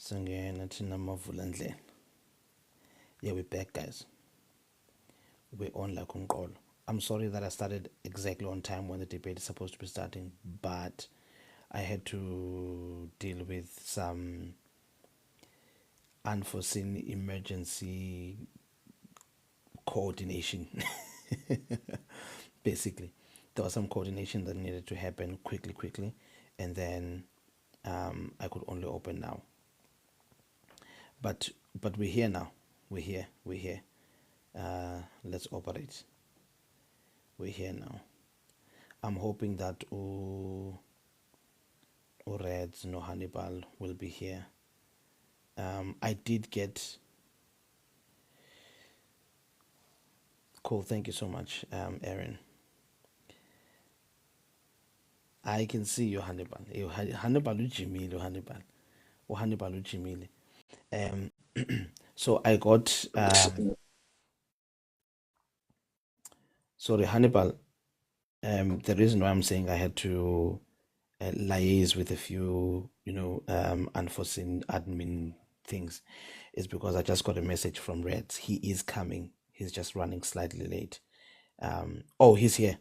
Sangena Tina Mavulandle. Yeah, we're back, guys. We're on like on call. I'm sorry that I started exactly on time when the debate is supposed to be starting, but I had to deal with some unforeseen emergency coordination. Basically, there was some coordination that needed to happen quickly, and then I could only open now. But we're here now. We're here. Let's operate. We're here now. I'm hoping that RADS no Hannibal will be here. I did get cool. Thank you so much, Aaron. I can see you, Hannibal. Hannibal Ujimile, Hannibal Ujimile. So I got sorry, Hannibal. The reason why I'm saying I had to liaise with a few, unforeseen admin things is because I just got a message from Reds. He is coming. He's just running slightly late. Oh, he's here.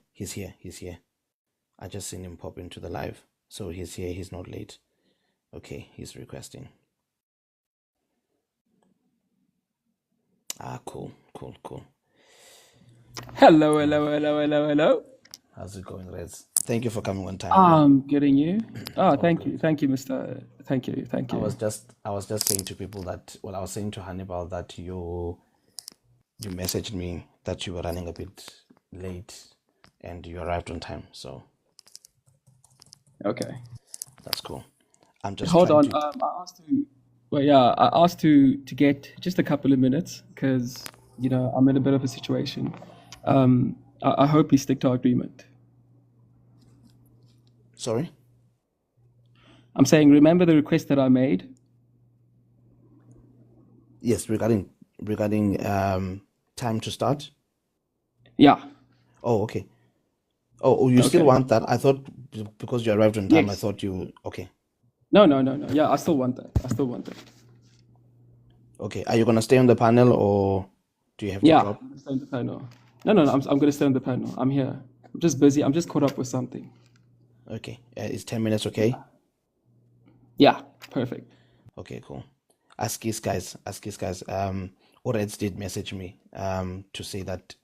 I just seen him pop into the live. So he's here. He's not late. Okay, he's requesting. Cool. Hello. How's it going, Reds? Thank you for coming on time. I'm getting you. Oh, thank you, Mr. Thank you. I was just saying to people that, well, I was saying to Hannibal that you messaged me that you were running a bit late and you arrived on time. So okay, that's cool. I'm just hold on. trying to. I asked to get just a couple of minutes because I'm in a bit of a situation. I hope we stick to our agreement. Sorry? I'm saying, remember the request that I made? Yes, regarding time to start? Yeah. Oh, okay. Oh, you still want that? I thought because you arrived on time, Yes. I thought you... Okay. No. Yeah, I still want that. Okay. Are you going to stay on the panel or do you have to drop? I'm going to stay on the panel. No. I'm going to stay on the panel. I'm here. I'm just busy. I'm just caught up with something. Okay. Is 10 minutes okay? Yeah, perfect. Okay, cool. Ask his guys. Oreds did message me to say that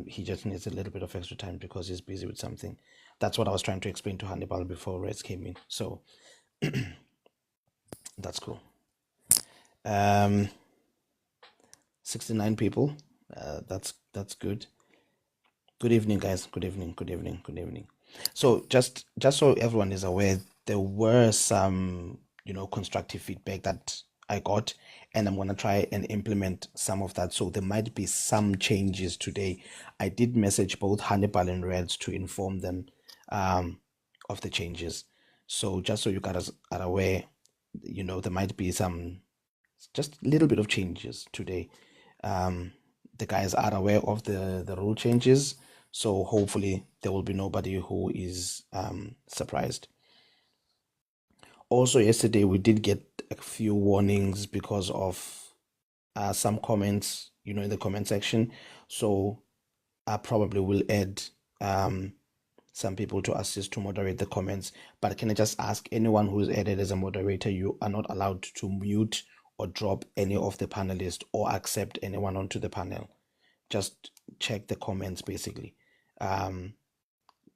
he just needs a little bit of extra time because he's busy with something. That's what I was trying to explain to Hannibal before Reds came in. So that's cool. 69 people. That's good. Good evening, guys. Good evening. So just so everyone is aware, there were some constructive feedback that I got, and I'm gonna try and implement some of that. So there might be some changes today. I did message both Hannibal and Reds to inform them of the changes. So just so you guys are aware, there might be some just a little bit of changes today. The guys are aware of the rule changes, so hopefully there will be nobody who is surprised. Also, yesterday we did get a few warnings because of some comments, in the comment section. So I probably will add some people to assist to moderate the comments. But can I just ask anyone who is added as a moderator, you are not allowed to mute or drop any of the panelists or accept anyone onto the panel. Just check the comments basically.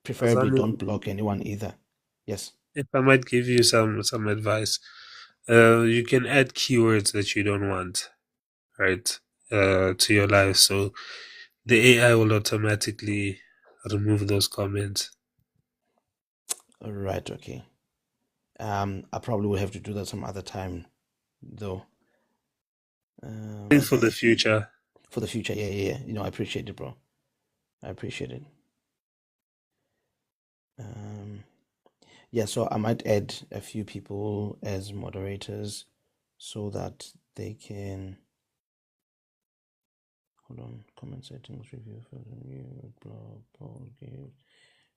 Preferably don't block anyone either. Yes. If I might give you some advice, you can add keywords that you don't want, right, to your live, so the AI will automatically remove those comments. All right. Okay. I probably will have to do that some other time, though. For the future. For the future, yeah. I appreciate it, bro. I appreciate it. Yeah, so I might add a few people as moderators so that they can hold on. Comment settings, review, blog, poll, give,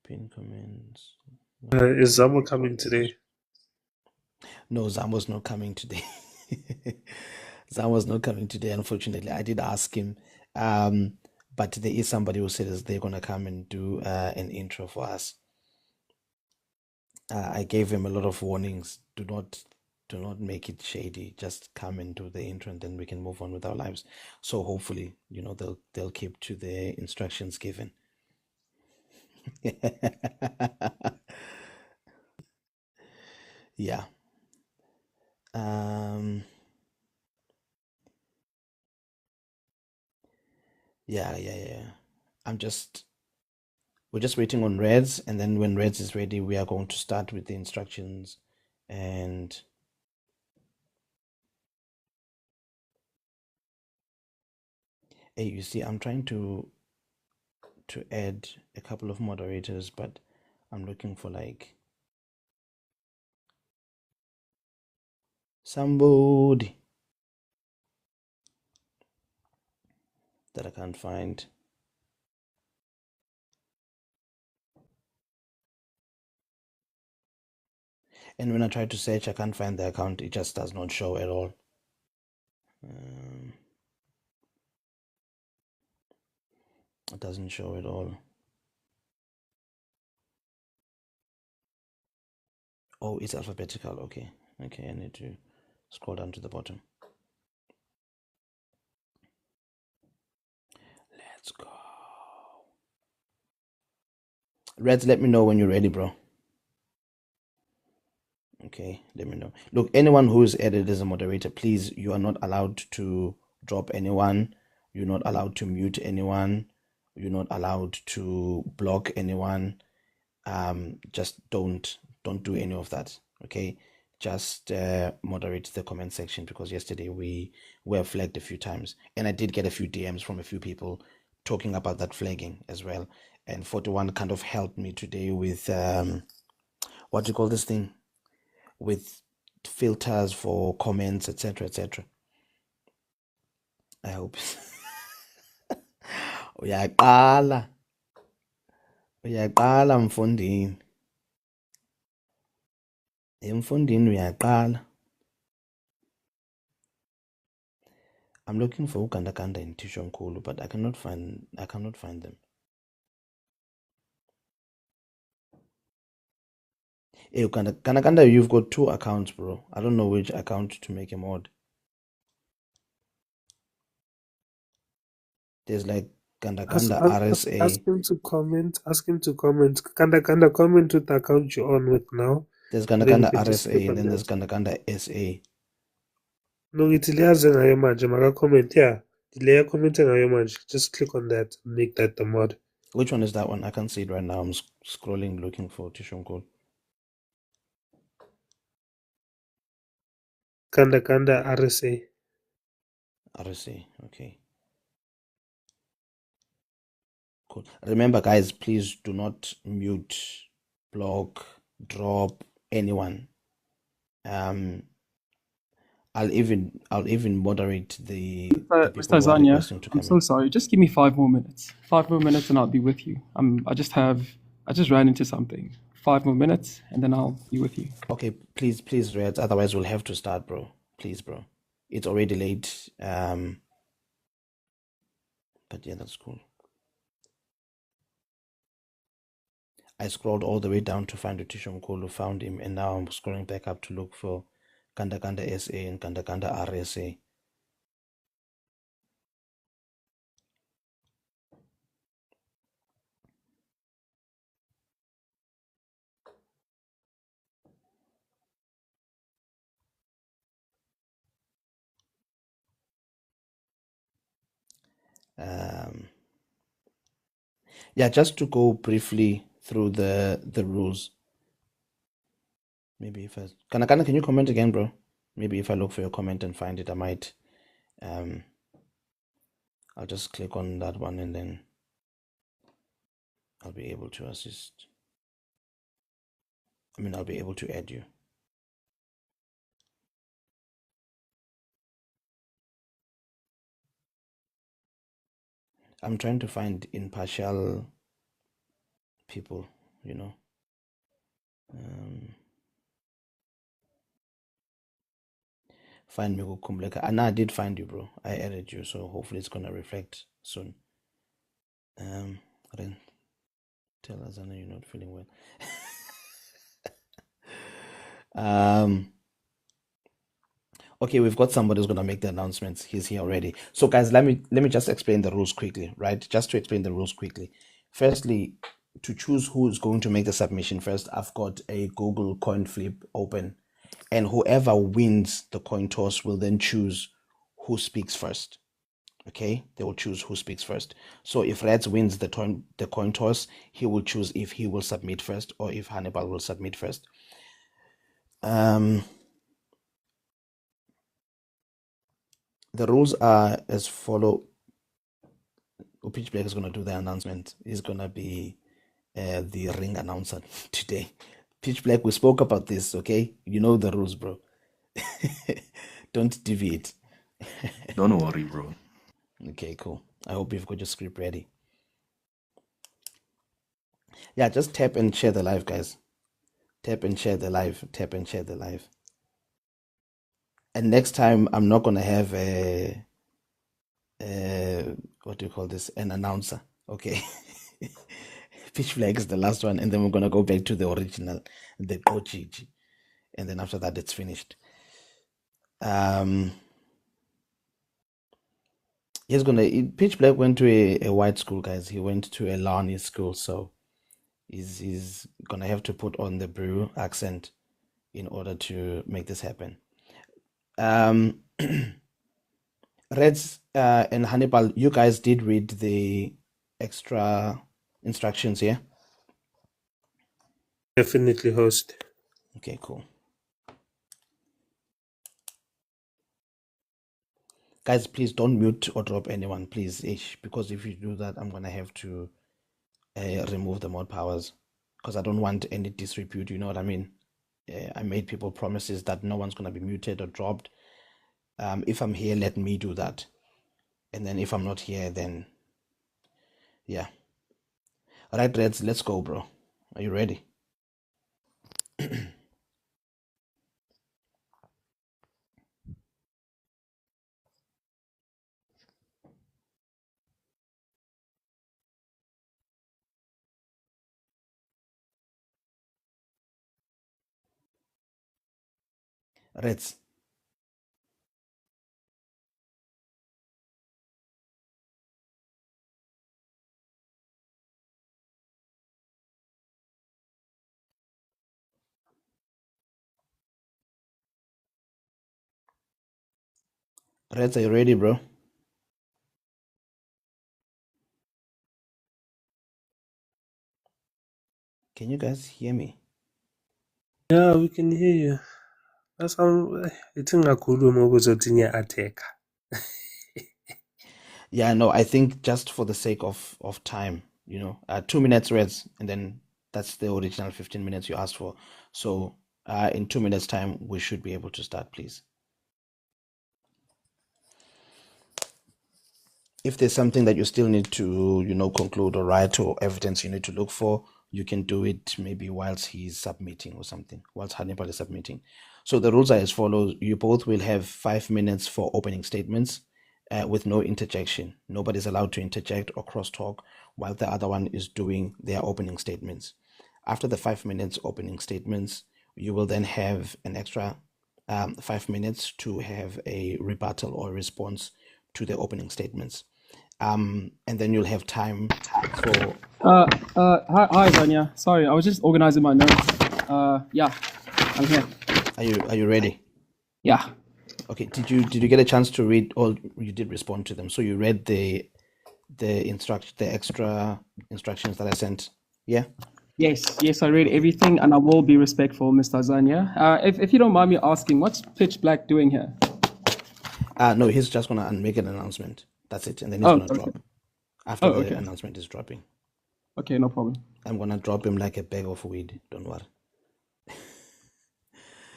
pin comments. Is Zamo coming today? No, Zam was not coming today. Zam was not coming today, unfortunately. I did ask him. Um, but there is somebody who says they're gonna come and do an intro for us. I gave him a lot of warnings. Do not make it shady. Just come and do the intro, and then we can move on with our lives. So hopefully, they'll keep to the instructions given. Yeah. Um. Yeah. Yeah. Yeah. I'm just. We're just waiting on Reds, and then when Reds is ready, we are going to start with the instructions. And hey, you see, I'm trying to add a couple of moderators, but I'm looking for like somebody that I can't find. And when I try to search, I can't find the account. It just does not show at all. It doesn't show at all. Oh, it's alphabetical. Okay. Okay, I need to scroll down to the bottom. Let's go. Reds, let me know when you're ready, bro. Okay, let me know. Look, anyone who is added as a moderator, please, you are not allowed to drop anyone. You're not allowed to mute anyone. You're not allowed to block anyone. Just don't do any of that. Okay, just moderate the comment section, because yesterday we were flagged a few times, and I did get a few DMs from a few people talking about that flagging as well. And 41 kind of helped me today with what do you call this thing, with filters for comments, etc., etc. I hope. Uyaqala mfondini, emfondini uyaqala. I'm looking for ugandaganda in Tishomkhulu, but I cannot find them. Hey, Ugandaganda, you've got 2 accounts, bro. I don't know which account to make a mod. There's like Gandaganda RSA. Ask him to comment. Ask him to comment. Kanda comment with the account you're on with now. There's And then you Gandaganda can just RSA, click and on then there's that. Gandaganda SA. No, ngithi liyazi ngayo manje. Maka comment. Yeah. Delay comment ngayo manje. Just click on that and make that the mod. Which one is that one? I can't see it right now. I'm scrolling looking for Tishomkhulu. Kanda RSA. RSA, okay. Cool. Remember, guys, please do not mute, block, drop anyone. I'll even moderate the Mr. people who are Zanya, requesting to I'm come so in. sorry. Just give me 5 more minutes. 5 more minutes and I'll be with you. I just ran into something. 5 more minutes and then I'll be with you. Okay, please, Reds. Otherwise, we'll have to start, bro. Please, bro. It's already late. But yeah, that's cool. I scrolled all the way down to find Utisha Mkulu, found him, and now I'm scrolling back up to look for Gandaganda SA and Gandaganda RSA. Yeah, just to go briefly through the rules. Maybe if I Kanakana, can you comment again, bro? Maybe if I look for your comment and find it, I might. I'll just click on that one and then I'll be able to assist. I'll be able to add you. I'm trying to find impartial people, you know. Find me Kumbleka. And I did find you, bro. I added you, so hopefully it's gonna reflect soon. Then tell us I know you're not feeling well. Okay, we've got somebody who's gonna make the announcements. He's here already. So guys, let me just explain the rules quickly, right? Just to explain the rules quickly. Firstly, to choose who's going to make the submission first, I've got a Google coin flip open, and whoever wins the coin toss will then choose who speaks first. Okay, they will choose who speaks first. So if RADS wins the coin toss, he will choose if he will submit first or if Hannibal will submit first. The rules are as follow. Pitch Black is going to do the announcement. He's going to be the ring announcer today. Pitch Black, we spoke about this, okay? You know the rules, bro. Don't deviate. Don't worry, bro. Okay, cool. I hope you've got your script ready. Yeah, just tap and share the live, guys. Tap and share the live. Tap and share the live. And next time, I'm not going to have a what do you call this? An announcer. Okay. Pitch Flag is the last one, and then we're going to go back to the original, the Kochiji. And then after that, it's finished. Pitch Black went to a white school, guys. He went to a Lani school, so he's gonna have to put on the Brew accent in order to make this happen. Reds and Hannibal, you guys did read the extra instructions here? Definitely, host. Okay, cool. Guys, please don't mute or drop anyone, please, because if you do that, I'm gonna have to remove the mod powers, because I don't want any disrepute, you know what I mean? I made people promises that no one's gonna be muted or dropped. If I'm here, let me do that. And then if I'm not here, then yeah. All right, Reds, let's go, bro. Are you ready? Reds. Reds, are you ready, bro? Can you guys hear me? Yeah, we can hear you. That's how it's in a cool room attack. Yeah, no, I think just for the sake of time, 2 minutes, Reds, and then that's the original 15 minutes you asked for. So in 2 minutes time, we should be able to start, please. If there's something that you still need to, conclude or write, or evidence you need to look for, you can do it maybe whilst he's submitting or something, whilst Hannibal is submitting. So the rules are as follows. You both will have 5 minutes for opening statements with no interjection. Nobody's allowed to interject or crosstalk while the other one is doing their opening statements. After the 5 minutes opening statements, you will then have an extra 5 minutes to have a rebuttal or response to the opening statements. And then you'll have time for... Hi, Zanya. Sorry, I was just organizing my notes. Yeah, I'm here. Are you ready? Yeah. Okay. Did you get a chance to read, or you did respond to them? So you read the extra instructions that I sent? Yeah. Yes, I read everything, and I will be respectful, Mr. Zanya. If you don't mind me asking, what's Pitch Black doing here? No, he's just gonna make an announcement. That's it, and then he's gonna drop after the announcement is dropping. Okay, no problem. I'm gonna drop him like a bag of weed. Don't worry.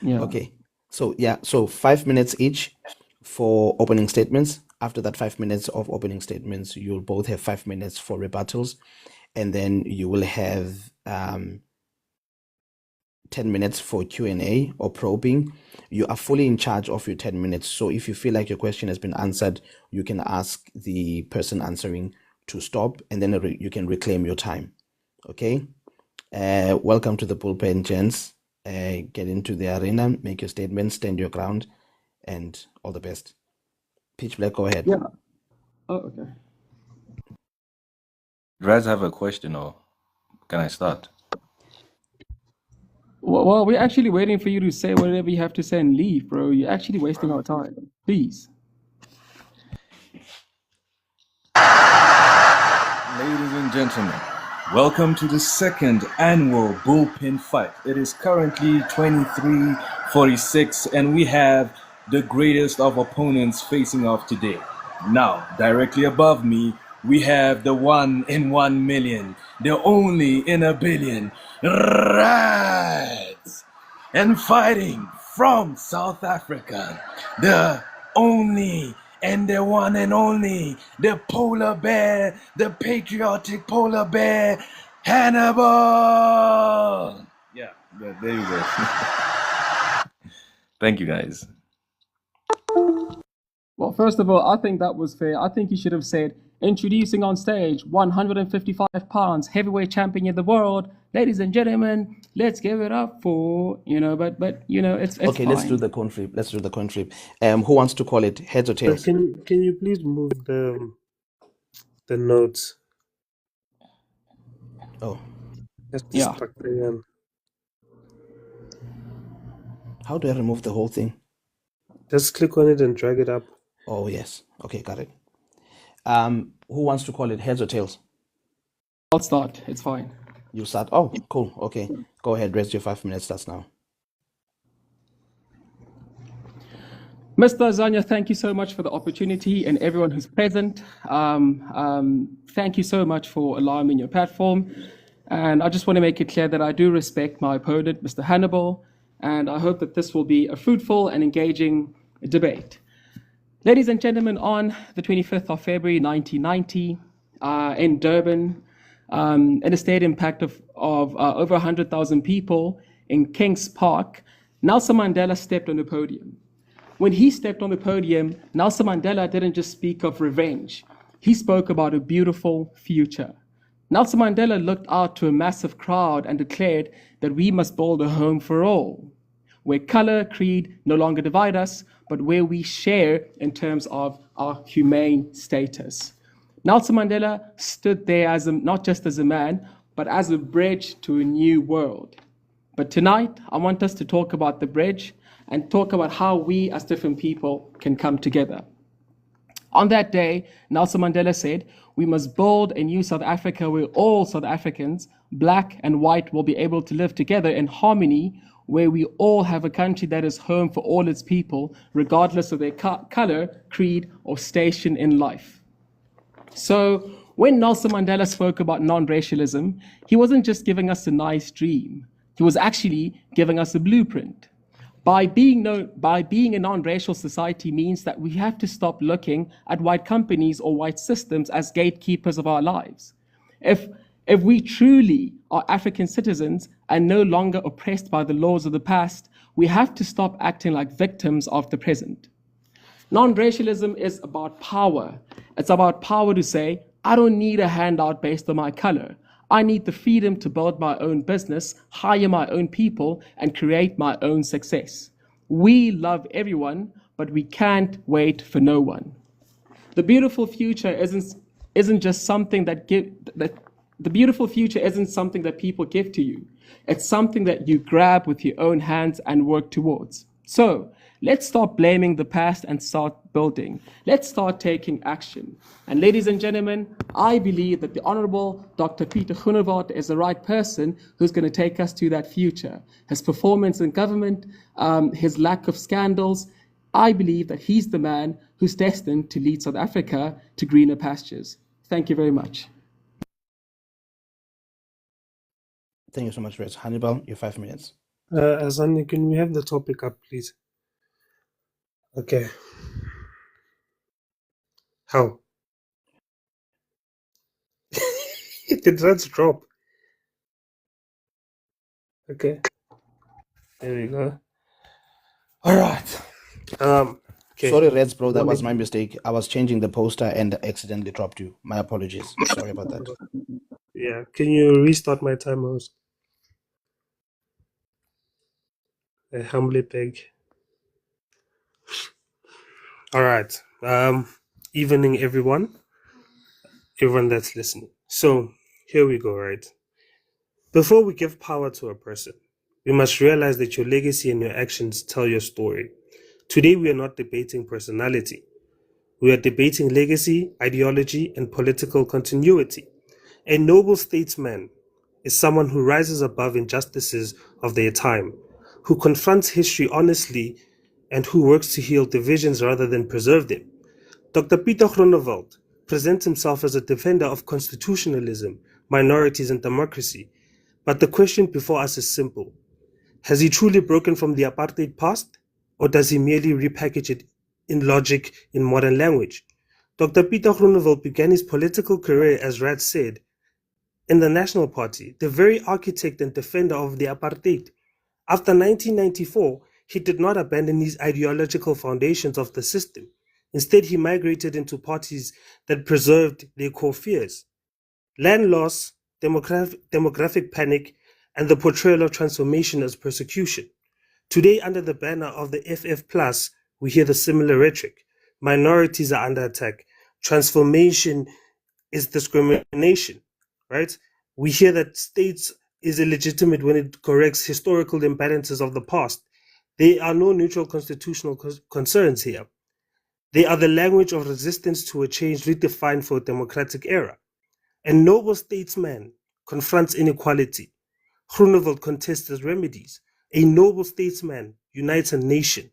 Yeah. Okay. So 5 minutes each for opening statements. After that 5 minutes of opening statements, you'll both have 5 minutes for rebuttals, and then you will have 10 minutes for Q&A or probing. You are fully in charge of your 10 minutes. So if you feel like your question has been answered, you can ask the person answering to stop, and then you can reclaim your time. Okay? Welcome to the bullpen, gents. Get into the arena, make your statement, stand your ground, and all the best. Pitch Black, go ahead. Yeah. Oh, okay. RADS have a question, or can I start? Well, we're actually waiting for you to say whatever you have to say and leave, bro. You're actually wasting our time. Please. Ladies and gentlemen, welcome to the second annual bullpen fight. It is currently 23:46, and we have the greatest of opponents facing off today. Now, directly above me, we have the 1 in 1 million, the only in a billion, RADS. And fighting from South Africa, the only and the one and only, the polar bear, the patriotic polar bear, Hannibal. Yeah, there you go. Thank you, guys. Well, first of all, I think that was fair. I think you should have said, introducing on stage, 155 pounds, heavyweight champion of the world. Ladies and gentlemen, let's give it up for, but it's Okay, fine. let's do the coin flip. Who wants to call it, heads or tails? Can you please move the notes? Oh, That's Yeah. stuck there. how do I remove the whole thing? Just click on it and drag it up. Oh, yes. Okay, got it. Who wants to call it, heads or tails? I'll start. It's fine. You start. Oh, cool. Okay, go ahead. Rest your 5 minutes. Starts now. Mr. Zanya, thank you so much for the opportunity, and everyone who's present. Thank you so much for allowing me on your platform. And I just want to make it clear that I do respect my opponent, Mr. Hannibal, and I hope that this will be a fruitful and engaging debate. Ladies and gentlemen, on the 25th of February 1990, in Durban, in a stadium packed of over 100,000 people in Kings Park, Nelson Mandela stepped on the podium. When he stepped on the podium, Nelson Mandela didn't just speak of revenge. He spoke about a beautiful future. Nelson Mandela looked out to a massive crowd and declared that we must build a home for all, where color, creed no longer divide us, but where we share in terms of our humane status. Nelson Mandela stood there as not just as a man, but as a bridge to a new world. But tonight, I want us to talk about the bridge and talk about how we as different people can come together. On that day, Nelson Mandela said, we must build a new South Africa where all South Africans, black and white, will be able to live together in harmony, where we all have a country that is home for all its people, regardless of their color, creed, or station in life. So when Nelson Mandela spoke about non-racialism, he wasn't just giving us a nice dream. He was actually giving us a blueprint. By being a non-racial society means that we have to stop looking at white companies or white systems as gatekeepers of our lives. If we truly are African citizens and no longer oppressed by the laws of the past, we have to stop acting like victims of the present. Non-racialism is about power. It's about power to say, I don't need a handout based on my color. I need the freedom to build my own business, hire my own people, and create my own success. We love everyone, but we can't wait for no one. The beautiful future isn't just something the beautiful future isn't something that people give to you. It's something that you grab with your own hands and work towards. So let's stop blaming the past and start building. Let's start taking action. And ladies and gentlemen, I believe that the Honorable Dr. Pieter Groenewald is the right person who's going to take us to that future. His performance in government, his lack of scandals, I believe that he's the man who's destined to lead South Africa to greener pastures. Thank you very much. Thank you so much, Rez. Hannibal, your 5 minutes. Azani, can we have the topic up, please? Okay. How? Did that drop? Okay. There we go. All right. Okay. Sorry, Reds, bro. That was my mistake. I was changing the poster and accidentally dropped you. My apologies. Sorry about that. Yeah. Can you restart my timer? Host? I humbly beg. All right. Evening, everyone that's listening. So here we go. Right. Before we give power to a person, we must realize that your legacy and your actions tell your story. Today, we are not debating personality. We are debating legacy, ideology, and political continuity. A noble statesman is someone who rises above injustices of their time, who confronts history honestly, and who works to heal divisions rather than preserve them. Dr. Pieter Groenewald presents himself as a defender of constitutionalism, minorities, and democracy. But the question before us is simple. Has he truly broken from the apartheid past, or does he merely repackage it in logic in modern language? Dr. Pieter Groenewald began his political career, as RADS said, in the National Party, the very architect and defender of the apartheid. After 1994, he did not abandon his ideological foundations of the system. Instead, he migrated into parties that preserved their core fears: land loss, demographic panic, and the portrayal of transformation as persecution. Today, under the banner of the FF+, we hear the similar rhetoric. Minorities are under attack. Transformation is discrimination, right? We hear that states is illegitimate when it corrects historical imbalances of the past. There are no neutral constitutional concerns here. They are the language of resistance to a change redefined for a democratic era. A noble statesman confronts inequality. Groenewald contests his remedies. A noble statesman unites a nation.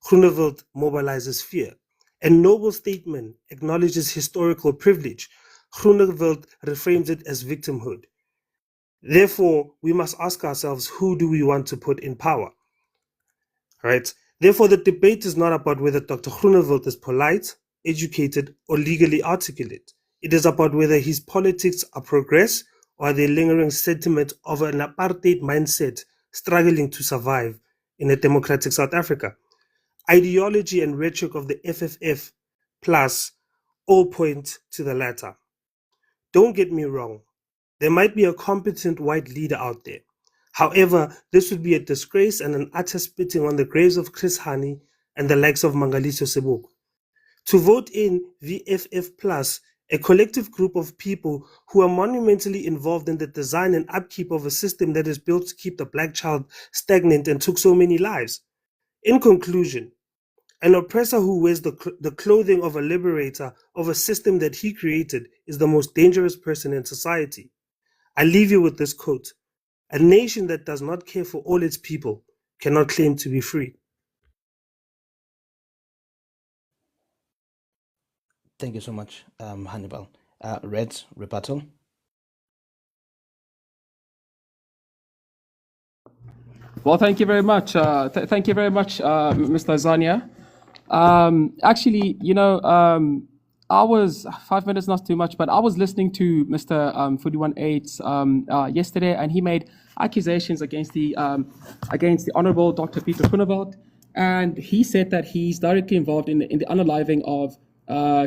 Groenewald mobilizes fear. A noble statesman acknowledges historical privilege. Groenewald reframes it as victimhood. Therefore, we must ask ourselves, who do we want to put in power? Right? Therefore, the debate is not about whether Dr. Groenewald is polite, educated, or legally articulate. It is about whether his politics are progress or the lingering sentiment of an apartheid mindset struggling to survive in a democratic South Africa. Ideology and rhetoric of the FFF plus all point to the latter. Don't get me wrong, there might be a competent white leader out there. However, this would be a disgrace and an utter spitting on the graves of Chris Hani and the likes of Mangaliso Seboko. To vote in VFF Plus, a collective group of people who are monumentally involved in the design and upkeep of a system that is built to keep the black child stagnant and took so many lives. In conclusion, an oppressor who wears the clothing of a liberator of a system that he created is the most dangerous person in society. I leave you with this quote: a nation that does not care for all its people cannot claim to be free. Thank you so much, Hannibal. Reds, rebuttal. Well, thank you very much. Thank you very much, Mr. Zania. Actually, I was 5 minutes, not too much, but I was listening to Mr. 418 yesterday, and he made accusations against the Honorable Dr. Pieter Groenewald, and he said that he's directly involved in the unaliving of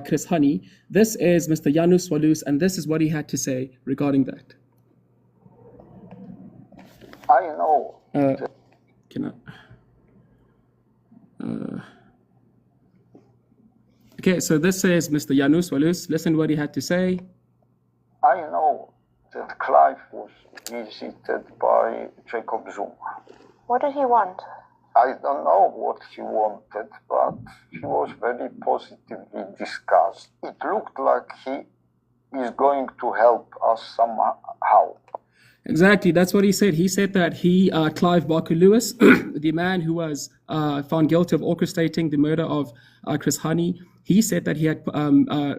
Chris Hani. This is Mr. Janus Walus, and this is what he had to say regarding that. I know. Okay, so this is Mr. Janus Walus. Listen what he had to say. I know that Clive was visited by Jacob Zuma. What did he want? I don't know what he wanted, but he was very positively discussed. It looked like he is going to help us somehow. Exactly, that's what he said. He said that Clive Barker Lewis, the man who was found guilty of orchestrating the murder of Chris Hani, he said that he had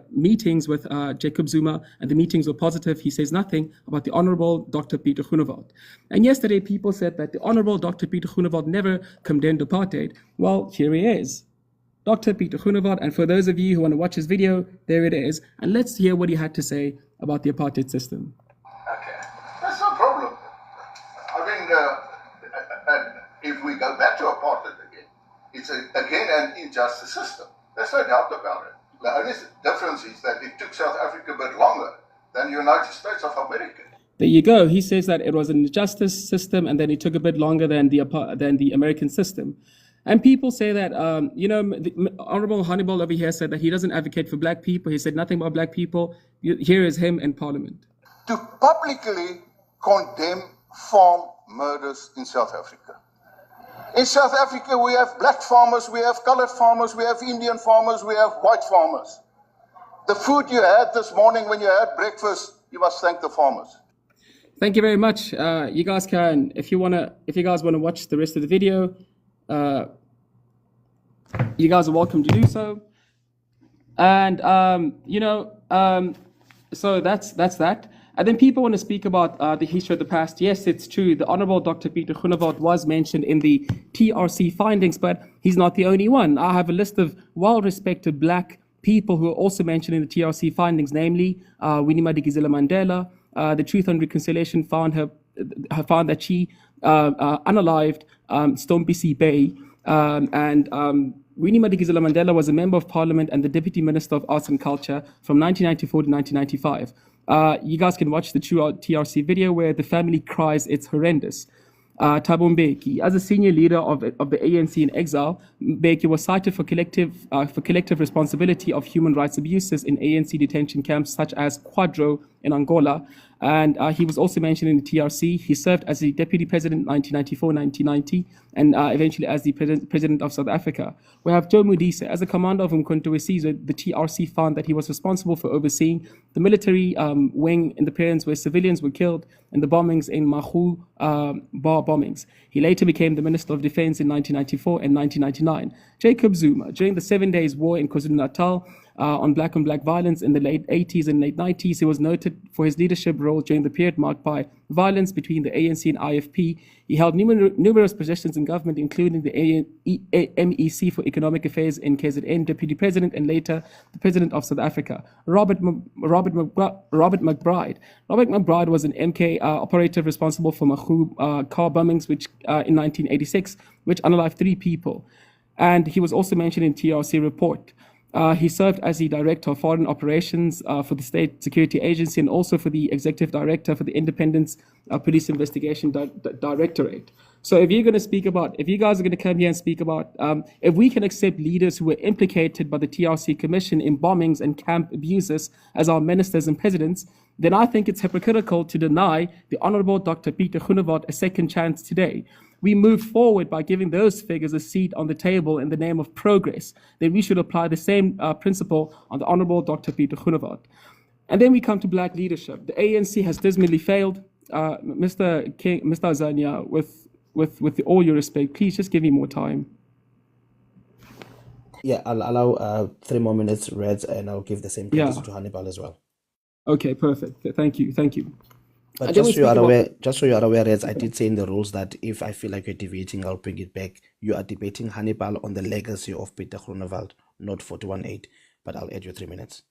meetings with Jacob Zuma, and the meetings were positive. He says nothing about the Honorable Dr. Pieter Groenewald. And yesterday, people said that the Honorable Dr. Pieter Groenewald never condemned apartheid. Well, here he is, Dr. Pieter Groenewald. And for those of you who want to watch his video, there it is. And let's hear what he had to say about the apartheid system. Okay, that's no problem. I mean, if we go back to apartheid again, it's again an injustice system. There's no doubt about it. The only difference is that it took South Africa a bit longer than the United States of America. There you go. He says that it was an injustice system and then it took a bit longer than the American system. And people say that, the Honorable Hannibal over here said that he doesn't advocate for black people. He said nothing about black people. Here is him in Parliament. To publicly condemn farm murders in South Africa. In South Africa, we have black farmers, we have colored farmers, we have Indian farmers, we have white farmers. The food you had this morning when you had breakfast, you must thank the farmers. Thank you very much. You guys can, if you guys wanna watch the rest of the video, you guys are welcome to do so. And so that's that. And then people want to speak about the history of the past. Yes, it's true. The Honorable Dr. Pieter Groenewald was mentioned in the TRC findings, but he's not the only one. I have a list of well-respected black people who are also mentioned in the TRC findings, namely Winnie Madikizela Mandela. The Truth and Reconciliation found that she unalived Stompisi Bay, and Winnie Madikizela Mandela was a member of Parliament and the Deputy Minister of Arts and Culture from 1994 to 1995. You guys can watch the true TRC video where the family cries. It's horrendous. Thabo Mbeki, as a senior leader of the ANC in exile, Mbeki was cited for collective responsibility of human rights abuses in ANC detention camps such as Quadro in Angola. And he was also mentioned in the TRC. He served as the deputy president in 1994-1990, and eventually as the president of South Africa. We have Joe Modise. As a commander of Umkhonto weSizwe, the TRC found that he was responsible for overseeing the military wing in the periods where civilians were killed in the bombings in Mahu bar bombings. He later became the Minister of Defense in 1994 and 1999. Jacob Zuma, during the 7 Days War in KwaZulu-Natal, on black violence in the late 80s and late 90s. He was noted for his leadership role during the period marked by violence between the ANC and IFP. He held numerous positions in government, including the MEC for Economic Affairs in KZN, Deputy President, and later the President of South Africa. Robert McBride. Robert McBride was an MK operative responsible for Mahu car bombings which in 1986, which unalived 3 people. And he was also mentioned in TRC report. He served as the Director of Foreign Operations for the State Security Agency and also for the Executive Director for the Independence Police Investigation Directorate. So if you guys are going to come here and speak about, if we can accept leaders who were implicated by the TRC Commission in bombings and camp abuses as our ministers and presidents, then I think it's hypocritical to deny the Honorable Dr. Pieter Groenewald a second chance today. We move forward by giving those figures a seat on the table in the name of progress. Then we should apply the same principle on the Honorable Dr. Pieter Groenewald. And then we come to black leadership. The ANC has dismally failed. Mr. Azania, with all your respect, please just give me more time. Yeah, I'll allow 3 more minutes, Reds, and I'll give the same courtesy to Hannibal as well. Okay, perfect. Thank you. But just so you are aware, Reds, I did say in the rules that if I feel like you're deviating, I'll bring it back. You are debating Hannibal on the legacy of Pieter Groenewald, not 41-8, but I'll add you 3 minutes.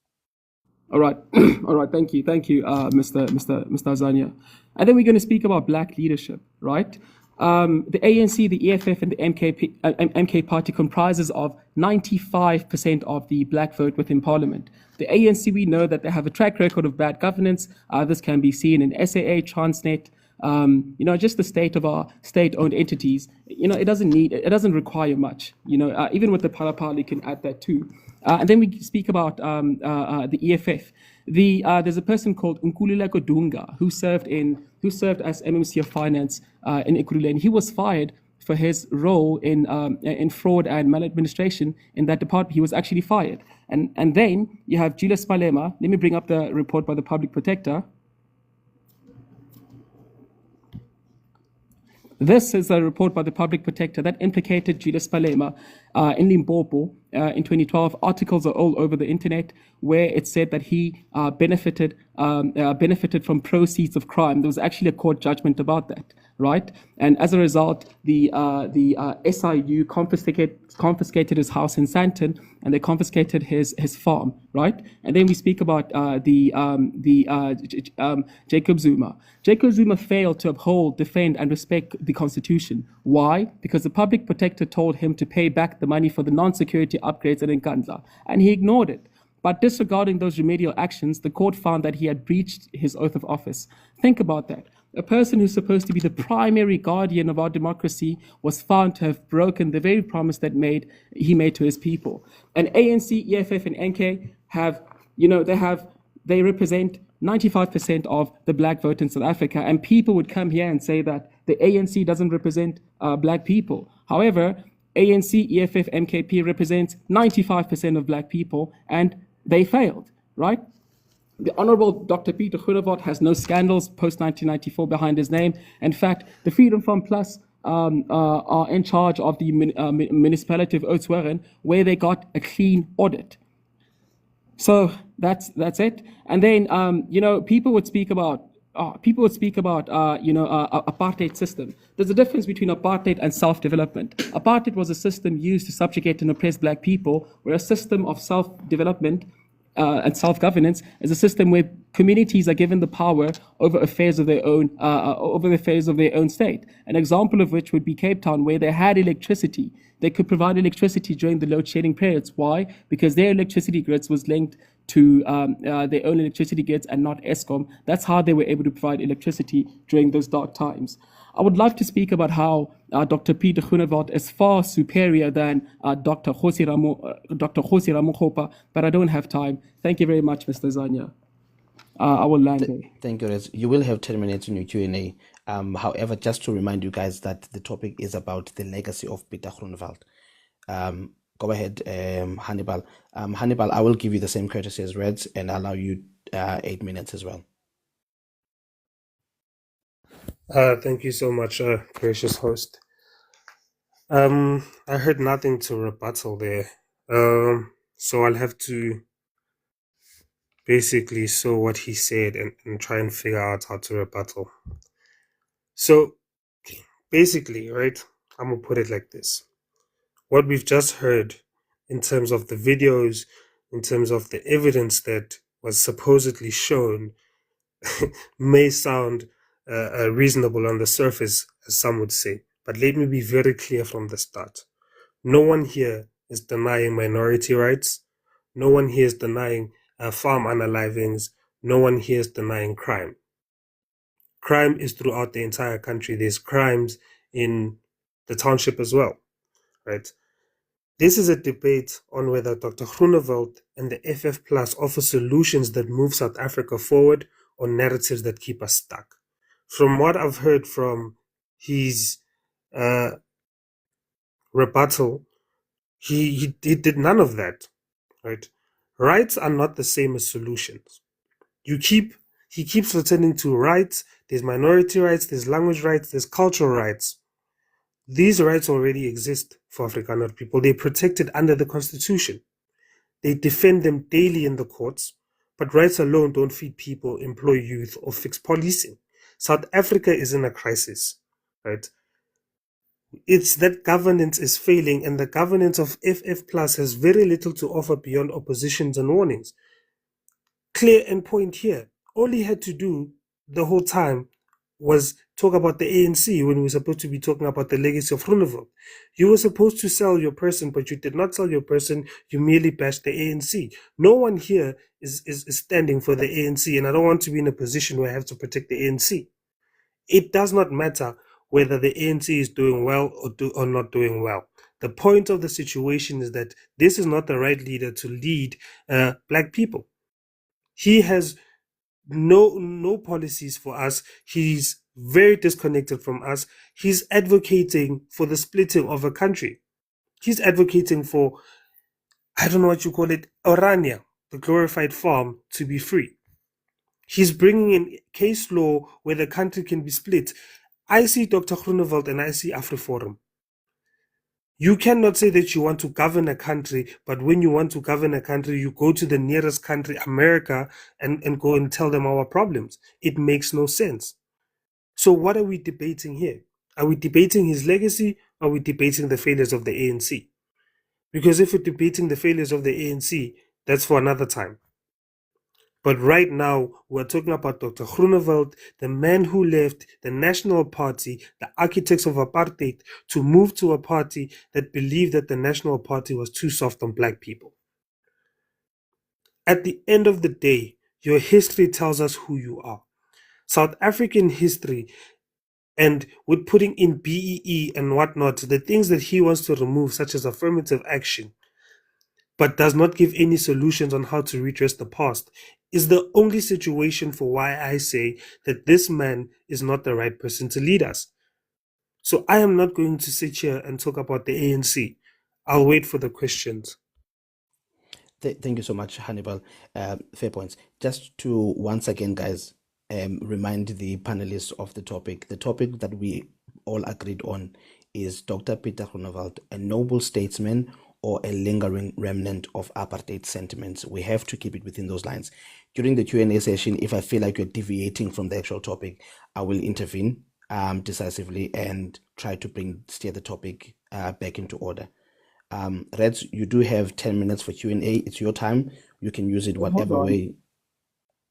All right. Thank you, Mr. Azania. And then we're going to speak about black leadership, right? The ANC, the EFF, and the MK party comprises of 95% of the black vote within Parliament. The ANC, we know that they have a track record of bad governance. This can be seen in SAA, Transnet, just the state of our state-owned entities. It doesn't require much. Even with the Palapali, you can add that too. And then we speak about the EFF. There's a person called Nkululeko Dunga who served as MMC of Finance in Ekurhuleni, and he was fired for his role in fraud and maladministration in that department. He was actually fired. And then you have Julius Malema. Let me bring up the report by the Public Protector. This is a report by the Public Protector that implicated Julius Malema in Limpopo in 2012. Articles are all over the internet where it said that he benefited from proceeds of crime. There was actually a court judgment about that, right? And as a result, the SIU confiscated his house in Sandton, and they confiscated his farm, right? And then we speak about Jacob Zuma. Jacob Zuma failed to uphold, defend, and respect the Constitution. Why? Because the public protector told him to pay back the money for the non-security upgrades at Nkandla, and he ignored it. But disregarding those remedial actions, the court found that he had breached his oath of office. Think about that. A person who's supposed to be the primary guardian of our democracy was found to have broken the very promise that he made to his people. And ANC, EFF, and NK they represent 95% of the black vote in South Africa, and people would come here and say that the ANC doesn't represent black people. However, ANC, EFF, MKP represents 95% of black people, and they failed, right? The Honorable Dr. Pieter Groenewald has no scandals post-1994 behind his name. In fact, the Freedom Fund Plus are in charge of the municipality of Oudtshoorn, where they got a clean audit. So that's it. And then people would speak about apartheid system. There's a difference between apartheid and self-development. Apartheid was a system used to subjugate and oppress black people, where a system of self-development and self-governance is a system where communities are given the power over affairs of their own, state. An example of which would be Cape Town, where they had electricity. They could provide electricity during the load shedding periods. Why? Because their electricity grids was linked to their own electricity grids and not Eskom. That's how they were able to provide electricity during those dark times. I would love to speak about how Dr. Pieter Groenewald is far superior than Dr. Kgosi Ramokgopa, but I don't have time. Thank you very much, Mr. Zanya. I will land there. Thank you, Rez. You will have 10 minutes in your Q&A. However, just to remind you guys that the topic is about the legacy of Pieter Groenewald. Go ahead, Hannibal. Hannibal, I will give you the same courtesy as Reds and allow you 8 minutes as well. Thank you so much, gracious host. I heard nothing to rebuttal there. So I'll have to basically saw what he said and try and figure out how to rebuttal. So basically, right, I'm going to put it like this. What we've just heard in terms of the videos, in terms of the evidence that was supposedly shown, may sound reasonable on the surface, as some would say. But let me be very clear from the start. No one here is denying minority rights. No one here is denying farm unalivings. No one here is denying crime. Crime is throughout the entire country. There's crimes in the township as well, right? This is a debate on whether Dr. Groenewald and the FF Plus offer solutions that move South Africa forward or narratives that keep us stuck. From what I've heard from his rebuttal, he did none of that, right? Rights are not the same as solutions. He keeps returning to rights. There's minority rights, there's language rights, there's cultural rights. These rights already exist for Afrikaner people. They're protected under the Constitution. They defend them daily in the courts, but rights alone don't feed people, employ youth, or fix policing. South Africa is in a crisis, right? It's that governance is failing, and the governance of FF Plus has very little to offer beyond oppositions and warnings. Clear and point here. All he had to do the whole time was talk about the ANC when we were supposed to be talking about the legacy of Groenewald. You were supposed to sell your person, but you did not sell your person. You merely bashed the ANC. No one here is standing for the ANC, and I don't want to be in a position where I have to protect the ANC. It does not matter whether the ANC is doing well or not doing well. The point of the situation is that this is not the right leader to lead black people. He has no policies for us. He's very disconnected from us. He's advocating for the splitting of a country. He's advocating for, I don't know what you call it, Orania, the glorified farm, to be free. He's bringing in case law where the country can be split. I see Dr. Groenewald and I see AfriForum. You cannot say that you want to govern a country, but when you want to govern a country, you go to the nearest country, America, and go and tell them our problems. It makes no sense. So what are we debating here? Are we debating his legacy? Or are we debating the failures of the ANC? Because if we're debating the failures of the ANC, that's for another time. But right now, we're talking about Dr. Groenewald, the man who left the National Party, the architects of apartheid, to move to a party that believed that the National Party was too soft on black people. At the end of the day, your history tells us who you are. South African history, and with putting in BEE and whatnot, the things that he wants to remove, such as affirmative action, but does not give any solutions on how to redress the past, is the only situation for why I say that this man is not the right person to lead us. So I am not going to sit here and talk about the ANC. I'll wait for the questions. Thank you so much, Hannibal. Fair points. Just to once again, guys, remind the panelists of the topic. The topic that we all agreed on is Dr. Pieter Groenewald, a noble statesman or a lingering remnant of apartheid sentiments. We have to keep it within those lines. During the Q&A session, if I feel like you're deviating from the actual topic, I will intervene decisively and try to steer the topic back into order. Reds, you do have 10 minutes for Q&A. It's your time. You can use it whatever way.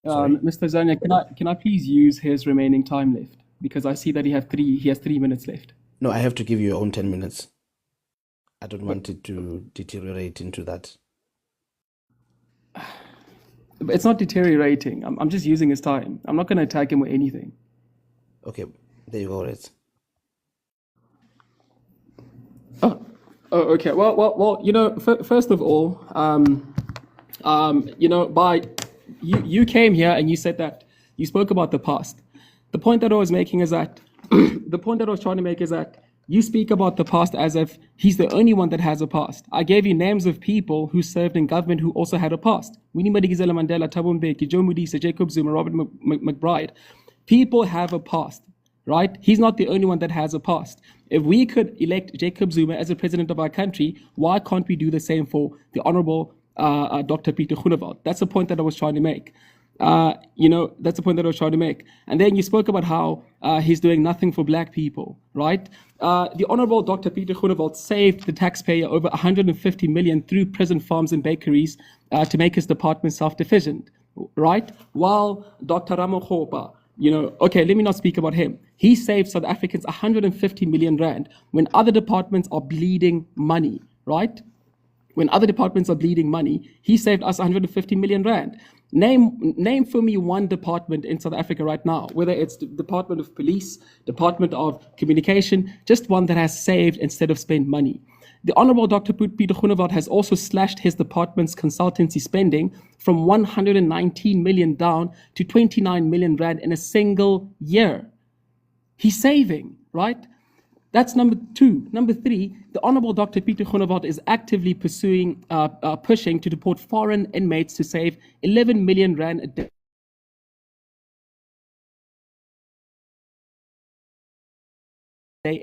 Mr. Zanya, can I please use his remaining time left? Because I see that he has 3 minutes left. No, I have to give you your own 10 minutes. I don't want it to deteriorate into that. It's not deteriorating. I'm just using his time. I'm not going to attack him or anything. Okay, there you go, Reds. Oh, okay. Well. You know, first of all, you know, you came here and you said that you spoke about the past. The point that I was making is that the point that I was trying to make is that you speak about the past as if he's the only one that has a past. I gave you names of people who served in government who also had a past. Winnie Madikizela Mandela, Thabo Mbeki, Joe Modise, Jacob Zuma, Robert McBride. People have a past, right? He's not the only one that has a past. If we could elect Jacob Zuma as the president of our country, why can't we do the same for the Honorable Dr. Pieter Groenewald? That's the point that I was trying to make. You know, that's the point that I was trying to make. And then you spoke about how he's doing nothing for black people, right? The Honorable Dr. Pieter Groenewald saved the taxpayer over 150 million through prison farms and bakeries to make his department self-sufficient, right? While Dr. Ramokgopa, you know, okay, let me not speak about him. He saved South Africans 150 million rand when other departments are bleeding money, right? When other departments are bleeding money, he saved us 150 million rand. Name for me one department in South Africa right now, whether it's the Department of Police, Department of Communication, just one that has saved instead of spent money. The Honorable Dr. Pieter Groenewald has also slashed his department's consultancy spending from 119 million down to 29 million rand in a single year. He's saving, right? That's number two. Number three, the Honorable Dr. Pieter Groenewald is actively pushing to deport foreign inmates to save 11 million rand a day.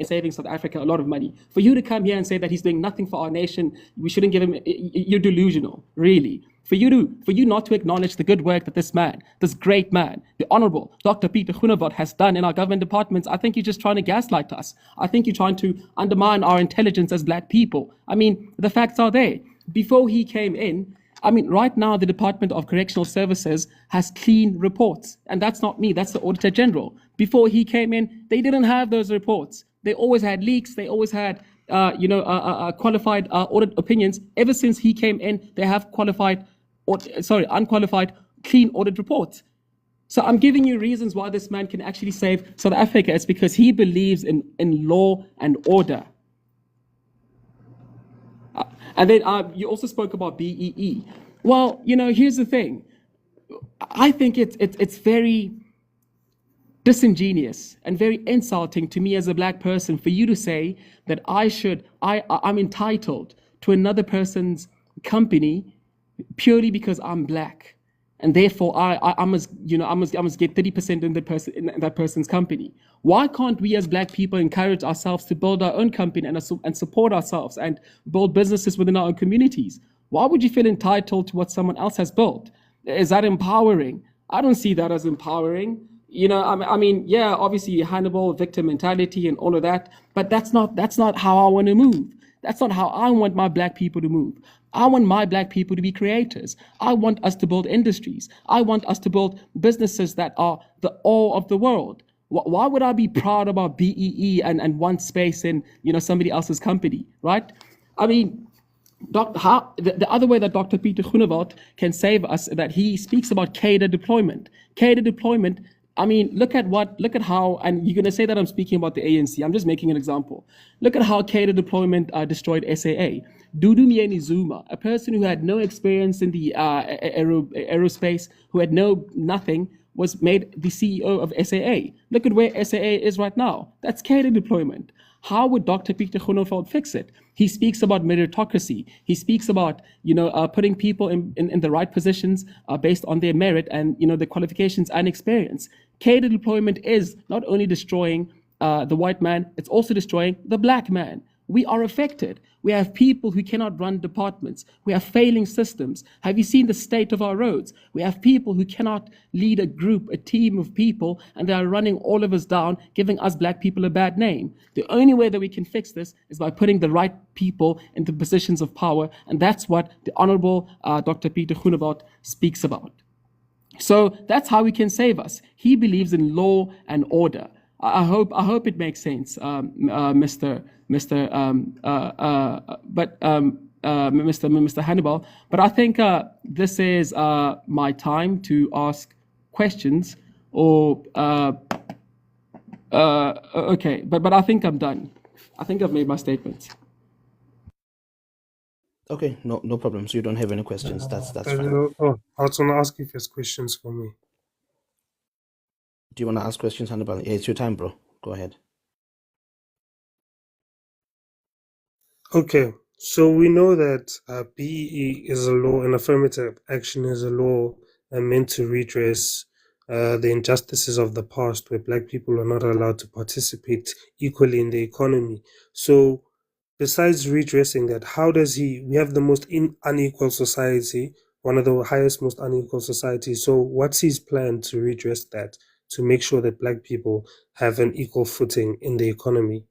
Saving South Africa a lot of money. For you to come here and say that he's doing nothing for our nation, we shouldn't give him, you're delusional, really. For you not to acknowledge the good work that this man, this great man, the Honorable Dr. Pieter Groenewald has done in our government departments, I think you're just trying to gaslight us. I think you're trying to undermine our intelligence as black people. I mean, the facts are there. Before he came in, I mean, right now, the Department of Correctional Services has clean reports. And that's not me, that's the Auditor General. Before he came in, they didn't have those reports. They always had leaks. They always had, qualified audit opinions. Ever since he came in, they have unqualified, clean audit reports. So I'm giving you reasons why this man can actually save South Africa. It's because he believes in law and order. And then you also spoke about BEE. Well, you know, here's the thing. I think it's very disingenuous and very insulting to me as a black person for you to say that I'm entitled to another person's company purely because I'm black. and therefore I must, I must get 30% in that person's company. Why can't we as black people encourage ourselves to build our own company and support ourselves and build businesses within our own communities? Why would you feel entitled to what someone else has built? Is that empowering? I don't see that as empowering. I mean, yeah, obviously Hannibal, victim mentality and all of that, but that's not how I want to move. That's not how I want my black people to move. I want my black people to be creators. I want us to build industries. I want us to build businesses that are the all of the world. Why would I be proud about BEE and one space in somebody else's company, right? I mean, the other way that Dr. Pieter Groenewald can save us, that he speaks about cadre deployment. Cadre deployment, I mean, look at how, and you're going to say that I'm speaking about the ANC. I'm just making an example. Look at how cadre deployment destroyed SAA. Dudu Myeni Zuma, a person who had no experience in the aerospace, who had nothing, was made the CEO of SAA. Look at where SAA is right now. That's cadre deployment. How would Dr. Pieter Groenewald fix it? He speaks about meritocracy. He speaks about, putting people in the right positions based on their merit and, the qualifications and experience. Cadre deployment is not only destroying the white man, it's also destroying the black man. We are affected. We have people who cannot run departments. We have failing systems. Have you seen the state of our roads? We have people who cannot lead a group, a team of people, and they are running all of us down, giving us black people a bad name. The only way that we can fix this is by putting the right people into positions of power, and that's what the Honorable Dr. Pieter Groenewald speaks about. So that's how he can save us. He believes in law and order. I hope it makes sense, Mr. Hannibal. But I think this is my time to ask questions. Or okay, but I think I'm done. I think I've made my statements. Okay, no problem. So you don't have any questions. That's fine. Oh, I was going to ask if there's questions for me. Do you want to ask questions, Hannibal? Yeah, it's your time, bro. Go ahead. Okay, so we know that BEE is a law, and affirmative action is a law meant to redress the injustices of the past, where black people are not allowed to participate equally in the economy. So besides redressing that, we have the most unequal society, one of the highest, most unequal societies. So what's his plan to redress that, to make sure that black people have an equal footing in the economy?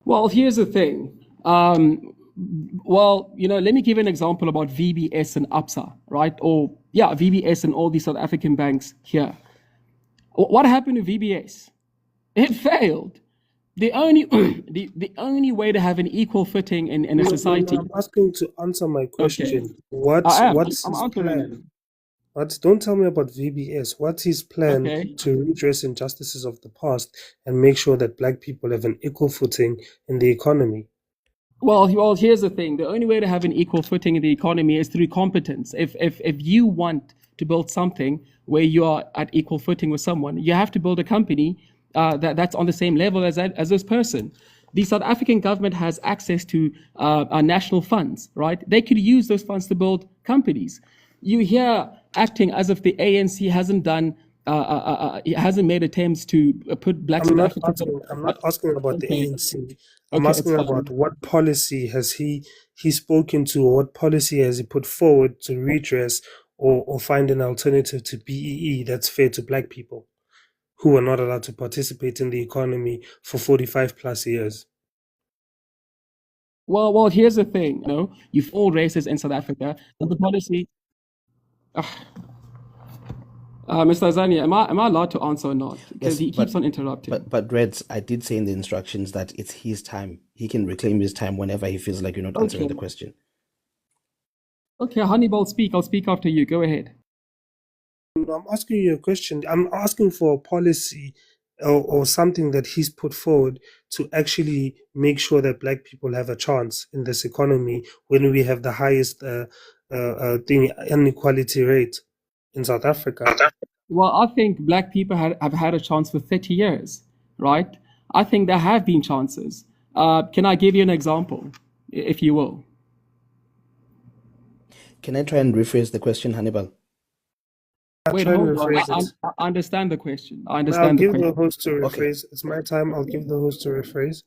Well, here's the thing. Let me give an example about VBS and ABSA, right? Or, VBS and all these South African banks here. What happened to VBS? It failed. The only the only way to have an equal footing in a society. I'm asking to answer my question. Okay. What's I'm his answering plan? Don't tell me about VBS. What's his plan to redress injustices of the past and make sure that black people have an equal footing in the economy? Well, here's the thing. The only way to have an equal footing in the economy is through competence. If you want to build something where you are at equal footing with someone, you have to build a company that's on the same level as this person. The South African government has access to our national funds, right? They could use those funds to build companies. You hear acting as if the ANC hasn't done, hasn't made attempts to put black South Africans. I'm not asking about the ANC. I'm asking about what policy has he spoken to, or what policy has he put forward to redress or find an alternative to BEE that's fair to black people who are not allowed to participate in the economy for 45 plus years. Well, here's the thing. You've all races in South Africa. The policy. Mr. Azania, am I allowed to answer or not? Because he keeps on interrupting. But Reds, I did say in the instructions that it's his time. He can reclaim his time whenever he feels like you're not answering the question. Okay, Hannibal, speak. I'll speak after you. Go ahead. I'm asking you a question. I'm asking for a policy or something that he's put forward to actually make sure that black people have a chance in this economy when we have the highest inequality rate in South Africa. Well, I think black people have had a chance for 30 years, right? I think there have been chances. Can I give you an example, if you will? Can I try and rephrase the question, Hannibal? Wait, Try and hold on. rephrase it. I understand the question. I I'll understand the give question. the host to Okay. rephrase. It's my time. I'll give the host to rephrase.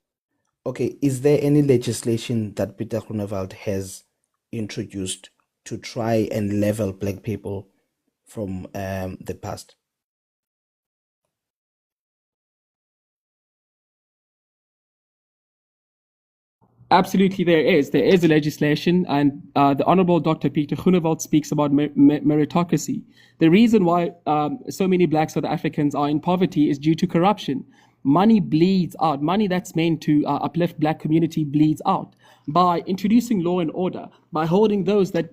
Okay, is there any legislation that Pieter Groenewald has introduced to try and level black people from the past? Absolutely, there is. There is a legislation, and the Honorable Dr. Pieter Groenewald speaks about meritocracy. The reason why so many Black South Africans are in poverty is due to corruption. Money bleeds out. Money that's meant to uplift Black community bleeds out. By introducing law and order, by holding those that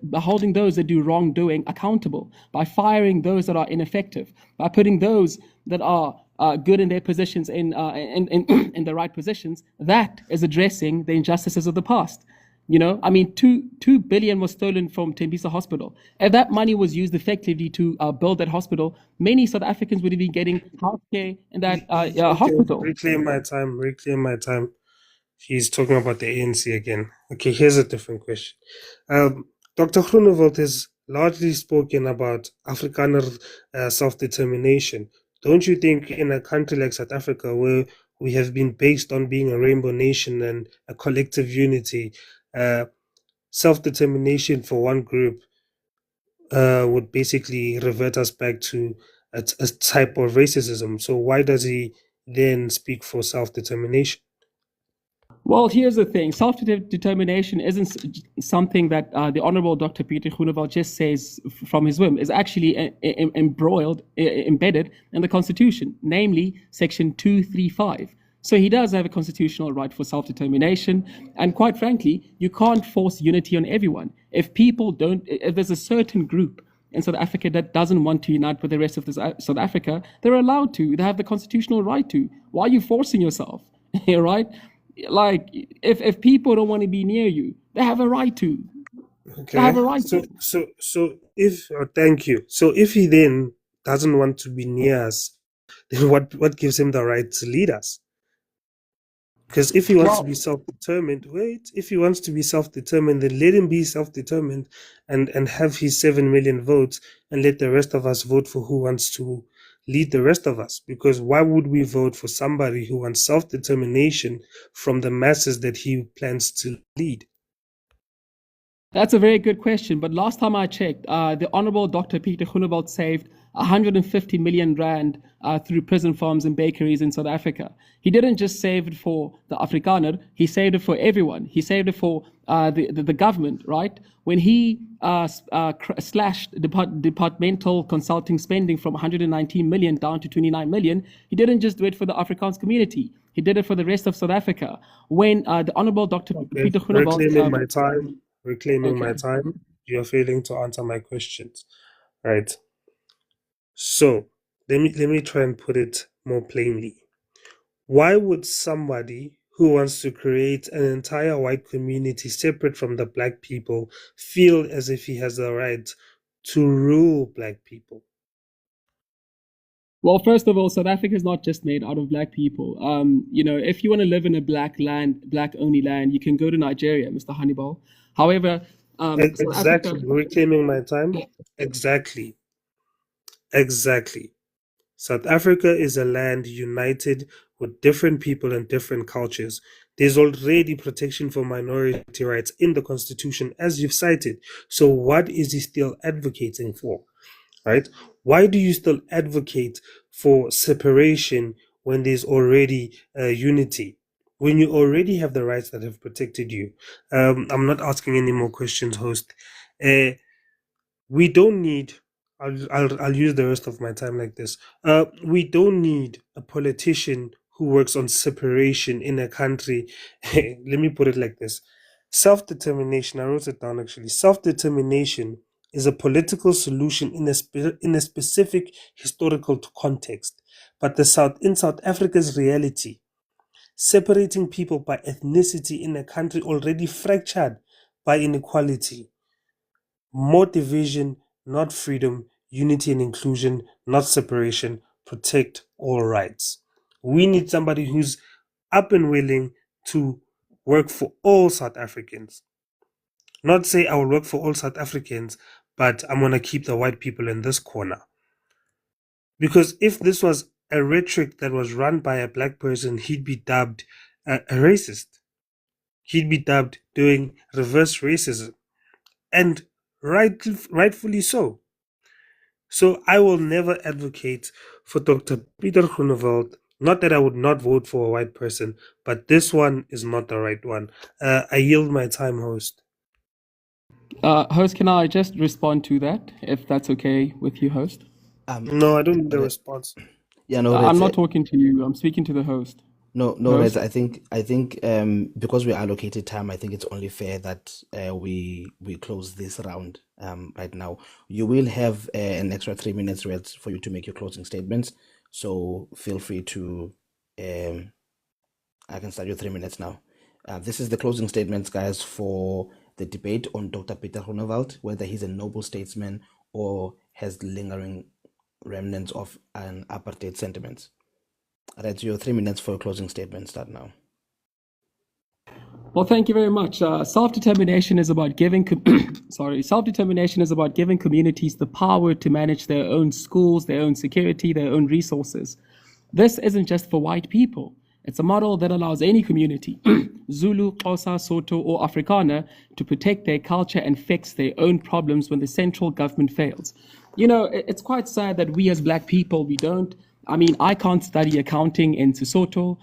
do wrongdoing accountable, by firing those that are ineffective, by putting those that are good in their positions in the right positions, that is addressing the injustices of the past. You know, I mean, two billion was stolen from Tembisa Hospital. If that money was used effectively to build that hospital, many South Africans would have been getting healthcare in that hospital. Reclaim my time. Reclaim my time. He's talking about the ANC again. Okay, here's a different question. Dr. Groenewald has largely spoken about Afrikaner self-determination. Don't you think in a country like South Africa, where we have been based on being a rainbow nation and a collective unity, self-determination for one group would basically revert us back to a type of racism? So why does he then speak for self-determination? Well, here's the thing. Self-determination isn't something that the Honorable Dr. Pieter Groenewald just says from his whim. It's actually embedded in the Constitution, namely Section 235. So he does have a constitutional right for self-determination. And quite frankly, you can't force unity on everyone. If there's a certain group in South Africa that doesn't want to unite with the rest of South Africa, they're allowed to. They have the constitutional right to. Why are you forcing yourself? Right? Like, if people don't want to be near you, they have a right to. Okay. They have a right so, to. so if thank you. So if he then doesn't want to be near us, then what gives him the right to lead us? Because if he wants to be self-determined, if he wants to be self-determined, then let him be self-determined and have his 7 million votes, and let the rest of us vote for who wants to lead the rest of us. Because why would we vote for somebody who wants self-determination from the masses that he plans to lead? That's a very good question. But last time I checked, the Honorable Dr. Pieter Groenewald saved 150 million rand through prison farms and bakeries in South Africa. He didn't just save it for the Afrikaner, he saved it for everyone. He saved it for the government, right? When he slashed departmental consulting spending from 119 million down to 29 million, he didn't just do it for the Afrikaans community. He did it for the rest of South Africa. When the Honorable Dr. Pieter Groenewald... Reclaiming my time. You're failing to answer my questions. Right. So let me try and put it more plainly. Why would somebody who wants to create an entire white community separate from the black people feel as if he has the right to rule black people? Well, first of all, South Africa is not just made out of black people. You know, if you want to live in a black-only land, you can go to Nigeria, Mr. Hannibal. However, exactly. Reclaiming my time. Exactly. South Africa is a land united with different people and different cultures. There's already protection for minority rights in the Constitution, as you've cited. So what is he still advocating for? Right? Why do you still advocate for separation when there's already unity? When you already have the rights that have protected you? I'm not asking any more questions, host. We don't need... I'll use the rest of my time like this. We don't need a politician who works on separation in a country. Let me put it like this. Self-determination, I wrote it down actually. Self-determination is a political solution in a specific historical context. But in South Africa's reality, separating people by ethnicity in a country already fractured by inequality, more division, not freedom, unity and inclusion, not separation, protect all rights. We need somebody who's up and willing to work for all South Africans. Not say I will work for all South Africans, but I'm going to keep the white people in this corner. Because if this was a rhetoric that was run by a black person, he'd be dubbed a racist. He'd be dubbed doing reverse racism. And rightfully so. So I will never advocate for Dr. Pieter Groenewald. Not that I would not vote for a white person, but this one is not the right one. I yield my time, host. Host, can I just respond to that, if that's okay with you, host? No, I don't need a response. Yeah, no, I'm not talking to you. I'm speaking to the host. No, Host? Reds, I think because we allocated time, I think it's only fair that we close this round right now. You will have an extra 3 minutes, Reds, for you to make your closing statements. So feel free to I can start your 3 minutes now. This is the closing statements, guys, for the debate on Dr. Pieter Groenewald, whether he's a noble statesman or has lingering remnants of an apartheid sentiments. Reds, your 3 minutes for a closing statement. Start now. Well, thank you very much. Self-determination is about giving. Self-determination is about giving communities the power to manage their own schools, their own security, their own resources. This isn't just for white people. It's a model that allows any community, Zulu, Xhosa, Soto, or Afrikaner, to protect their culture and fix their own problems when the central government fails. You know, it's quite sad that we as black people, we don't. I mean, I can't study accounting in Sesotho.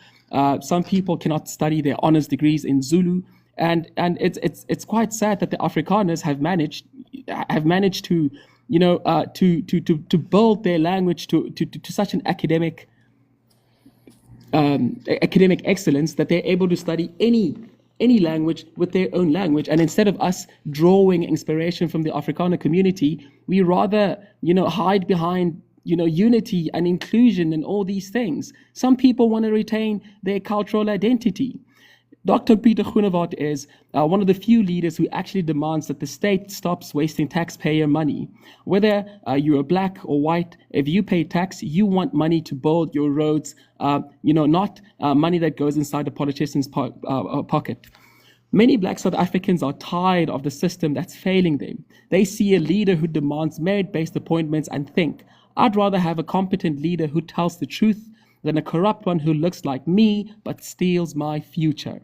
Some people cannot study their honors degrees in Zulu, and it's quite sad that the Afrikaners have managed to, you know, to build their language to such an academic excellence that they're able to study any language with their own language. And instead of us drawing inspiration from the Afrikaner community, we rather, you know, hide behind, you know, unity and inclusion and all these things. Some people want to retain their cultural identity. Dr. Pieter Groenewald is one of the few leaders who actually demands that the state stops wasting taxpayer money. Whether you're black or white, if you pay tax, you want money to build your roads, you know, not money that goes inside the politician's pocket. Many black South Africans are tired of the system that's failing them. They see a leader who demands merit-based appointments and think, I'd rather have a competent leader who tells the truth than a corrupt one who looks like me but steals my future.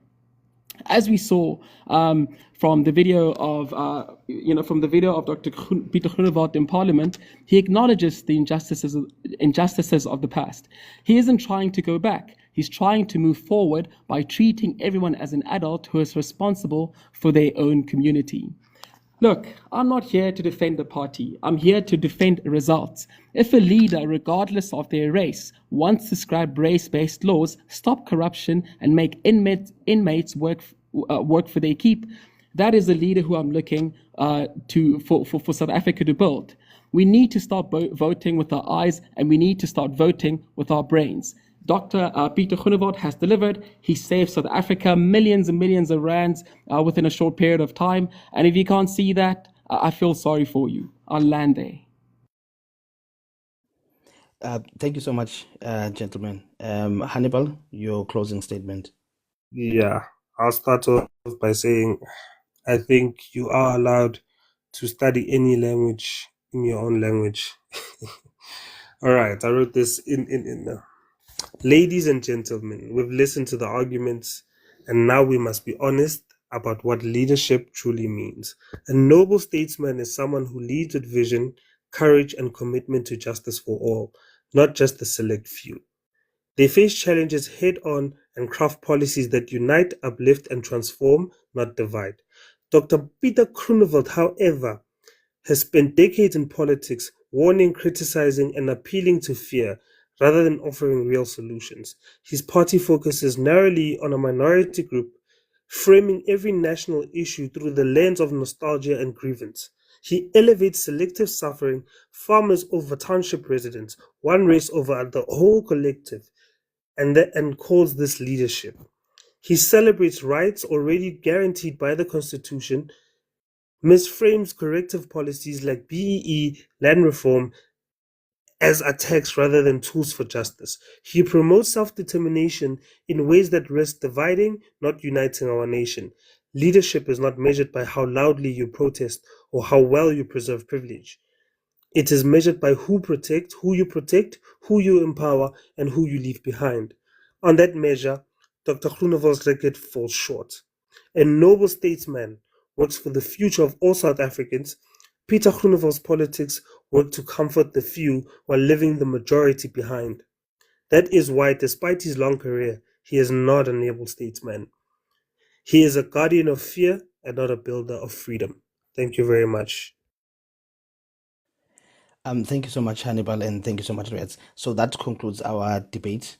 As we saw from the video of, Dr. Pieter Groenewald in Parliament, he acknowledges the injustices of the past. He isn't trying to go back. He's trying to move forward by treating everyone as an adult who is responsible for their own community. Look, I'm not here to defend the party. I'm here to defend results. If a leader, regardless of their race, wants to scrap race-based laws, stop corruption, and make inmates work for their keep, that is the leader who I'm looking for South Africa to build. We need to start voting with our eyes, and we need to start voting with our brains. Dr. Pieter Groenewald has delivered. He saved South Africa millions and millions of rands within a short period of time. And if you can't see that, I feel sorry for you. I'll land there. Thank you so much, gentlemen. Hannibal, your closing statement. Yeah, I'll start off by saying I think you are allowed to study any language in your own language. All right, I wrote this in Ladies and gentlemen, we've listened to the arguments, and now we must be honest about what leadership truly means. A noble statesman is someone who leads with vision, courage, and commitment to justice for all, not just the select few. They face challenges head-on and craft policies that unite, uplift, and transform, not divide. Dr. Pieter Groenewald, however, has spent decades in politics, warning, criticizing, and appealing to fear, rather than offering real solutions. His party focuses narrowly on a minority group, framing every national issue through the lens of nostalgia and grievance. He elevates selective suffering, farmers over township residents, one race over the whole collective, and calls this leadership. He celebrates rights already guaranteed by the Constitution, misframes corrective policies like BEE, land reform, as attacks rather than tools for justice. He promotes self-determination in ways that risk dividing, not uniting our nation. Leadership is not measured by how loudly you protest or how well you preserve privilege. It is measured by who you protect, who you empower, and who you leave behind. On that measure, Dr. Groenewald's record falls short. A noble statesman works for the future of all South Africans. Pieter Groenewald's politics work to comfort the few while leaving the majority behind. That is why, despite his long career, he is not a noble statesman. He is a guardian of fear and not a builder of freedom. Thank you very much. Thank you so much, Hannibal, and thank you so much, Reds. So that concludes our debate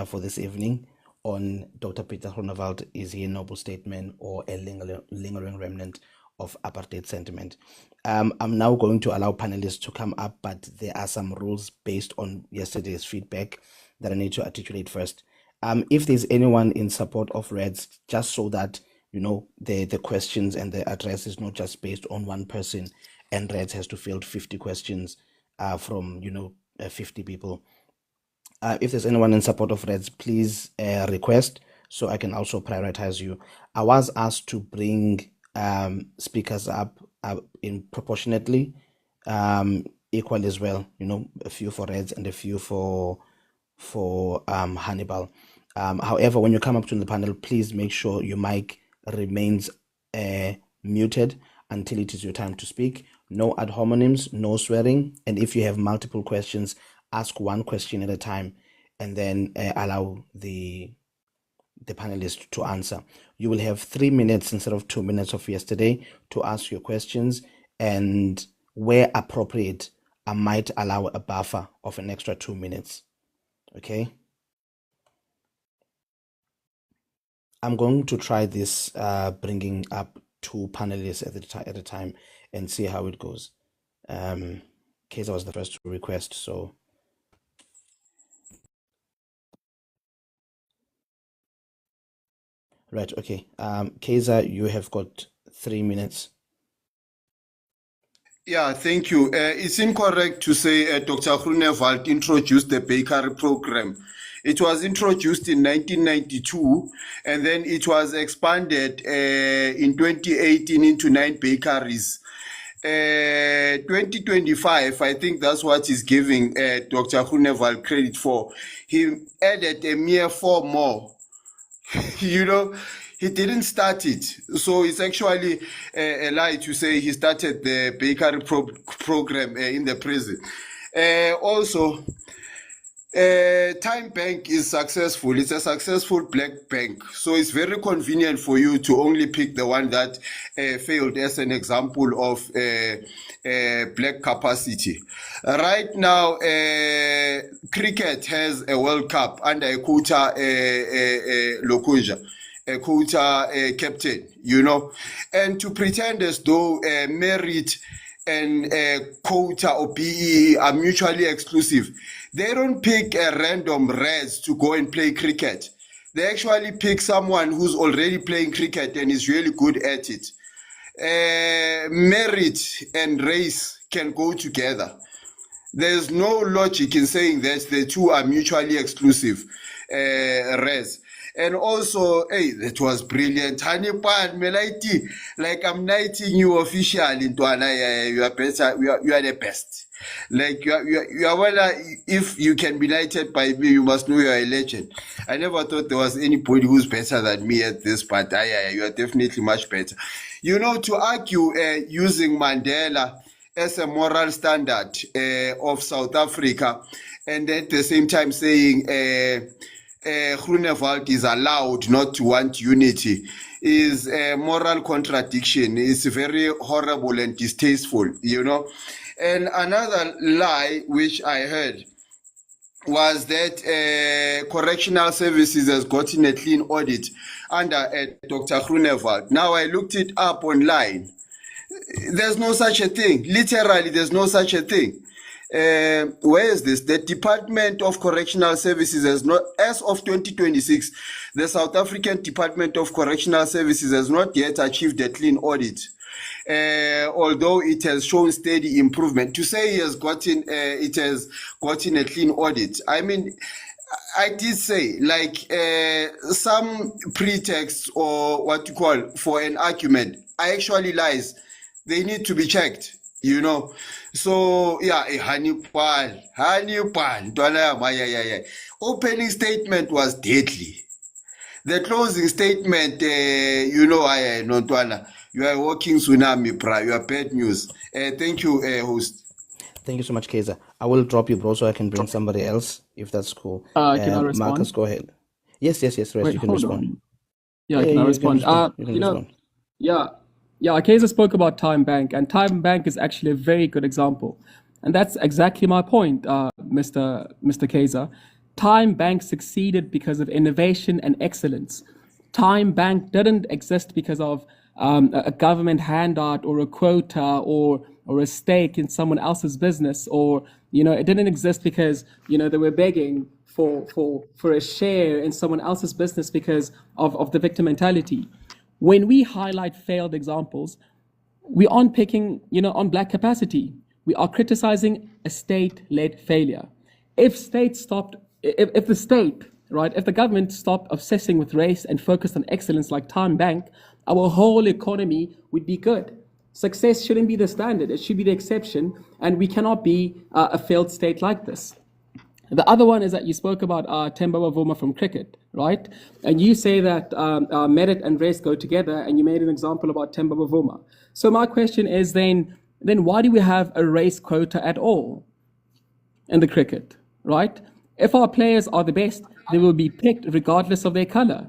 for this evening on Dr. Pieter Groenewald. Is he a noble statesman or a lingering remnant of apartheid sentiment? I'm now going to allow panelists to come up, but there are some rules based on yesterday's feedback that I need to articulate first. If there's anyone in support of Reds, just so that you know the questions and the address is not just based on one person, and Reds has to field 50 questions from 50 people. If there's anyone in support of Reds, please request so I can also prioritize you. I was asked to bring speakers up in proportionately equal as well. A few for Reds and a few for Hannibal. However, when you come up to the panel, please make sure your mic remains muted until it is your time to speak. No ad hominems, no swearing, and if you have multiple questions, ask one question at a time and then allow the panelist to answer. You will have 3 minutes instead of 2 minutes of yesterday to ask your questions, and where appropriate, I might allow a buffer of an extra 2 minutes. Okay? I'm going to try this bringing up 2 panelists at a time and see how it goes. Kaiser was the first to request, so right, okay. Kaiser, you have got 3 minutes. Yeah, thank you. It's incorrect to say Dr. Groenewald introduced the bakery program. It was introduced in 1992, and then it was expanded in 2018 into 9 bakeries. 2025, I think that's what he's giving Dr. Groenewald credit for. He added a mere 4 more. He didn't start it. So it's actually a lie to say he started the bakery program in the prison. Also, Time Bank is successful. It's a successful black bank. So it's very convenient for you to only pick the one that failed as an example of black capacity. Right now, cricket has a World Cup under a quota Lokunja, a quota captain, and to pretend as though merit and quota or PE are mutually exclusive. They don't pick a random RADS to go and play cricket. They actually pick someone who's already playing cricket and is really good at it. Merit and race can go together. There's no logic in saying that the two are mutually exclusive. RADS. And also, hey, that was brilliant. Hannibal, Melaiti, like I'm knighting you officially, Ntwana, you are better, you are the best. Like you are well, if you can be knighted by me, you must know you are a legend. I never thought there was anybody who's better than me at this, but you are definitely much better. To argue using Mandela as a moral standard of South Africa, and at the same time saying Groenewald is allowed not to want unity is a moral contradiction. It's very horrible and distasteful, And another lie which I heard was that correctional services has gotten a clean audit under Dr. Groenewald. Now I looked it up online. There's no such a thing. Literally, there's no such a thing. Where is this? The Department of Correctional Services has not, as of 2026, the South African Department of Correctional Services has not yet achieved a clean audit. Although it has shown steady improvement. To say it has gotten a clean audit, I mean, I did say, like, some pretext or what you call for an argument are actually lies. They need to be checked, you know. So, yeah, Hannibal, yeah. Opening statement was deadly. The closing statement, Nontwana, you are walking tsunami, bra. You are bad news. Thank you, host. Thank you so much, Kaiser. I will drop you, bro, so I can bring somebody else, if that's cool. Can I respond? Marcus, go ahead. Yes, Rest, Wait, you can hold respond. on. Yeah, can I respond? You can respond. Yeah, Kaiser spoke about Time Bank, and Time Bank is actually a very good example. And that's exactly my point, Mr. Kaiser. Time Bank succeeded because of innovation and excellence. Time Bank didn't exist because of a government handout or a quota or a stake in someone else's business, or it didn't exist because they were begging for a share in someone else's business because of the victim mentality. When we highlight failed examples, we aren't picking on black capacity. We are criticizing a state-led failure. If the government stopped obsessing with race and focused on excellence like Time Bank, our whole economy would be good. Success shouldn't be the standard, it should be the exception, and we cannot be a failed state like this. The other one is that you spoke about Themba Bavuma from cricket, right? And you say that merit and race go together, and you made an example about Themba Bavuma. So my question is then why do we have a race quota at all in the cricket, right? If our players are the best, they will be picked regardless of their color,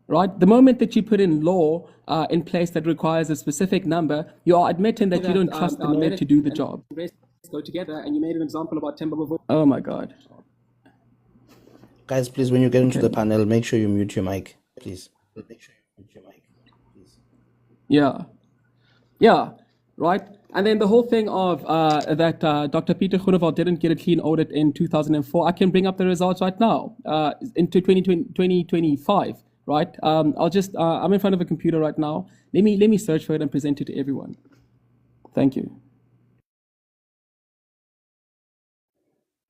right? The moment that you put in law in place that requires a specific number, you are admitting that you don't trust the law to do the job. Go together, and you made an example about Themba Bavuma. Oh my God. Guys, please, when you get into the panel, make sure you mute your mic, please. Make sure you mute your mic, please. Yeah, right. And then the whole thing of that Dr. Pieter Groenewald didn't get a clean audit in 2004. I can bring up the results right now into 2025, right? I'm in front of a computer right now. Let me search for it and present it to everyone. Thank you.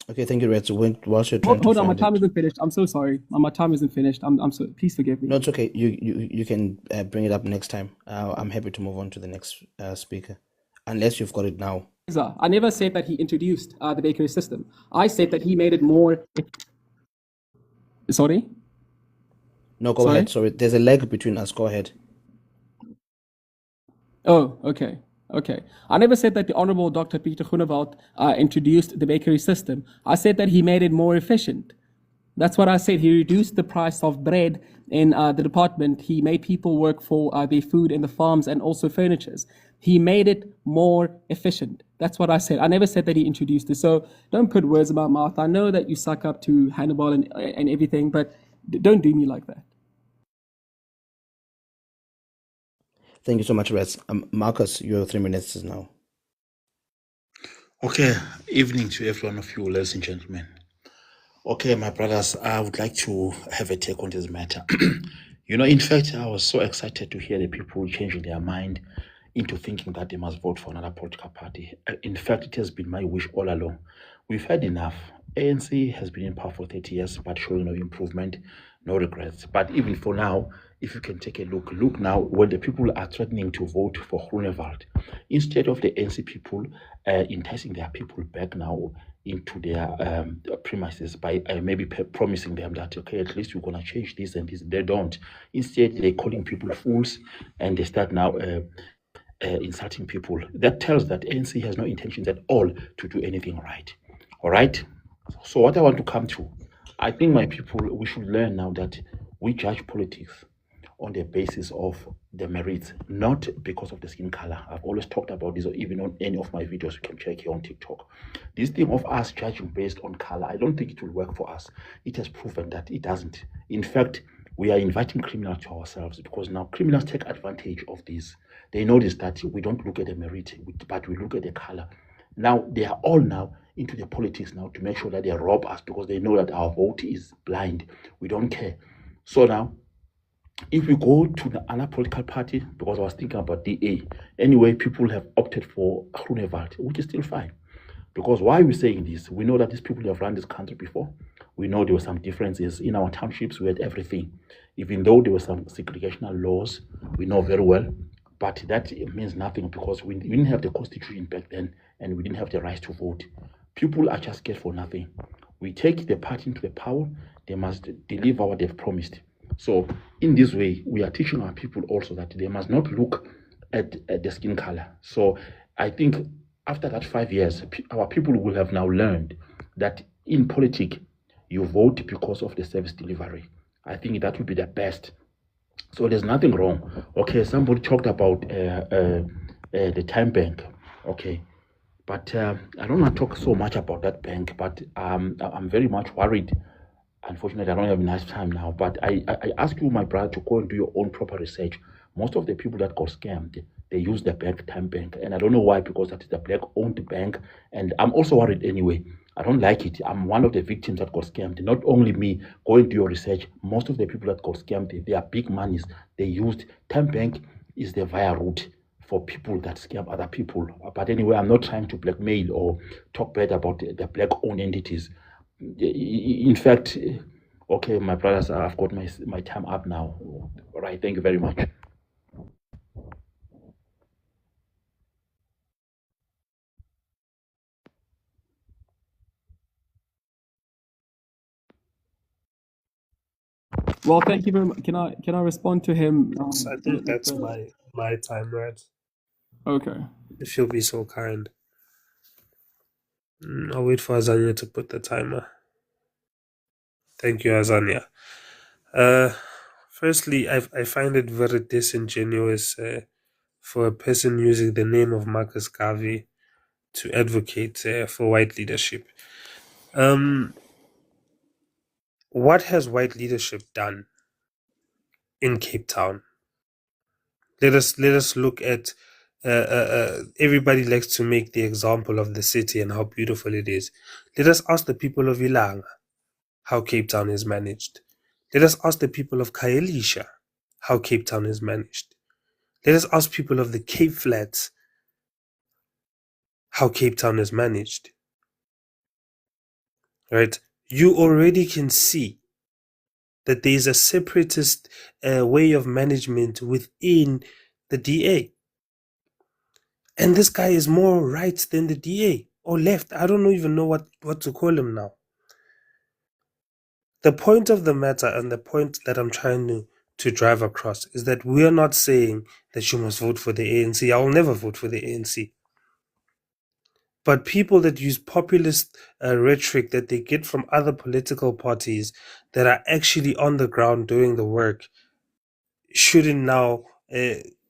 Okay, thank you, Red. So whilst you're trying hold on, my time isn't finished. I'm so sorry. My time isn't finished. I'm so. Please forgive me. No, it's okay. You can bring it up next time. I'm happy to move on to the next speaker, unless you've got it now. I never said that he introduced the bakery system. I said that he made it more. Sorry. No, go ahead. Sorry, there's a lag between us. Go ahead. Oh, okay. I never said that the Honorable Dr. Pieter Groenewald introduced the bakery system. I said that he made it more efficient. That's what I said. He reduced the price of bread in the department. He made people work for their food in the farms and also furnitures. He made it more efficient. That's what I said. I never said that he introduced it. So don't put words in my mouth. I know that you suck up to Hannibal and everything, but don't do me like that. Thank you so much, Reds. Marcus, your 3 minutes is now. Okay, evening to every one of you, ladies and gentlemen. Okay, my brothers, I would like to have a take on this matter. In fact, I was so excited to hear the people changing their mind into thinking that they must vote for another political party. In fact, it has been my wish all along. We've had enough. ANC has been in power for 30 years, but showing no improvement, no regrets. But even for now, if you can take a look now, when the people are threatening to vote for Groenewald, instead of the ANC people enticing their people back now into their premises by maybe promising them that, okay, at least we're going to change this and this, they don't. Instead, they're calling people fools, and they start now insulting people. That tells that ANC has no intentions at all to do anything right. All right? So what I want to come to, I think, my people, we should learn now that we judge politics on the basis of the merits, not because of the skin color. I've always talked about this, or even on any of my videos you can check here on TikTok. This thing of us judging based on color, I don't think it will work for us. It has proven that it doesn't. In fact, we are inviting criminals to ourselves, because now criminals take advantage of this. They notice that we don't look at the merit, but we look at the color. Now they are all now into the politics now to make sure that they rob us, because they know that our vote is blind. We don't care. So now, if we go to the other political party, because I was thinking about DA, anyway, people have opted for Groenewald, which is still fine. Because why are we saying this? We know that these people have run this country before. We know there were some differences. In our townships, we had everything. Even though there were some segregational laws, we know very well, but that means nothing because we didn't have the constitution back then and we didn't have the right to vote. People are just scared for nothing. We take the party into the power, they must deliver what they've promised. So in this way, we are teaching our people also that they must not look at the skin color. So I think after that 5 years, our people will have now learned that in politics, you vote because of the service delivery. I think that would be the best. So there's nothing wrong. Okay, somebody talked about the time bank. Okay, but I don't want to talk so much about that bank, but I'm very much worried. Unfortunately, I don't have enough time now, but I ask you, my brother, to go and do your own proper research. Most of the people that got scammed, they use the bank, time bank, and I don't know why, because that is the black-owned bank, and I'm also worried anyway. I don't like it. I'm one of the victims that got scammed. Not only me. Go and do your research. Most of the people that got scammed, they are big monies. They used time bank is the via route for people that scam other people. But anyway, I'm not trying to blackmail or talk bad about the black-owned entities. In fact, okay, my brothers, I've got my time up now. All right, thank you very much. Well, thank you very much. Can I respond to him? So I think that's my time, right? Okay. If you'll be so kind. I'll wait for Azania to put the timer. Thank you, Azania. Firstly, I find it very disingenuous for a person using the name of Marcus Garvey to advocate for white leadership. What has white leadership done in Cape Town? Let us look at. Everybody likes to make the example of the city and how beautiful it is. Let us ask the people of Ilanga how Cape Town is managed. Let us ask the people of Khayelitsha how Cape Town is managed. Let us ask people of the Cape Flats how Cape Town is managed. Right? You already can see that there is a separatist way of management within the DA. And this guy is more right than the DA or left. I don't even know what to call him now. The point of the matter and the point that I'm trying to drive across is that we are not saying that you must vote for the ANC. I will never vote for the ANC. But people that use populist rhetoric that they get from other political parties that are actually on the ground doing the work shouldn't now,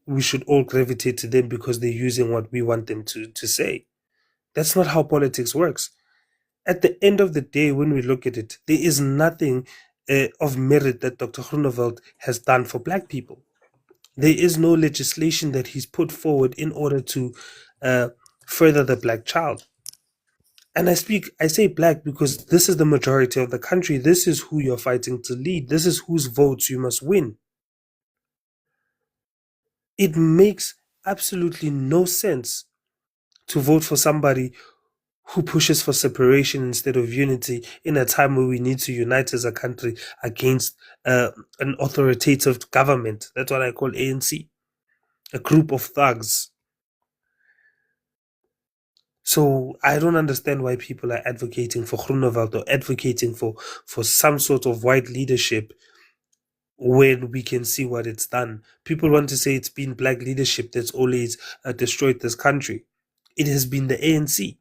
we should all gravitate to them because they're using what we want them to say. That's not how politics works. At the end of the day, when we look at it, there is nothing of merit that Dr. Groenewald has done for black people. There is no legislation that he's put forward in order to further the black child. And I say black because this is the majority of the country. This is who you're fighting to lead. This is whose votes you must win. It makes absolutely no sense to vote for somebody who pushes for separation instead of unity in a time where we need to unite as a country against an authoritative government. That's what I call ANC, a group of thugs. So I don't understand why people are advocating for Groenewald or advocating for some sort of white leadership when we can see what it's done. People want to say it's been black leadership that's always destroyed this country. It has been the ANC.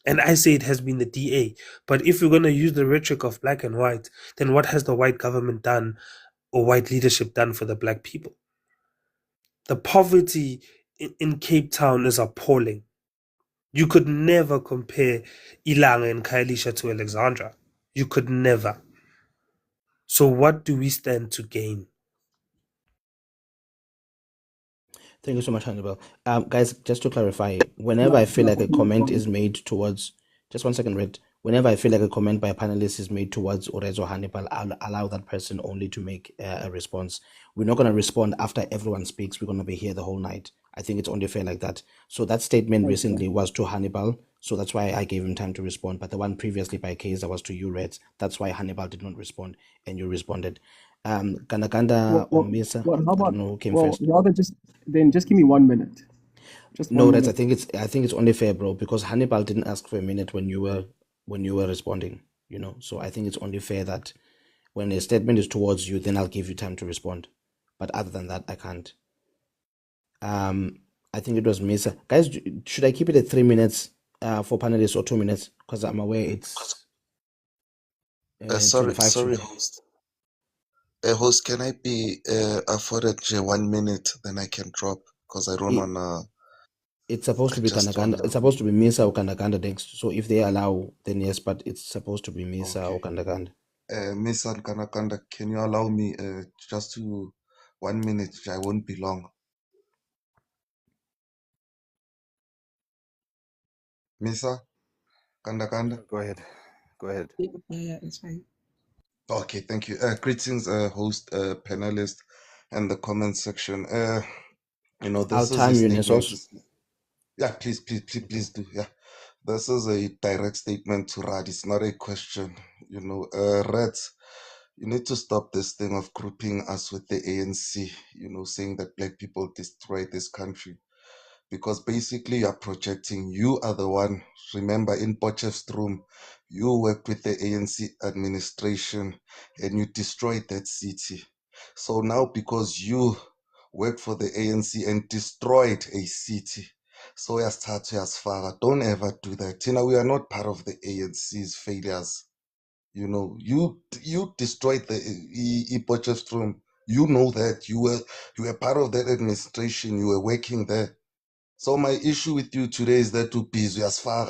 And I say it has been the DA. But if we're going to use the rhetoric of black and white, then what has the white government done or white leadership done for the black people? The poverty in Cape Town is appalling. You could never compare Ilanga and Khayelitsha to Alexandra. You could never. So what do we stand to gain? Thank you so much, Hannibal. Guys, just to clarify, whenever I feel like a comment is made towards, just 1 second, Red. Whenever I feel like a comment by a panelist is made towards Orez or Hannibal, I'll allow that person only to make a response. We're not going to respond after everyone speaks. We're going to be here the whole night. I think it's only fair like that. So that statement recently was to Hannibal, so that's why I gave him time to respond. But the one previously by Kaiser was to you, Reds. That's why Hannibal did not respond, and you responded. Gandaganda or Mesa, How I about, don't know who came first. rather just give me 1 minute. Just No, 1 Reds, minute. I think it's only fair, bro, because Hannibal didn't ask for a minute when you were responding, you know. So I think it's only fair that when a statement is towards you, then I'll give you time to respond. But other than that, I can't. I think it was Mesa. Guys, should I keep it at 3 minutes for panelists or 2 minutes? Because I'm aware it's Sorry, 25 to... host. Host, can I be afforded 1 minute, then I can drop because I don't wanna. It's supposed to be just Kanaganda. It's supposed to be Mesa or Kanaganda next. So if they allow, then yes, but it's supposed to be Mesa or Kanaganda. Miss Kanakanda, can you allow me just to 1 minute? I won't be long. Misa Kandakanda. Go ahead. Yeah, it's fine. Okay, thank you. Greetings, host, panelist, and the comment section. You know, I'll this is a time you, statement. Nesos. Yeah, please do. Yeah, this is a direct statement to Rad. It's not a question. You know, Reds, you need to stop this thing of grouping us with the ANC. You know, saying that black people destroyed this country. Because basically you're projecting, you are the one. Remember, in Potchefstroom room, you worked with the ANC administration and you destroyed that city. So now because you worked for the ANC and destroyed a city, so don't ever do that. You know, we are not part of the ANC's failures. You know, you destroyed the Potchefstroom room. You know that you were part of that administration. You were working there. So my issue with you today is that busy as far.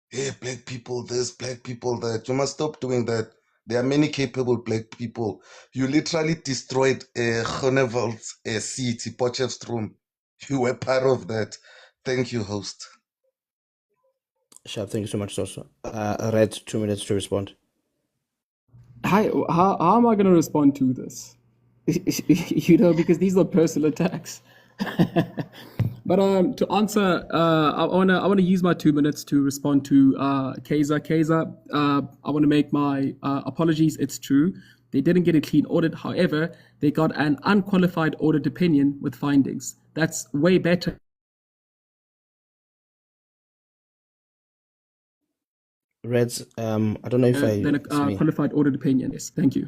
Hey, black people this, black people that. You must stop doing that. There are many capable black people. You literally destroyed Groenewald's city, Potchefstroom. You were part of that. Thank you, host. Sure, thank you so much, Soso. Red, 2 minutes to respond. Hi, how am I going to respond to this? You know, because these are personal attacks. But to answer, I wanna use my 2 minutes to respond to Kaiser. Kaiser, I want to make my apologies. It's true, they didn't get a clean audit. However, they got an unqualified audit opinion with findings. That's way better. Reds, I don't know if than a qualified audit opinion. Yes, thank you.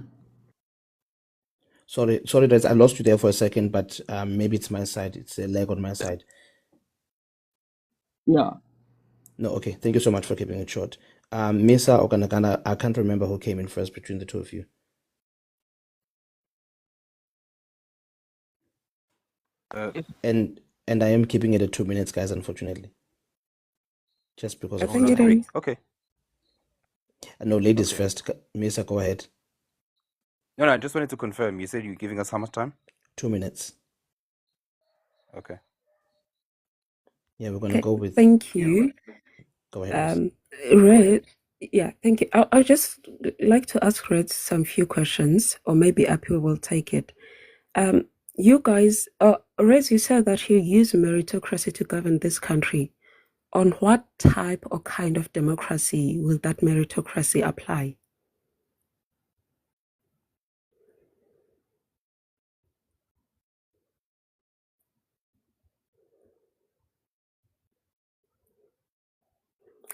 Sorry, Reds, I lost you there for a second, but maybe it's my side. It's a lag on my side. Yeah. No, okay. Thank you so much for keeping it short. Mesa or Kanaganda, I can't remember who came in first between the two of you. And I am keeping it at 2 minutes, guys, unfortunately. Just because of Okay. Okay. No, ladies first. Mesa, go ahead. No, I just wanted to confirm. You said you're giving us how much time? 2 minutes. Okay. Yeah, we're gonna go with. Thank you. Go ahead. Red. Yeah, thank you. I'll just like to ask Red some few questions, or maybe Api will take it. You guys, Red, you said that you use meritocracy to govern this country. On what type or kind of democracy will that meritocracy apply?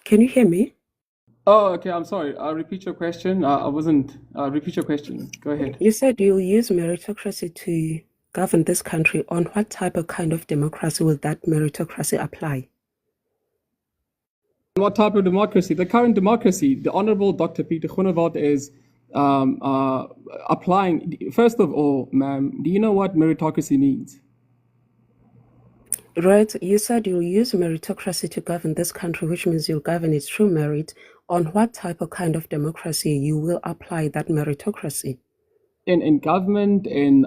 Can you hear me? Oh, okay. I'm sorry. Repeat your question. I wasn't. Repeat your question. Go ahead. You said you'll use meritocracy to govern this country. On what type of kind of democracy will that meritocracy apply? What type of democracy? The current democracy. The Honorable Dr. Pieter Groenewald is applying. First of all, ma'am, do you know what meritocracy means? Right. You said you'll use meritocracy to govern this country, which means you'll govern it through merit. On what type of kind of democracy you will apply that meritocracy? In government, in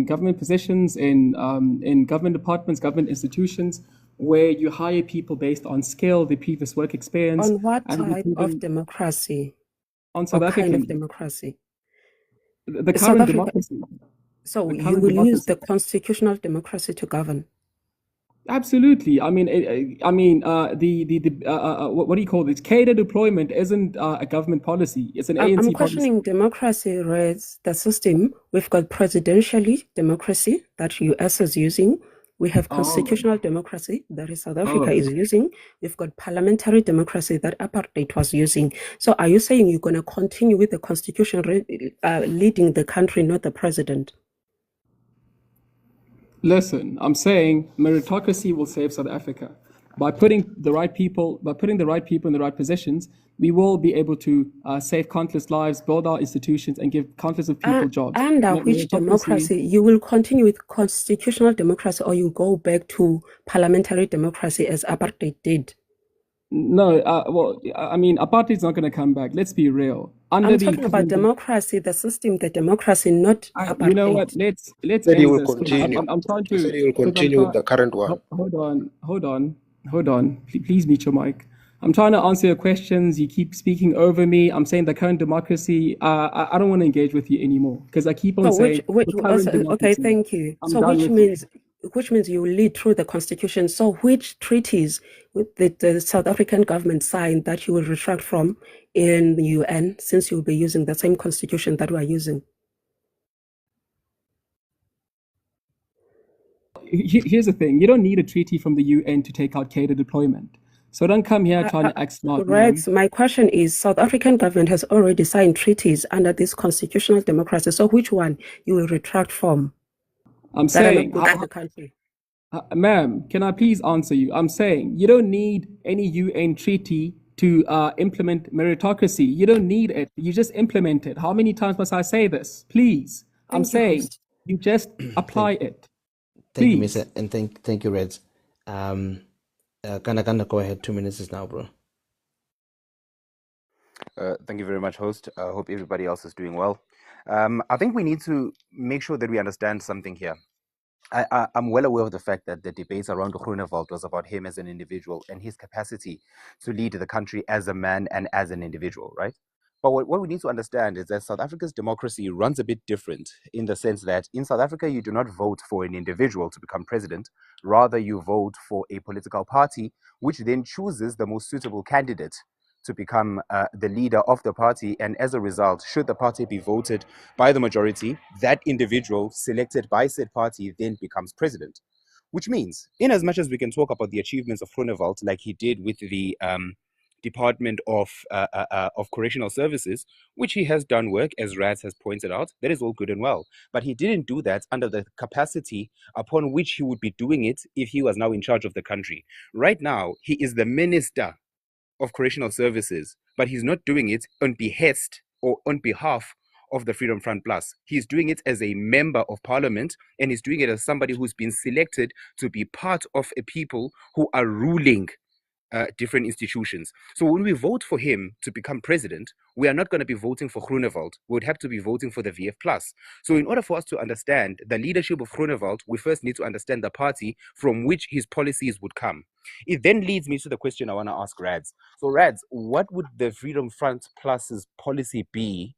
government positions, in government departments, government institutions, where you hire people based on skill, the previous work experience. On what type of democracy? On South African kind of democracy? The current democracy. So you will use the constitutional democracy to govern? Absolutely. I mean, what do you call this? Cadre deployment isn't a government policy. It's an I'm ANC policy. questioning democracy, Reds, the system. We've got presidentially democracy that US is using. We have constitutional democracy that is South Africa is using. We've got parliamentary democracy that apartheid was using. So are you saying you're going to continue with the constitution leading the country, not the president? Listen, I'm saying meritocracy will save South Africa. By putting the right people in the right positions, we will be able to save countless lives, build our institutions, and give countless of people jobs. Under which democracy? You will continue with constitutional democracy, or you go back to parliamentary democracy as apartheid did? No, well, I mean, apartheid's not going to come back. Let's be real. I'm talking about democracy, the system, the democracy, not apartheid. You know what? Let's Said he end will this. continue. I'm trying He to. said he will continue with the current one. Hold on. Please mute your mic. I'm trying to answer your questions. You keep speaking over me. I'm saying the current democracy. I don't want to engage with you anymore because I keep on saying the current democracy. Okay, thank you. I'm so which means you will lead through the constitution. So which treaties with the South African government signed that you will retract from in the UN, since you'll be using the same constitution that we are using? Here's the thing. You don't need a treaty from the UN to take out cadre deployment. So don't come here trying to act smart. Right. My question is, South African government has already signed treaties under this constitutional democracy. So which one you will retract from? I'm saying, ma'am, can I please answer you? I'm saying you don't need any UN treaty to implement meritocracy. You don't need it. You just implement it. How many times must I say this? Please. I'm saying you just apply it. Thank you, Mr. And thank you, Reds. Gonna go ahead. 2 minutes is now, bro. Thank you very much, host. I hope everybody else is doing well. I think we need to make sure that we understand something here. I'm well aware of the fact that the debates around Groenewald was about him as an individual and his capacity to lead the country as a man and as an individual, right? But what we need to understand is that South Africa's democracy runs a bit different in the sense that in South Africa, you do not vote for an individual to become president. Rather, you vote for a political party, which then chooses the most suitable candidate to become the leader of the party. And as a result, should the party be voted by the majority, that individual selected by said party then becomes president. Which means, in as much as we can talk about the achievements of Groenewald, like he did with the Department of Correctional Services, which he has done work, as RADS has pointed out, that is all good and well. But he didn't do that under the capacity upon which he would be doing it if he was now in charge of the country. Right now, he is the Minister of Correctional Services, but he's not doing it on behest or on behalf of the Freedom Front Plus. He's doing it as a member of parliament, and he's doing it as somebody who's been selected to be part of a people who are ruling different institutions. So when we vote for him to become president, we are not going to be voting for Groenewald. We would have to be voting for the VF Plus. So in order for us to understand the leadership of Groenewald, we first need to understand the party from which his policies would come. It then leads me to the question I want to ask RADS. So RADS, what would the Freedom Front Plus's policy be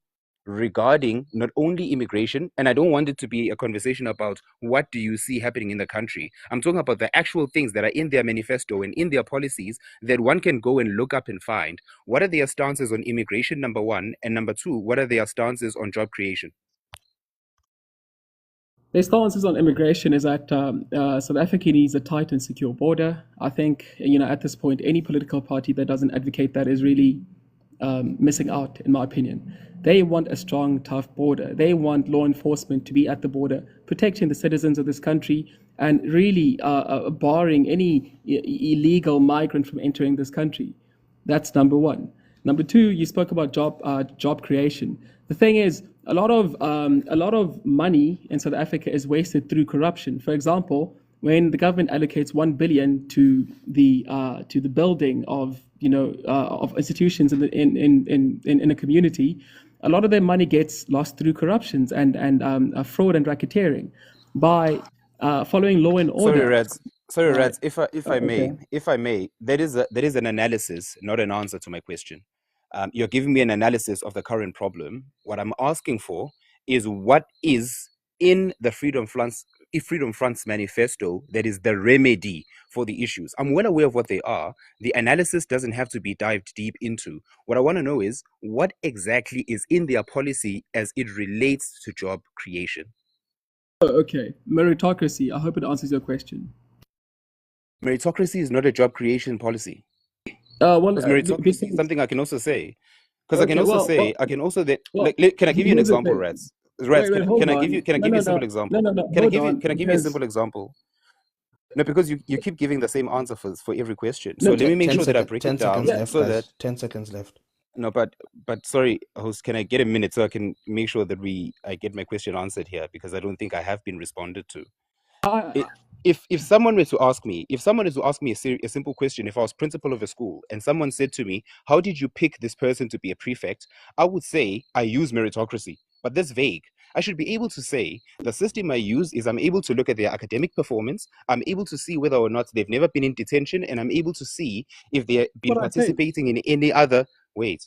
regarding not only immigration, and I don't want it to be a conversation about what do you see happening in the country. I'm talking about the actual things that are in their manifesto and in their policies that one can go and look up and find. What are their stances on immigration, number one, and number two, what are their stances on job creation? Their stances on immigration is that South Africa needs a tight and secure border. I think, at this point, any political party that doesn't advocate that is really missing out, in my opinion. They want a strong, tough border. They want law enforcement to be at the border, protecting the citizens of this country and really barring any illegal migrant from entering this country. That's number one. Number two, you spoke about job creation. The thing is, a lot of money in South Africa is wasted through corruption. For example, when the government allocates 1 billion to the building of of institutions in a community, a lot of their money gets lost through corruptions and fraud and racketeering. By following law and order. Sorry, Rads. If I may, there is an analysis, not an answer to my question. You're giving me an analysis of the current problem. What I'm asking for is what is in the Freedom Front if Freedom Front's manifesto that is the remedy for the issues. I'm well aware of what they are. The analysis doesn't have to be dived deep into. What I want to know is what exactly is in their policy as it relates to job creation. Oh, okay. Meritocracy. I hope it answers your question. Meritocracy is not a job creation policy. Well, Because meritocracy is something I can also say. Because Okay, I can also that. well, can I give you an here's the example, thing. Rats? Wait, hold Can I on. give you a simple example? No, Can I hold give you on, a because simple example? No, because you keep giving the same answer for every question. No, So let me make 10 sure that I seconds, break 10 it down seconds left, so guys. that 10 seconds left. no, but sorry, host, can I get a minute so I can make sure that I get my question answered here, because I don't think I have been responded to. If someone were to ask me, a simple question, if I was principal of a school and someone said to me, how did you pick this person to be a prefect? I would say I use meritocracy, but that's vague. I should be able to say the system I use is I'm able to look at their academic performance, I'm able to see whether or not they've never been in detention, and I'm able to see if they've been participating in any other. Wait.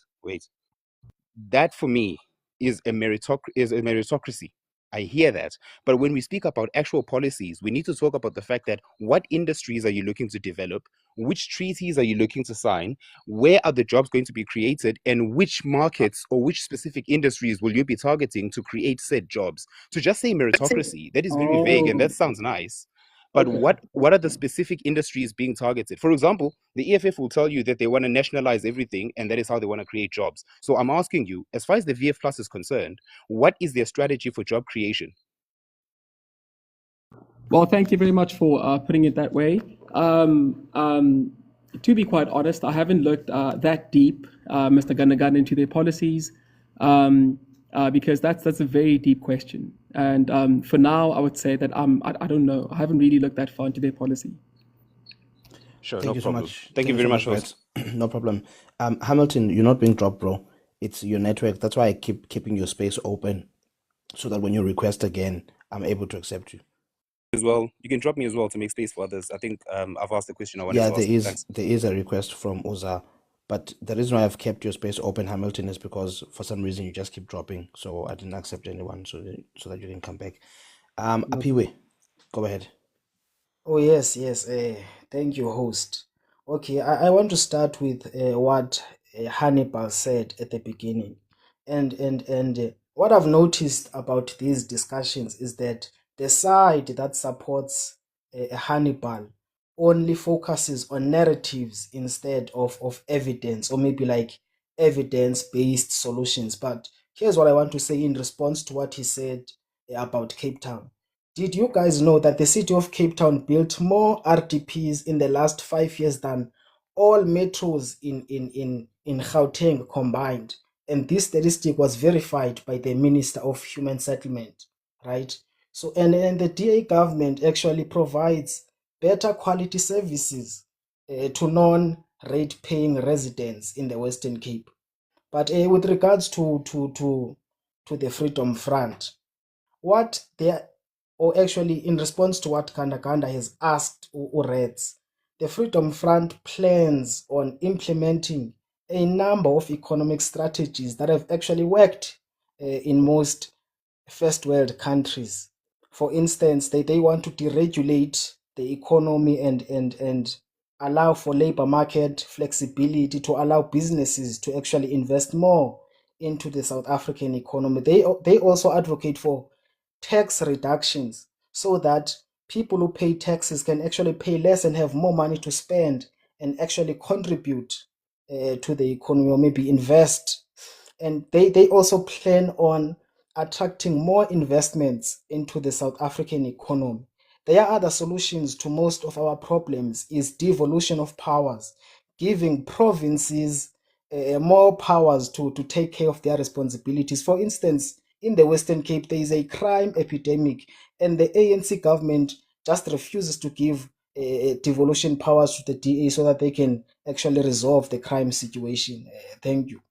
That for me is a meritocracy. I hear that. But when we speak about actual policies, we need to talk about the fact that what industries are you looking to develop? Which treaties are you looking to sign? Where are the jobs going to be created? And which markets or which specific industries will you be targeting to create said jobs? To just say meritocracy, that is very vague and that sounds nice. But what are the specific industries being targeted? For example, the EFF will tell you that they want to nationalize everything and that is how they want to create jobs. So I'm asking you, as far as the VF Plus is concerned, what is their strategy for job creation? Well, thank you very much for putting it that way. To be quite honest, I haven't looked that deep, Mr. Ganagana, into their policies, because that's a very deep question. And for now, I would say that I don't know. I haven't really looked that far into their policy. Sure, Thank no you problem. so much. Thank you very much, host. No problem. Hamilton, you're not being dropped, bro. It's your network. That's why I keep keeping your space open, so that when you request again, I'm able to accept you. As well, you can drop me as well to make space for others. I think I've asked the question I wanted Yeah, to ask. there is a request from Uza, but the reason why I've kept your space open, Hamilton, is because for some reason you just keep dropping, so I didn't accept anyone, so that you can come back. Apiwe, go ahead. Oh, yes. Thank you, host. Okay, I want to start with what Hannibal said at the beginning. And what I've noticed about these discussions is that the side that supports Hannibal only focuses on narratives instead of evidence, or maybe like evidence-based solutions. But here's what I want to say in response to what he said about Cape Town. Did you guys know that the city of Cape Town built more RDPs in the last 5 years than all metros in Gauteng combined? And this statistic was verified by the Minister of Human Settlement, right? So, and the DA government actually provides better quality services to non-rate paying residents in the Western Cape. But with regards to the Freedom Front, what they, or actually in response to what Kandakanda has asked RADS, the Freedom Front plans on implementing a number of economic strategies that have actually worked in most first world countries. For instance, they want to deregulate the economy and allow for labor market flexibility to allow businesses to actually invest more into the South African economy. They also advocate for tax reductions so that people who pay taxes can actually pay less and have more money to spend and actually contribute to the economy, or maybe invest. And they also plan on attracting more investments into the South African economy. There are other solutions to most of our problems is devolution of powers, giving provinces more powers to take care of their responsibilities. For instance, in the Western Cape, there is a crime epidemic, and the ANC government just refuses to give devolution powers to the DA so that they can actually resolve the crime situation. Thank you.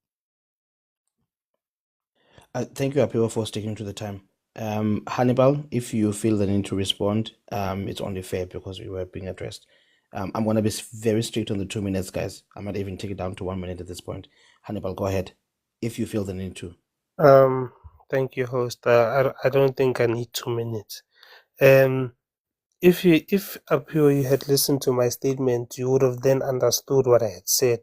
Thank you, Apiwe, for sticking to the time. Hannibal, if you feel the need to respond, it's only fair because we were being addressed. I'm going to be very strict on the 2 minutes, guys. I might even take it down to 1 minute at this point. Hannibal, go ahead, if you feel the need to. Thank you, host. I don't think I need 2 minutes. If Apio you had listened to my statement, you would have then understood what I had said.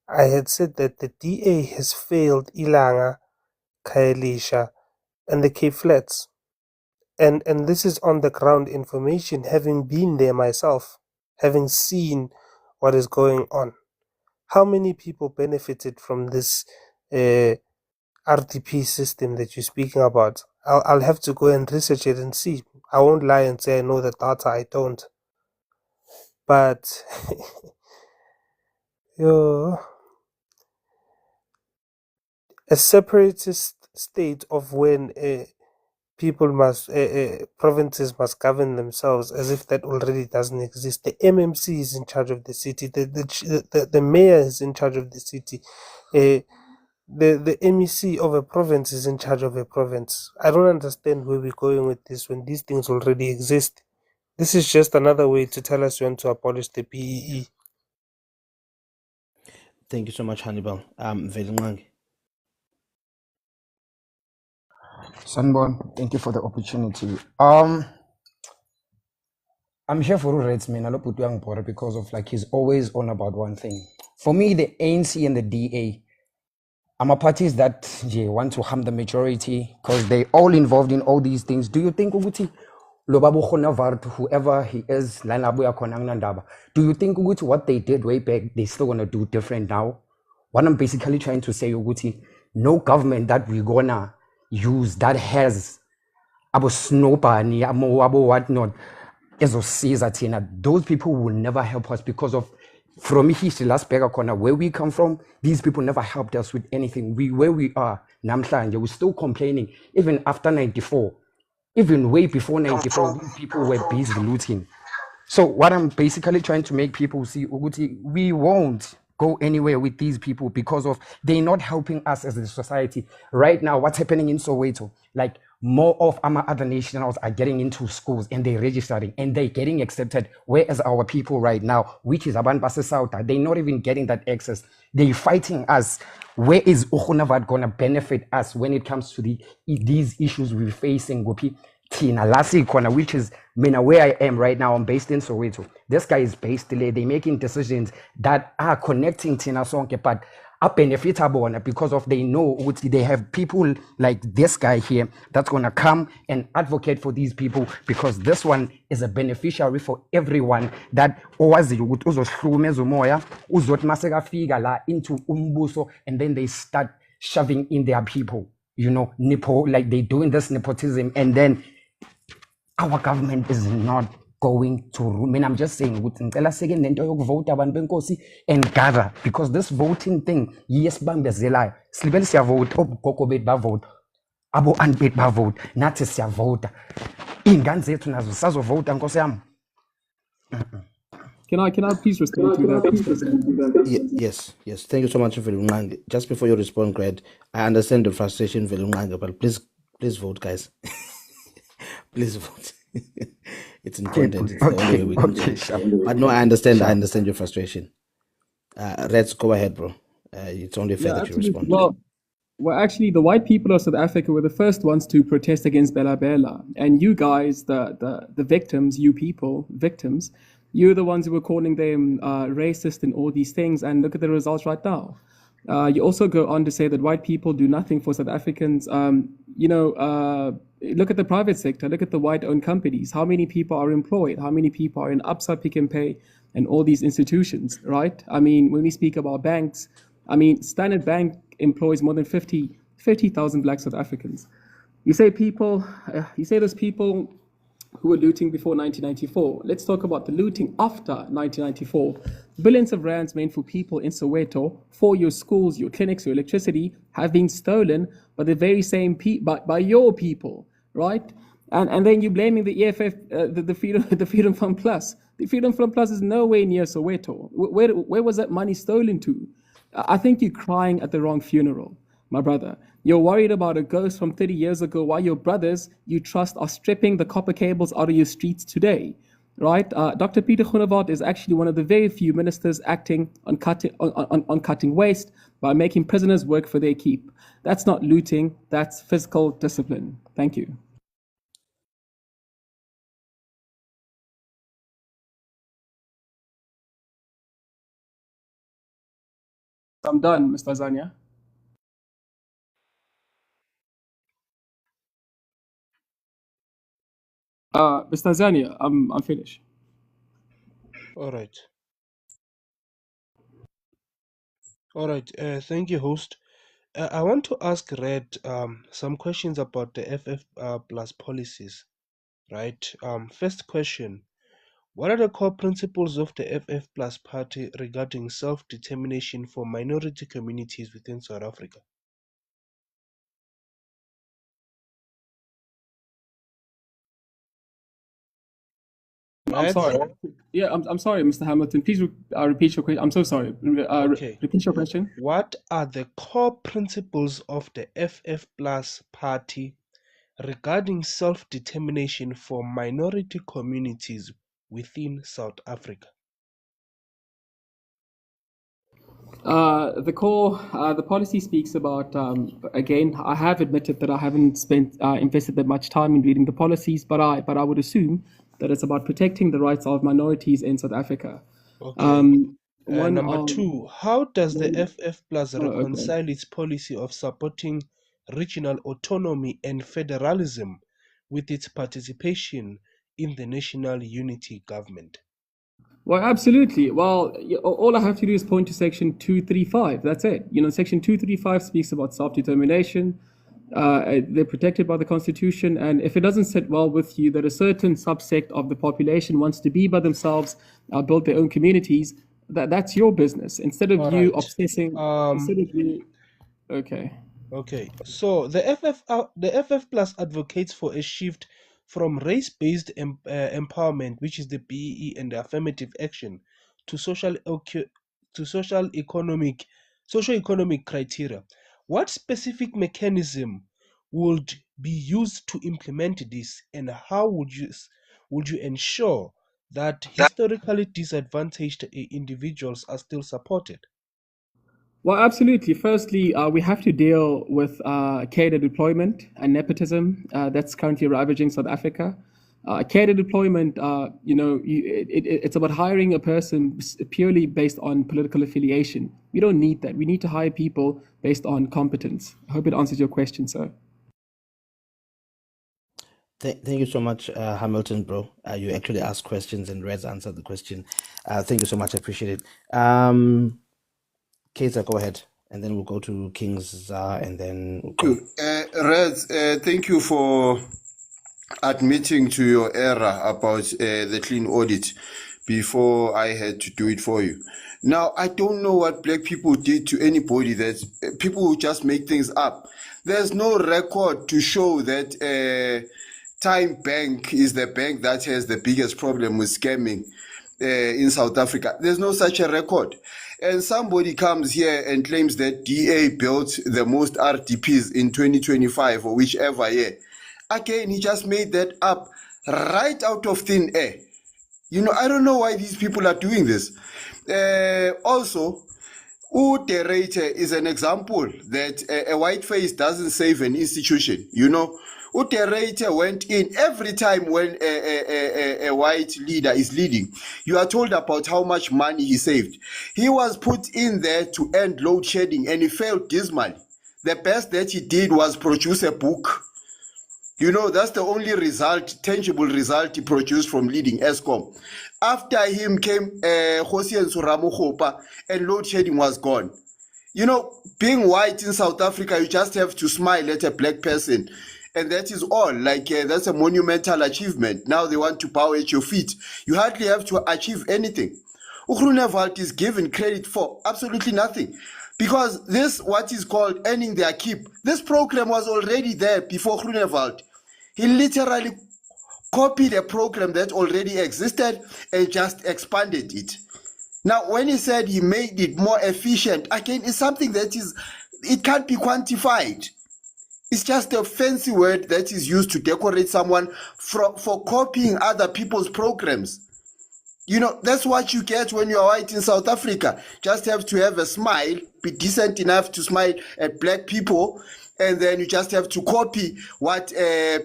I had said that the DA has failed Ilanga, Khayelitsha, and the Cape Flats. And this is on the ground information, having been there myself, having seen what is going on. How many people benefited from this RTP system that you're speaking about? I'll have to go and research it and see. I won't lie and say I know the data, I don't. But yo, a separatist state of when people must, provinces must govern themselves, as if that already doesn't exist. The MMC is in charge of the city. The mayor is in charge of the city. The MEC of a province is in charge of a province. I don't understand where we're going with this when these things already exist. This is just another way to tell us you want to abolish the PEE. Thank you so much, Hannibal. Velungang. Sanborn, thank you for the opportunity. I'm here for RADS, man. I love Putu Bora because of like he's always on about one thing. For me, the ANC and the DA, I'm a parties that want to harm the majority because they all involved in all these things. Do you think Uguti Lobabu Khonavart, whoever he is, Lanabuya Konang Nandaba, do you think Uguti what they did way back, they still gonna do different now? What I'm basically trying to say, Uguti, no government that we're gonna use that has abo snopa ni abo whatnot ezosiza thina, those people will never help us because of from history last Bega corner where we come from. These people never helped us with anything. Where we are namhlanje, we're still complaining even after 94, even way before 94. These people were busy looting. So what I'm basically trying to make people see, Uguti, we won't go anywhere with these people because of they're not helping us as a society. Right now, what's happening in Soweto, like more of our other nationals are getting into schools and they're registering and they're getting accepted, whereas our people right now, which is Aban Basesauta, they're not even getting that access. They're fighting us. Where is Ukhunavad gonna benefit us when it comes to these issues we're facing, Gopi? Tina Lassi corner, which is where I am right now. I'm based in Soweto. This guy is based there. They're making decisions that are connecting Tina Sonke, but are benefitable because of they know they have people like this guy here that's gonna come and advocate for these people because this one is a beneficiary for everyone that owazi ukuthi uzohlumeza umoya uzothi maseka la into umbuso and then they start shoving in their people, like they doing this nepotism, and then our government is not going to rule. I mean, I'm just saying, vote and gather, because this voting thing, yes, bambezela, slibel siya vote, koko bet ba vote, abo anbet ba vote, nathi siya vote. Ingane zethu nazo sazo vote nkosi yami. Can I please respond to that? Yes. Thank you so much, Velungang. Just before you respond, Greg, I understand the frustration, Velungang, but please vote, guys. Please vote. It's important. It's the only way we can change. But no, I understand your frustration. Reds, go ahead, bro. It's only fair that you respond. Well, actually, the white people of South Africa were the first ones to protest against Bela Bela. And you guys, the victims, you people, victims, you're the ones who were calling them racist and all these things. And look at the results right now. You also go on to say that white people do nothing for South Africans. Look at the private sector. Look at the white-owned companies. How many people are employed? How many people are in Upside, Pick and Pay, and all these institutions, right? I mean, when we speak about banks, I mean, Standard Bank employs more than 50,000 Black South Africans. You say there's people who were looting before 1994. Let's talk about the looting after 1994. Billions of rands meant for people in Soweto, for your schools, your clinics, your electricity, have been stolen by the very same by your people, right? And then you're blaming the EFF, the Freedom Fund Plus. The Freedom Fund Plus is nowhere near Soweto. Where was that money stolen to? I think you're crying at the wrong funeral, my brother. You're worried about a ghost from 30 years ago while your brothers you trust are stripping the copper cables out of your streets today, right? Dr. Pieter Groenewald is actually one of the very few ministers acting on cutting waste by making prisoners work for their keep. That's not looting, that's fiscal discipline. Thank you. I'm done, Mr. Zanya. Mr. Zanya, I'm finished. All right. All right. Thank you, host. I want to ask Red some questions about the FF plus policies. Right. First question: what are the core principles of the FF plus party regarding self-determination for minority communities within South Africa? I'm sorry. Yeah, I'm sorry, Mr. Hamilton. Please repeat your question. I'm so sorry. Okay. Repeat your question. What are the core principles of the FF plus party regarding self-determination for minority communities within South Africa? The policy speaks about, again, I have admitted that I haven't invested that much time in reading the policies, but I would assume that it's about protecting the rights of minorities in South Africa. Okay. Number two, how does the FF Plus okay. reconcile its policy of supporting regional autonomy and federalism with its participation in the national unity government? Well, absolutely. Well, all I have to do is point to Section 235. That's it. Section 235 speaks about self-determination. They're protected by the Constitution, and if it doesn't sit well with you that a certain subsect of the population wants to be by themselves, build their own communities, that's your business. Instead of you obsessing, instead of you, okay. Okay, so the FF Plus advocates for a shift from race-based empowerment, which is the BEE and the affirmative action, to socio-economic criteria. What specific mechanism would be used to implement this, and how would you ensure that historically disadvantaged individuals are still supported? Well, absolutely. Firstly, we have to deal with cadre deployment and nepotism that's currently ravaging South Africa. Cadre deployment, it's about hiring a person purely based on political affiliation. We don't need that. We need to hire people based on competence. I hope it answers your question, sir. Thank you so much, Hamilton, bro. You actually asked questions and Reds answered the question. Thank you so much. I appreciate it. Kaiser, go ahead, and then we'll go to King's and then we'll go. Reds, thank you for admitting to your error about the clean audit before I had to do it for you. Now, I don't know what black people did to anybody, that people who just make things up. There's no record to show that Time Bank is the bank that has the biggest problem with scamming in South Africa. There's no such a record. And somebody comes here and claims that DA built the most RDPs in 2025 or whichever year. Again, he just made that up right out of thin air. I don't know why these people are doing this. Also, Uterate is an example that a white face doesn't save an institution. Uterate went in every time when a white leader is leading. You are told about how much money he saved. He was put in there to end load shedding and he failed dismally. The best that he did was produce a book. That's the only tangible result he produced from leading ESCOM. After him came Khosi and Suramuhopa, and load shedding was gone. Being white in South Africa, you just have to smile at a black person. And that is all. That's a monumental achievement. Now they want to bow at your feet. You hardly have to achieve anything. Groenewald is given credit for absolutely nothing. Because this, what is called earning their keep, this program was already there before Groenewald. He literally copied a program that already existed and just expanded it. Now, when he said he made it more efficient, again, it's something that it can't be quantified. It's just a fancy word that is used to decorate someone for copying other people's programs. That's what you get when you're white in South Africa. Just have to have a smile, be decent enough to smile at black people, and then you just have to copy what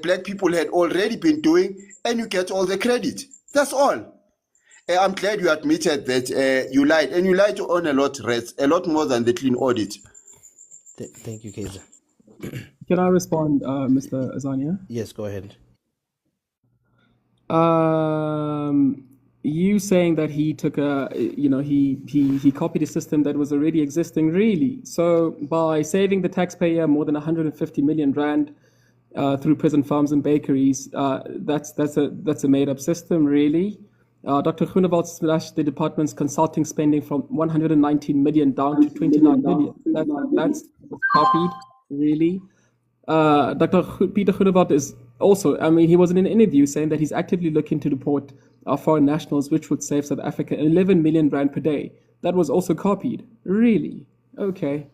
black people had already been doing, and you get all the credit. That's all. I'm glad you admitted that you lied, and you lied on a lot, Reds, a lot more than the clean audit. Thank you, Kaiser. Can I respond, Mr. Azania? Yes, go ahead. You saying that he took he copied a system that was already existing, really. So by saving the taxpayer more than 150 million rand through prison farms and bakeries, that's a made up system, really. Dr. Groenewald slashed the department's consulting spending from 119 million down to 29 million. That's copied, really. Dr. Pieter Groenewald is also, he was in an interview saying that he's actively looking to deport foreign nationals, which would save South Africa 11 million rand per day. That was also copied. Really? Okay.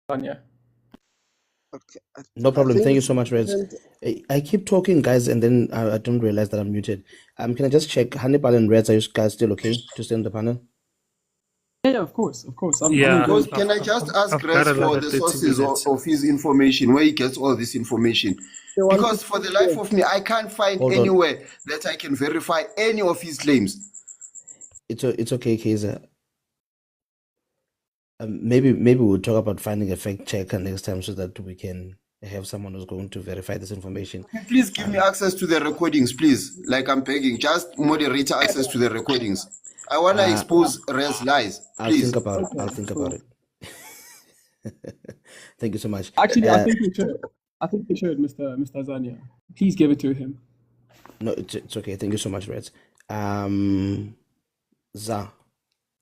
Tanya. Okay. No problem. think Thank you so much, Reds. I keep talking, guys, and then I don't realize that I'm muted. Can I just check Hannibal and Reds? Are you guys still okay to stay on the panel? Yeah, of course. Because can I just ask Reds for the sources of his information, where he gets all this information? Because for the life of me, I can't find Hold on. anywhere that I can verify any of his claims. It's okay, Kaiser. Maybe we'll talk about finding a fact checker next time so that we can have someone who's going to verify this information. Please give me access to the recordings, please. Like I'm begging, just moderator access to the recordings. I want to expose Red's lies. Please. I'll think about it. I'll think about it. Thank you so much. Actually, I think we should. I think we should, Mr. Azania. Please give it to him. No, it's okay. Thank you so much, Reds. Za,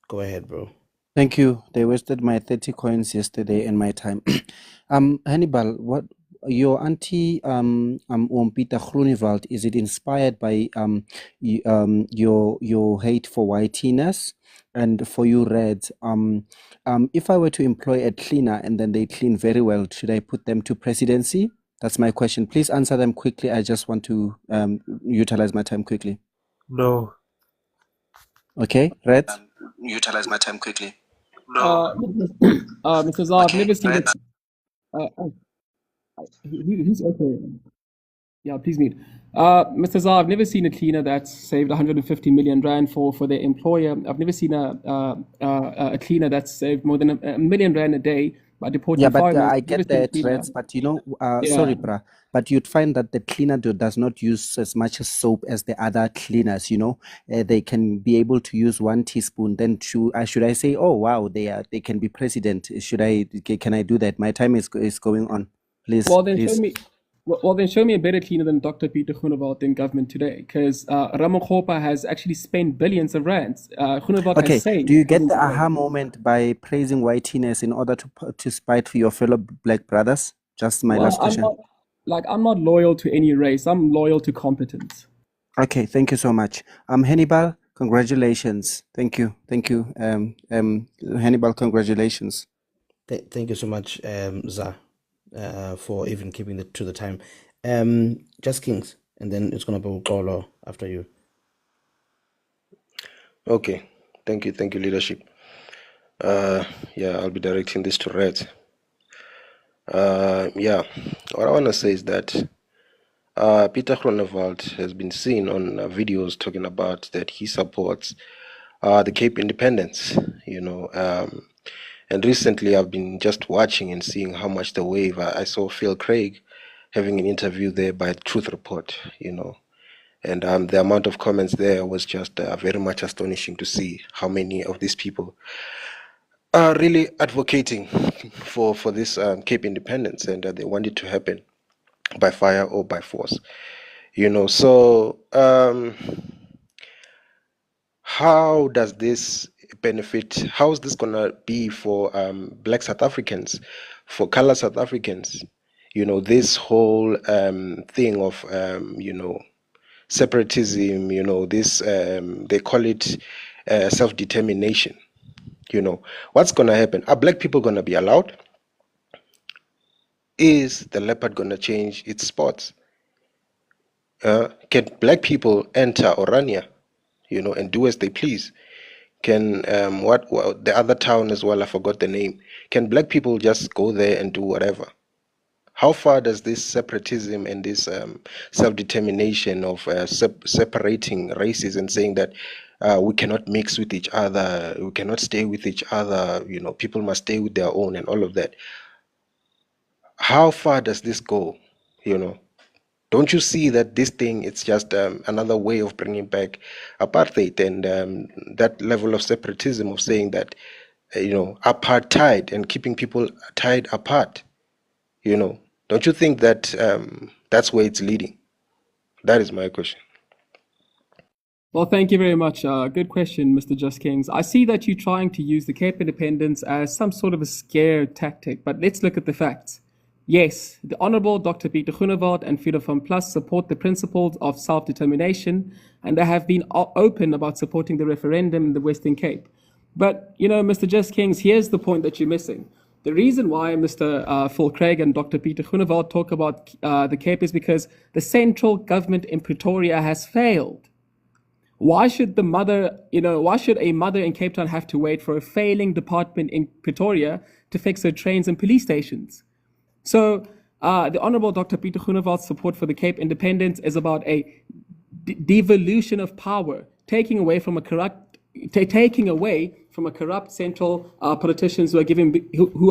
go ahead, bro. Thank you. They wasted my 30 coins yesterday and my time. Hannibal, what your auntie Pieter Groenewald, is it inspired by your hate for whiteness? And for you Reds, if I were to employ a cleaner and then they clean very well, should I put them to presidency? That's my question. Please answer them quickly. I just want to utilize my time quickly. No. Okay, Reds? Utilize my time quickly. Mr. Zah, I've never seen it. Who's okay? Yeah, please mute. Mr. Zah, I've never seen a cleaner that's saved 150 million rand for their employer. I've never seen a cleaner that's saved more than a million rand a day by deporting foreigners. I get the threats, but sorry, bruh, but you'd find that the cleaner does not use as much soap as the other cleaners. They can be able to use 1 teaspoon. Then should I say, oh wow, they can be president? Can I do that? My time is going on. Please. Well, then show me a better cleaner than Dr. Pieter Groenewald in government today, because Ramokgopa has actually spent billions of rands. Groenewald has saved. Do you get the aha moment by praising whiteness in order to spite for your fellow black brothers? Just my last question. I'm not loyal to any race. I'm loyal to competence. Okay, thank you so much. Hannibal, congratulations. Thank you. Hannibal, congratulations. Thank you so much, Za, for even keeping to the time. Just Kings, and then it's gonna be Ukolo after you. Okay, thank you, leadership. I'll be directing this to Red. What I want to say is that Pieter Groenewald has been seen on videos talking about that he supports the Cape Independence, and recently I've been just watching and seeing how much the wave. I saw Phil Craig having an interview there by Truth Report, and the amount of comments there was just very much astonishing to see how many of these people are really advocating for this Cape Independence, and they want it to happen by fire or by force. So how does this benefit? How is this gonna be for Black South Africans, for color South Africans? This whole thing of separatism. This they call it self-determination. What's gonna happen? Are black people gonna be allowed? Is the leopard gonna change its spots? Can black people enter Orania, and do as they please? Can what the other town as well? I forgot the name. Can black people just go there and do whatever? How far does this separatism and this self-determination of separating races and saying that we cannot mix with each other, we cannot stay with each other, you know, people must stay with their own and all of that. How far does this go? You know, don't you see that this thing, it's just another way of bringing back apartheid and that level of separatism of saying that, you know, apartheid and keeping people tied apart, you know? Don't you think that that's where it's leading? That is my question. Well, thank you very much. Good question, Mr. Just Kings. I see that you're trying to use the Cape Independence as some sort of a scare tactic, but let's look at the facts. Yes, the Honorable Dr. Pieter Groenewald and Freedom Plus support the principles of self-determination, and they have been open about supporting the referendum in the Western Cape. But, you know, Mr. Just Kings, here's the point that you're missing. The reason why Mr. Phil Craig and Dr. Pieter Groenewald talk about the Cape is because the central government in Pretoria has failed. Why should a mother in Cape Town have to wait for a failing department in Pretoria to fix her trains and police stations? So the Honorable Dr. Pieter Groenewald's support for the Cape Independence is about a devolution of power, taking away from a corrupt central politicians who are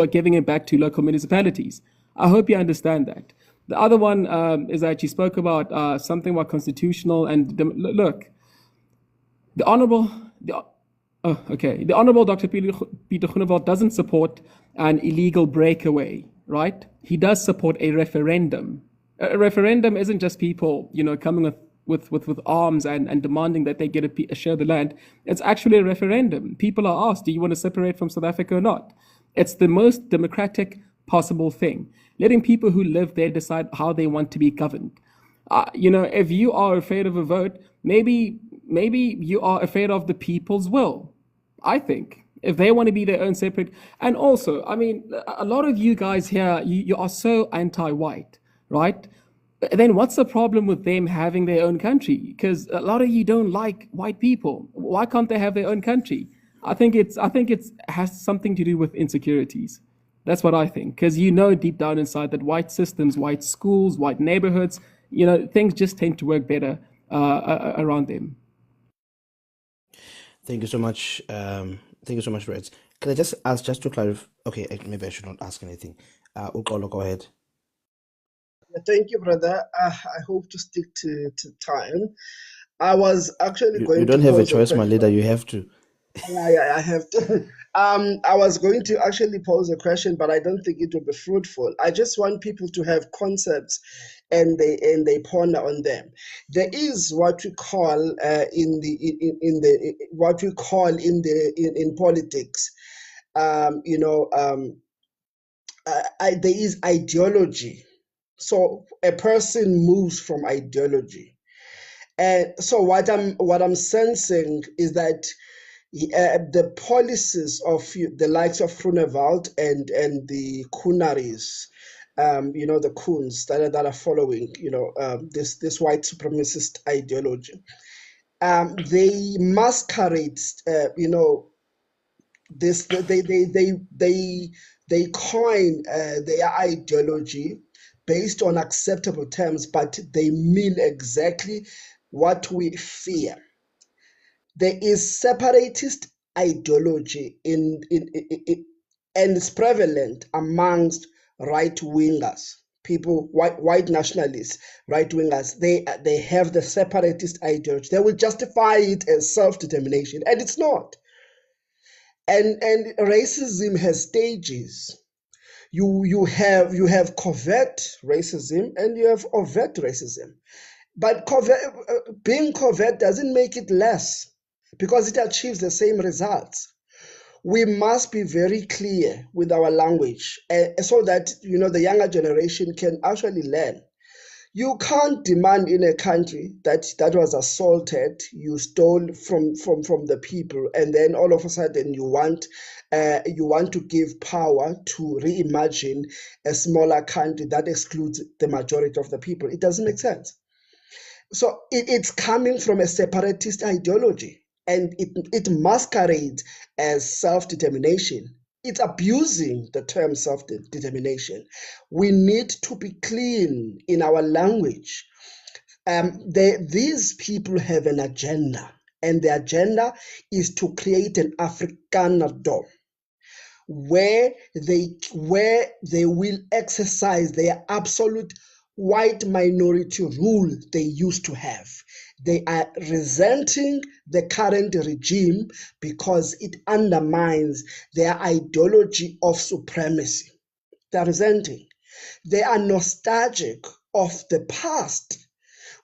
giving it back to local municipalities. I hope you understand that. The other one is that you spoke about something about constitutional and look. The Honorable Dr. Pieter Groenewald doesn't support an illegal breakaway, right? He does support a referendum. A referendum isn't just people, you know, coming with arms and demanding that they get a share of the land. It's actually a referendum. People are asked, do you want to separate from South Africa or not? It's the most democratic possible thing. Letting people who live there decide how they want to be governed. You know, if you are afraid of a vote, maybe you are afraid of the people's will. I think if they want to be their own separate, and also, I mean, a lot of you guys here, you are so anti-white, right? Then what's the problem with them having their own country? Because a lot of you don't like white people. Why can't they have their own country? I think it has something to do with insecurities. That's what I think. Because you know deep down inside that white systems, white schools, white neighborhoods, you know, things just tend to work better around them. Thank you so much. Thank you so much, Reds. Can I just ask, just to clarify? Okay, maybe I should not ask anything. Ukolo, go ahead. Thank you, brother. I hope to stick to time. I was actually going to. You don't have a pose choice, my question. leader. You have to. Yeah, I have to. I was going to actually pose a question, but I don't think it will be fruitful. I just want people to have concepts, and they ponder on them. There is what we call in politics. There is ideology. So a person moves from ideology, and so what I'm sensing is that the policies of the likes of Groenewald and the Coonaries, the Coons that are following, this white supremacist ideology, they masquerade, this they coin their ideology based on acceptable terms, but they mean exactly what we fear. There is separatist ideology and it's prevalent amongst right-wingers, people, white nationalists, right-wingers. They have the separatist ideology. They will justify it as self-determination, and it's not. And racism has stages. You have covert racism and you have overt racism. But being covert doesn't make it less, because it achieves the same results. We must be very clear with our language so that the younger generation can actually learn. You can't demand in a country that was assaulted, you stole from the people, and then all of a sudden you want to give power to reimagine a smaller country that excludes the majority of the people. It doesn't make sense. So it's coming from a separatist ideology, and it masquerades as self-determination. it's abusing the term self-determination. We need to be clean in our language. These people have an agenda, and the agenda is to create an Afrikanerdom where they will exercise their absolute white minority rule they used to have. They are resenting the current regime because it undermines their ideology of supremacy. They are resenting. They are nostalgic of the past,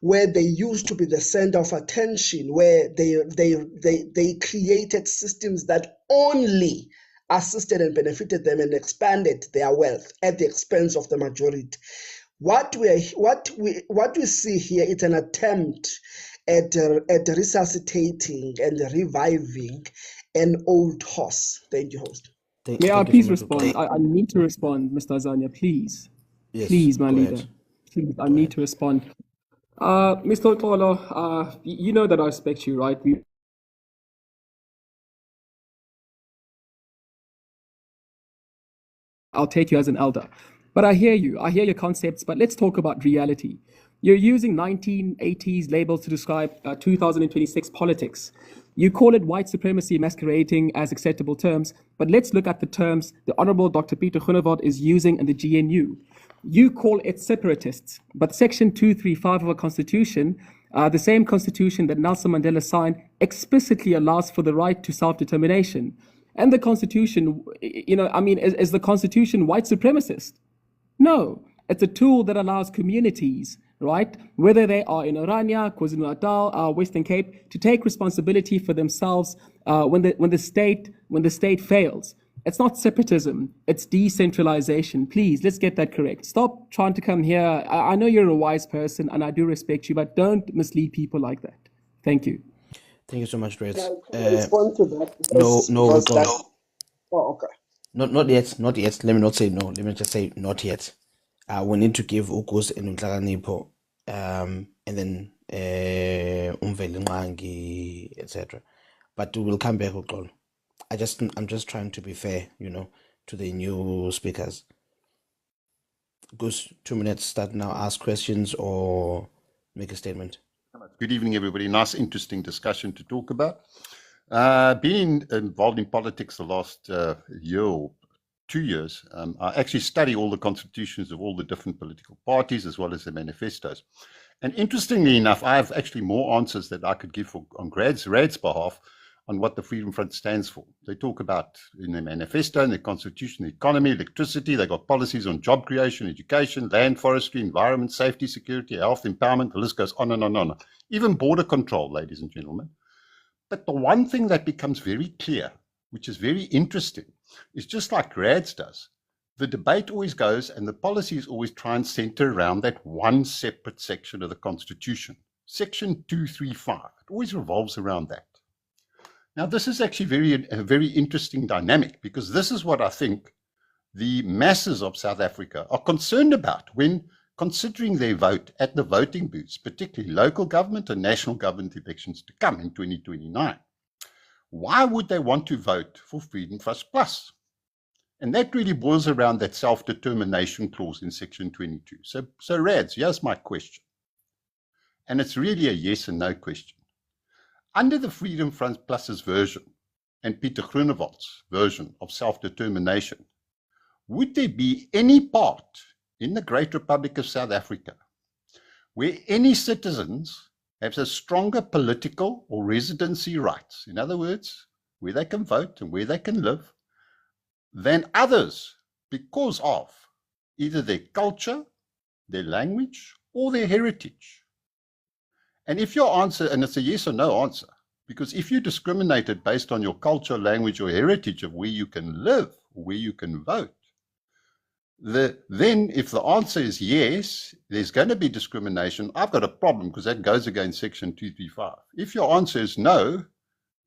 where they used to be the center of attention, where they created systems that only assisted and benefited them and expanded their wealth at the expense of the majority. What we see here is an attempt at resuscitating and reviving an old horse. Thank you, host. May I please respond? I need to respond, Mr. Azania, please. Yes, Please, my go leader. ahead. Please, I need to respond. Mr. Otolo, you know that I respect you, right? I'll take you as an elder. But I hear you. I hear your concepts, but let's talk about reality. You're using 1980s labels to describe 2026 politics. You call it white supremacy masquerading as acceptable terms, but let's look at the terms the Honorable Dr. Pieter Groenewald is using in the GNU. You call it separatists, but Section 235 of our Constitution, the same Constitution that Nelson Mandela signed, explicitly allows for the right to self-determination. And the Constitution, is the Constitution white supremacist? No, it's a tool that allows communities, right, whether they are in Orania, KwaZulu-Natal, Western Cape, to take responsibility for themselves when the state fails. It's not separatism, it's decentralization. Please, let's get that correct. Stop trying to come here. I know you're a wise person and I do respect you, but don't mislead people like that. Thank you. Thank you so much, Reds. Can I respond to that? No. Oh, okay. Not yet. Let me not say no. Let me just say not yet. We need to give Ukus and Untlakanipo, and then Umveli Nqangi, etc. But we will come back, Uxolo. I'm just trying to be fair, to the new speakers. Goose, 2 minutes. Start now. Ask questions or make a statement. Good evening, everybody. Nice, interesting discussion to talk about. Being involved in politics the last year or 2 years, I actually study all the constitutions of all the different political parties as well as the manifestos. And interestingly enough, I have actually more answers that I could give on RADS behalf on what the Freedom Front stands for. They talk about in their manifesto, in their constitution, the economy, electricity. They got policies on job creation, education, land, forestry, environment, safety, security, health, empowerment. The list goes on and on and on. Even border control, ladies and gentlemen. But the one thing that becomes very clear, which is very interesting, is just like RADS does, the debate always goes and the policies always try and center around that one separate section of the Constitution, Section 235. It always revolves around that. Now, this is actually a very interesting dynamic, because this is what I think the masses of South Africa are concerned about when considering their vote at the voting booths, particularly local government and national government elections to come in 2029. Why would they want to vote for Freedom Trust Plus? And that really boils around that self-determination clause in Section 22. So RADS, here's my question. And it's really a yes and no question. Under the Freedom Front Plus's version and Pieter Groenewald's version of self-determination, would there be any part in the Great Republic of South Africa where any citizens have a stronger political or residency rights, in other words, where they can vote and where they can live, than others because of either their culture, their language, or their heritage? And if your answer, and it's a yes or no answer, because if you discriminated based on your culture, language, or heritage of where you can live, or where you can vote, then if the answer is yes, there's going to be discrimination. I've got a problem because that goes against Section 235. If your answer is no,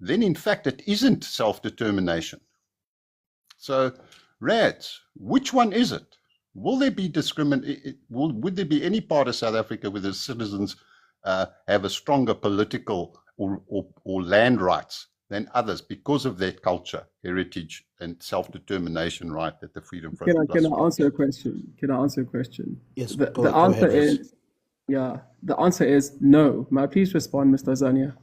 then in fact it isn't self-determination. So RADS, which one is it? Will there be would there be any part of South Africa where the citizens have a stronger political or land rights than others because of their culture, heritage, and self-determination right that the Freedom Front Can Plus I gives. answer a question? Can I answer a question? Yes, The go answer ahead, Rez. is the answer is no. May I please respond, Mr. Zania?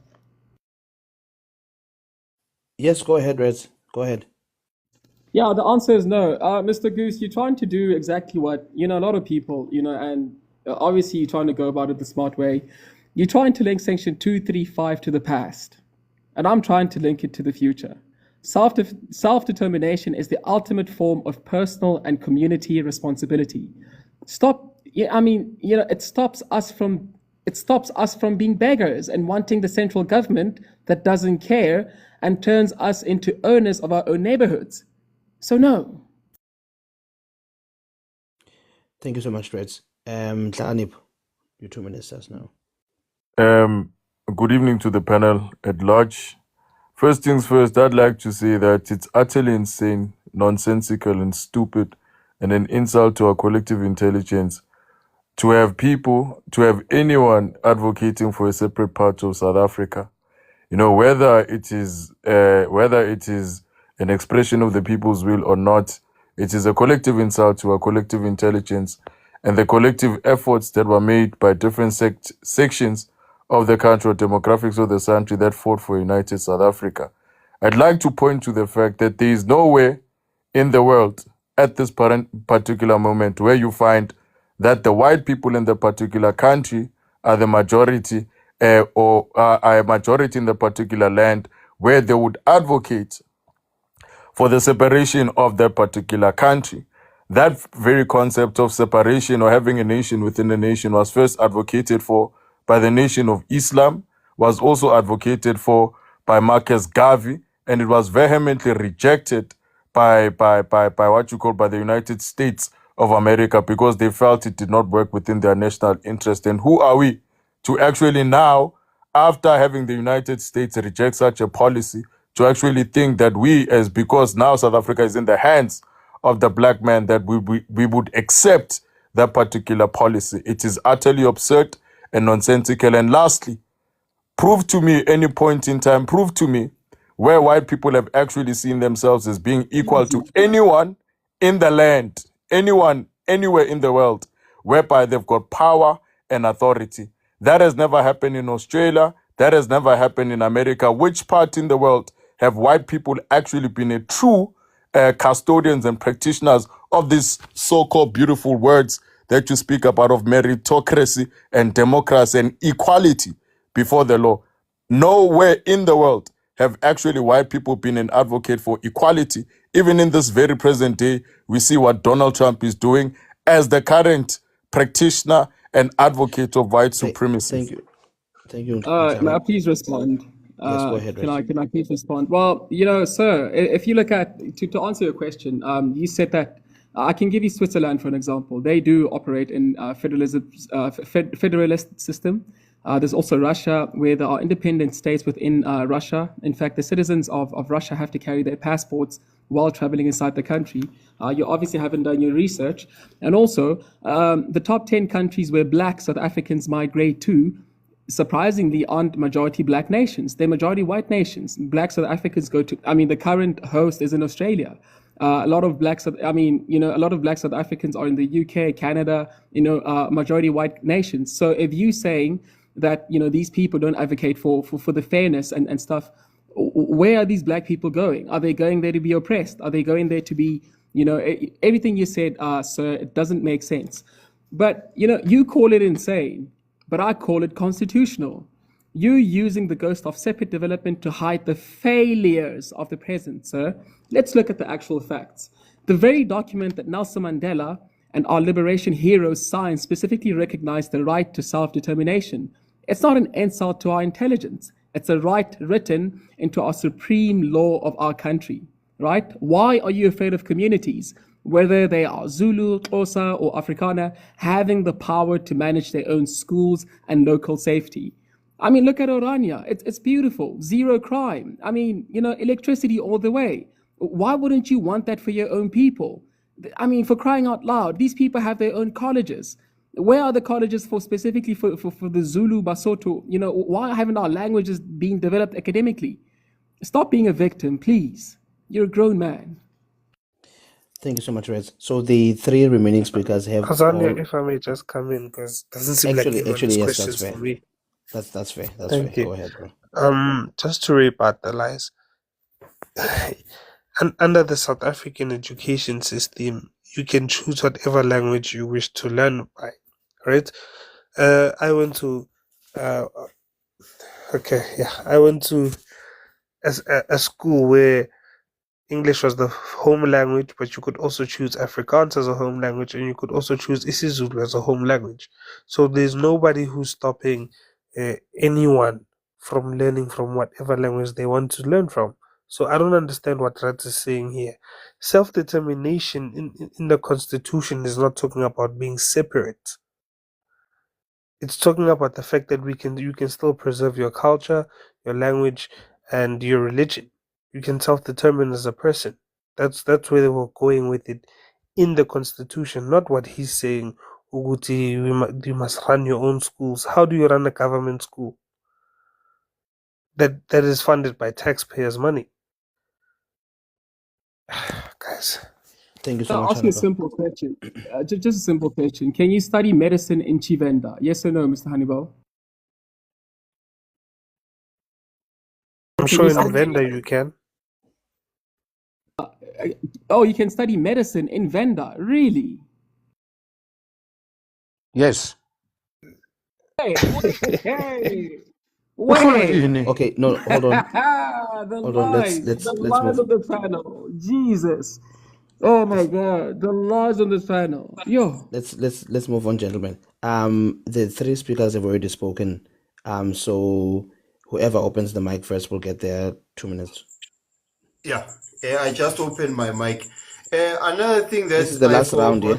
Yes, go ahead, Rez. Go ahead. Yeah, the answer is no. Mr. Goose, you're trying to do exactly what, a lot of people, and obviously you're trying to go about it the smart way. You're trying to link Section 235 to the past, and I'm trying to link it to the future. Self-determination is the ultimate form of personal and community responsibility. It stops us from being beggars and wanting the central government that doesn't care and turns us into owners of our own neighborhoods. So no. Thank you so much, Reds. Hanib, your 2 minutes starts now. Good evening to the panel at large. First things first, I'd like to say that it's utterly insane, nonsensical, and stupid, and an insult to our collective intelligence to have anyone advocating for a separate part of South Africa. Whether it is an expression of the people's will or not, it is a collective insult to our collective intelligence and the collective efforts that were made by different sections of the country or demographics of the country that fought for united South Africa. I'd like to point to the fact that there is nowhere in the world at this particular moment where you find that the white people in the particular country are the majority or are a majority in the particular land where they would advocate for the separation of that particular country. That very concept of separation or having a nation within a nation was first advocated for by the Nation of Islam, was also advocated for by Marcus Garvey, and it was vehemently rejected by the United States of America because they felt it did not work within their national interest. And who are we to actually now, after having the United States reject such a policy, to actually think that because now South Africa is in the hands of the black man, that we would accept that particular policy? It is utterly absurd and nonsensical. And lastly, prove to me where white people have actually seen themselves as being equal to anyone in the land, anyone, anywhere in the world, whereby they've got power and authority. That has never happened in Australia. That has never happened in America. Which part in the world have white people actually been a true custodians and practitioners of these so-called beautiful words that you speak about of meritocracy and democracy and equality before the law? Nowhere in the world have actually white people been an advocate for equality. Even in this very present day, we see what Donald Trump is doing as the current practitioner and advocate of white supremacy. Thank you. May I please respond? Yes, go ahead, Can I please respond? Well, sir, if you look at, to answer your question, you said that I can give you Switzerland for an example. They do operate in federalist system. There's also Russia, where there are independent states within Russia. In fact, the citizens of Russia have to carry their passports while traveling inside the country. You obviously haven't done your research. And also, the top 10 countries where black South Africans migrate to, surprisingly, aren't majority black nations. They're majority white nations. Black South Africans go to, the current host is in Australia. A lot of black South Africans are in the UK, Canada, majority white nations. So if you're saying that, these people don't advocate for the fairness and stuff, where are these black people going? Are they going there to be oppressed? Are they going there to be, everything you said, sir, it doesn't make sense. But, you call it insane, but I call it constitutional. You're using the ghost of separate development to hide the failures of the present, sir. Let's look at the actual facts. The very document that Nelson Mandela and our liberation heroes signed specifically recognized the right to self-determination. It's not an insult to our intelligence. It's a right written into our supreme law of our country, right? Why are you afraid of communities, whether they are Zulu, Xhosa, or Afrikaner, having the power to manage their own schools and local safety? Look at Orania. It's beautiful. Zero crime. Electricity all the way. Why wouldn't you want that for your own people? For crying out loud, these people have their own colleges. Where are the colleges specifically for the Zulu, Basotho? Why haven't our languages been developed academically? Stop being a victim, please. You're a grown man. Thank you so much, Reds. So the three remaining speakers have Azania, all if I may just come in, because it doesn't seem like anyone has yes, that's questions fair. for me. That's fair. That's fair. Thank you. Go ahead, bro. Just to rebut the lies. And under the South African education system, you can choose whatever language you wish to learn by, right? I went to, I went to a school where English was the home language, but you could also choose Afrikaans as a home language, and you could also choose isiZulu as a home language. So there's nobody who's stopping anyone from learning from whatever language they want to learn from. So I don't understand what Rats is saying here. Self-determination in the Constitution is not talking about being separate. It's talking about the fact that you can still preserve your culture, your language, and your religion. You can self-determine as a person. That's where they were going with it in the Constitution, not what he's saying. Uguti, you must run your own schools. How do you run a government school that is funded by taxpayers' money? Guys. Thank you so I'll much, ask you a Hannibal. simple question. Just a simple question. Can you study medicine in Chivenda? Yes or no, Mr. Hannibal? I'm sure in Venda you can. Oh, you can study medicine in Venda? Really? Yes. Hey, wait. Okay, no, hold on. The Hold on. lies. Let's The move. lies on the panel. Jesus. Oh my God. The lies on this panel. Yo. Let's move on, gentlemen. The three speakers have already spoken. So whoever opens the mic first will get their 2 minutes. Yeah, I just opened my mic. Another thing that This is the last round, yeah?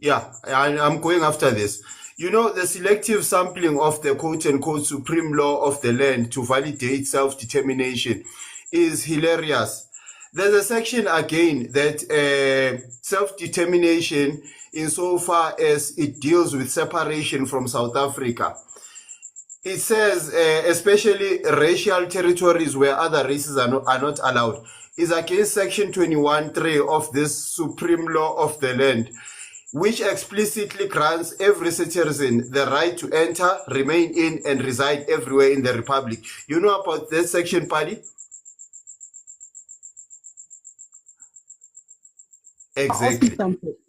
Yeah, I'm going after this. You know, the selective sampling of the quote-unquote supreme law of the land to validate self-determination is hilarious. There's a section again that self-determination, insofar as it deals with separation from South Africa. It says, especially racial territories where other races are not allowed, is against Section 21(3) of this supreme law of the land, which explicitly grants every citizen the right to enter, remain in, and reside everywhere in the Republic. You know about that section, Paddy? Exactly.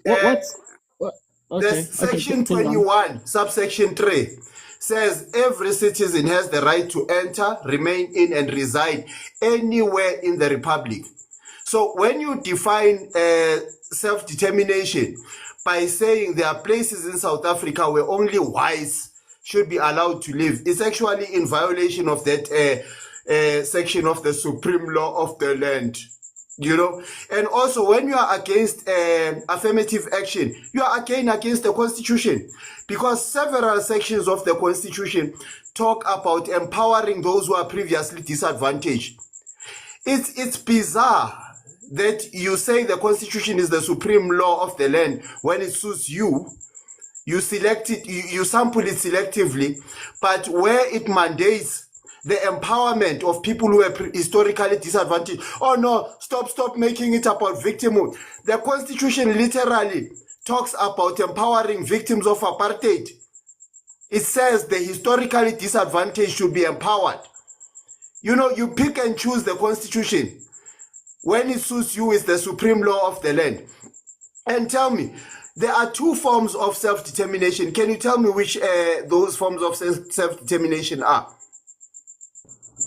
There's Section 21, subsection 3, says every citizen has the right to enter, remain in, and reside anywhere in the Republic. So when you define self-determination by saying there are places in South Africa where only whites should be allowed to live, it's actually in violation of that section of the supreme law of the land. You know, and also when you are against affirmative action, you are again against the Constitution, because several sections of the Constitution talk about empowering those who are previously disadvantaged. It's bizarre that you say the Constitution is the supreme law of the land when it suits you. You select it, you sample it selectively, but where it mandates the empowerment of people who are historically disadvantaged. Oh no, stop making it about victimhood. The Constitution literally talks about empowering victims of apartheid. It says the historically disadvantaged should be empowered. You know, you pick and choose the Constitution. When it suits you, is the supreme law of the land. And tell me, there are two forms of self-determination. Can you tell me which those forms of self-determination are?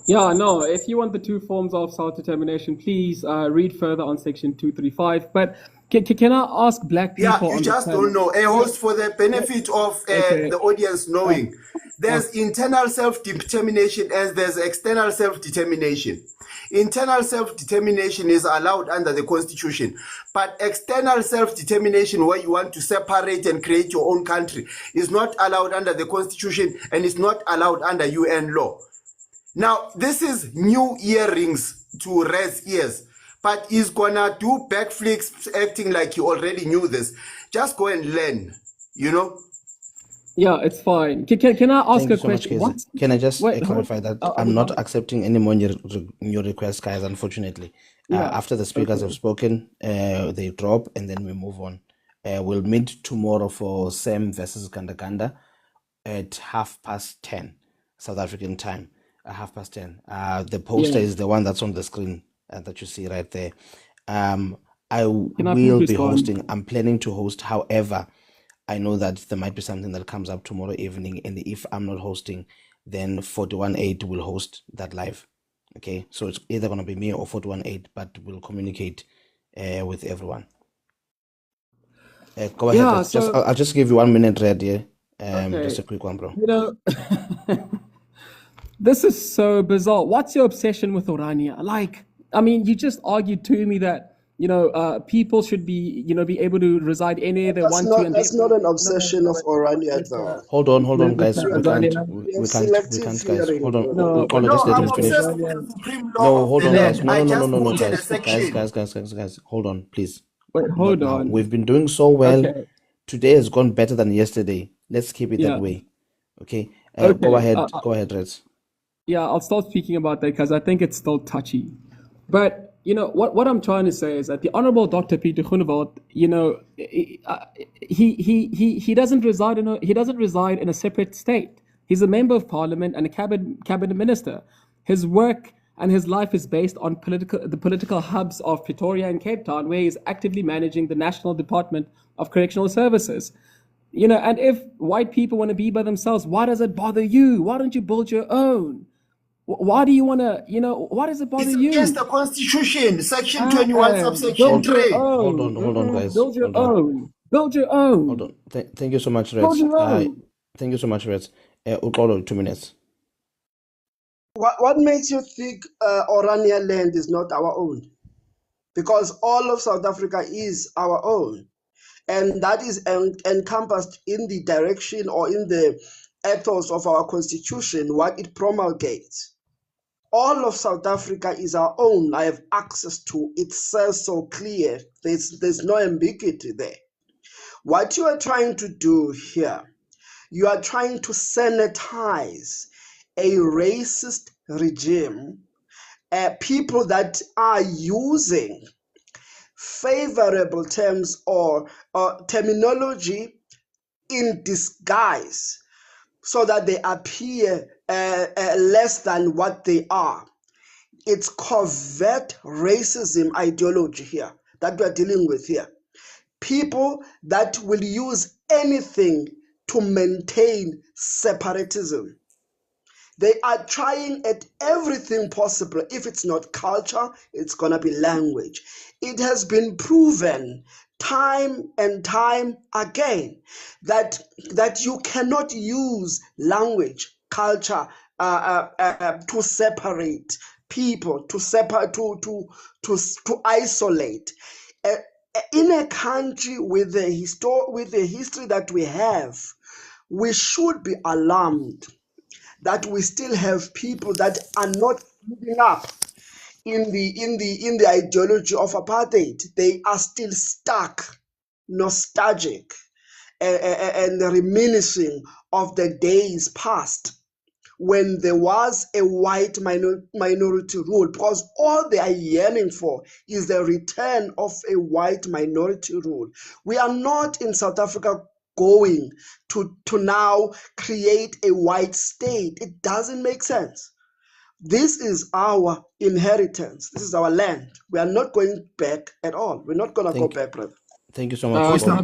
Yeah, no, if you want the two forms of self-determination, please read further on section 235. But can I ask black people? Yeah, you just don't know. A host, for the benefit of the audience knowing, there's internal self-determination and there's external self-determination. Internal self-determination is allowed under the Constitution, but external self-determination, where you want to separate and create your own country, is not allowed under the Constitution and is not allowed under UN law. Now, this is new earrings to Red's ears, but he's gonna do backflips acting like he already knew this. Just go and learn, you know? Yeah, it's fine. Can I ask Thank you a so much, question? Casey. What? Can I just Wait, hold. clarify that I I'm would not love. accepting any more your requests, guys, unfortunately. Yeah. After the speakers have Okay. spoken, they drop and then we move on. We'll meet tomorrow for Sam versus Ganda at 10:30 South African time. 10:30. The poster Yeah. is the one that's on the screen that you see right there. I Can I please will be respond? hosting. I'm planning to host. However, I know that there might be something that comes up tomorrow evening, and if I'm not hosting, then 418 will host that live. Okay, so it's either gonna be me or 418, but we'll communicate with everyone. Go ahead, Yeah. Red. Just So I'll just give you 1 minute, Red. Yeah, just okay. a quick one, bro. You know, this is so bizarre. What's your obsession with Orania? Like, I mean, you just argued to me that people should be be able to reside anywhere they want to, and That's therefore, not an obsession of Orania, Mr. though. Hold on, guys. Mr. Azania. We have We selective can't, guys. hearing, Hold on. bro. No, but Just let I'm him Mr. finish. obsessed with Azania. the supreme No, law of hold the on, guys. land. No, I no, no, no, just no, no, quoted a guys. section. Guys. Hold on, please. Wait, Not hold now. on. We've been doing so well. Okay. Today has gone better than yesterday. Let's keep it that Yeah. way. Okay. Okay. Go ahead, Reds. Yeah, I'll start speaking about that because I think it's still touchy. But what I'm trying to say is that the Honorable Dr. Pieter Groenewald, he doesn't reside in a separate state. He's a member of parliament and a cabinet minister. His work and his life is based on the political hubs of Pretoria and Cape Town, where he's actively managing the National Department of Correctional Services. And if white people want to be by themselves, why does it bother you? Why don't you build your own? Why do you want to, why does it bother It's you? against the Constitution, Section 21, subsection Build your 3. own. Hold on, guys. Build your Hold on. own. Build your own. Hold on. Thank you so much, Build Reds. your own. Thank you so much, Reds. Uxolo, 2 minutes. What makes you think Orania land is not our own? Because all of South Africa is our own. And that is encompassed in the direction or in the ethos of our constitution, what it promulgates. All of South Africa is our own. I have access to it. Says so clear. There's no ambiguity there. What you are trying to do here, you are trying to sanitize a racist regime, people that are using favorable terms or terminology in disguise so that they appear less than what they are. It's covert racism ideology here that we're dealing with here. People that will use anything to maintain separatism. They are trying at everything possible. If it's not culture, it's going to be language. It has been proven time and time again that you cannot use language, culture to separate people, to isolate. In a country with the history that we have, we should be alarmed that we still have people that are not giving up in the ideology of apartheid. They are still stuck, nostalgic, and reminiscing of the days past when there was a white minority rule, because all they are yearning for is the return of a white minority rule. We are not in South Africa going to now create a white state. It doesn't make sense. This is our inheritance. This is our land. We are not going back at all. We're not going to go back, brother. Thank you so much. Can I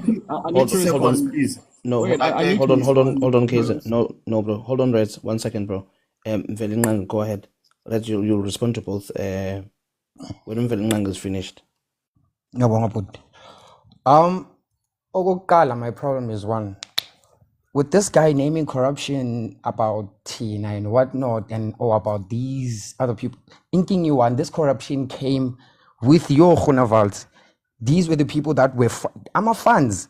need to respond? Please. No, Wait, I need hold to on, respond Kaiser. first. No, bro. Hold on, Reds. 1 second, bro. Mvelingang, go ahead. Reds, you'll respond to both. When Mvelingang is finished. Ngiyabonga bhuti. Okokuqala, my problem is one. With this guy naming corruption about Tina and whatnot, or about these other people, thinking you want this corruption came with your Groenewald. These were the people that were fans.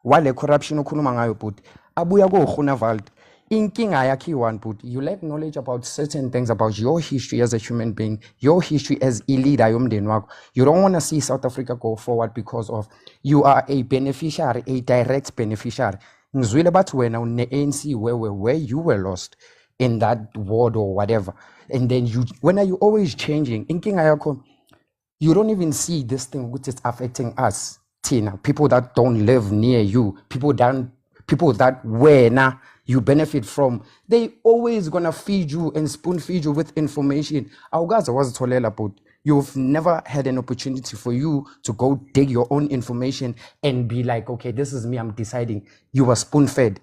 While corruption ukhuluma ngayo bhuti, abuya ko Groenewald. Inkinga yakhe one bhuti, you lack knowledge about certain things about your history as a human being, your history as a leader yomndeni wakho. You don't want to see South Africa go forward because of you are a beneficiary, a direct beneficiary. ngizwile bathi wena une-ANC where you were lost in that ward or whatever, and then when are you always changing? Inkinga yakho, you don't even see this thing which is affecting us, Tina, people that don't live near you, people that where you benefit from, they always gonna feed you and spoon feed you with information. Awukaze wazitholela, but you've never had an opportunity for you to go dig your own information and be like, okay, this is me, I'm deciding. You were spoon fed.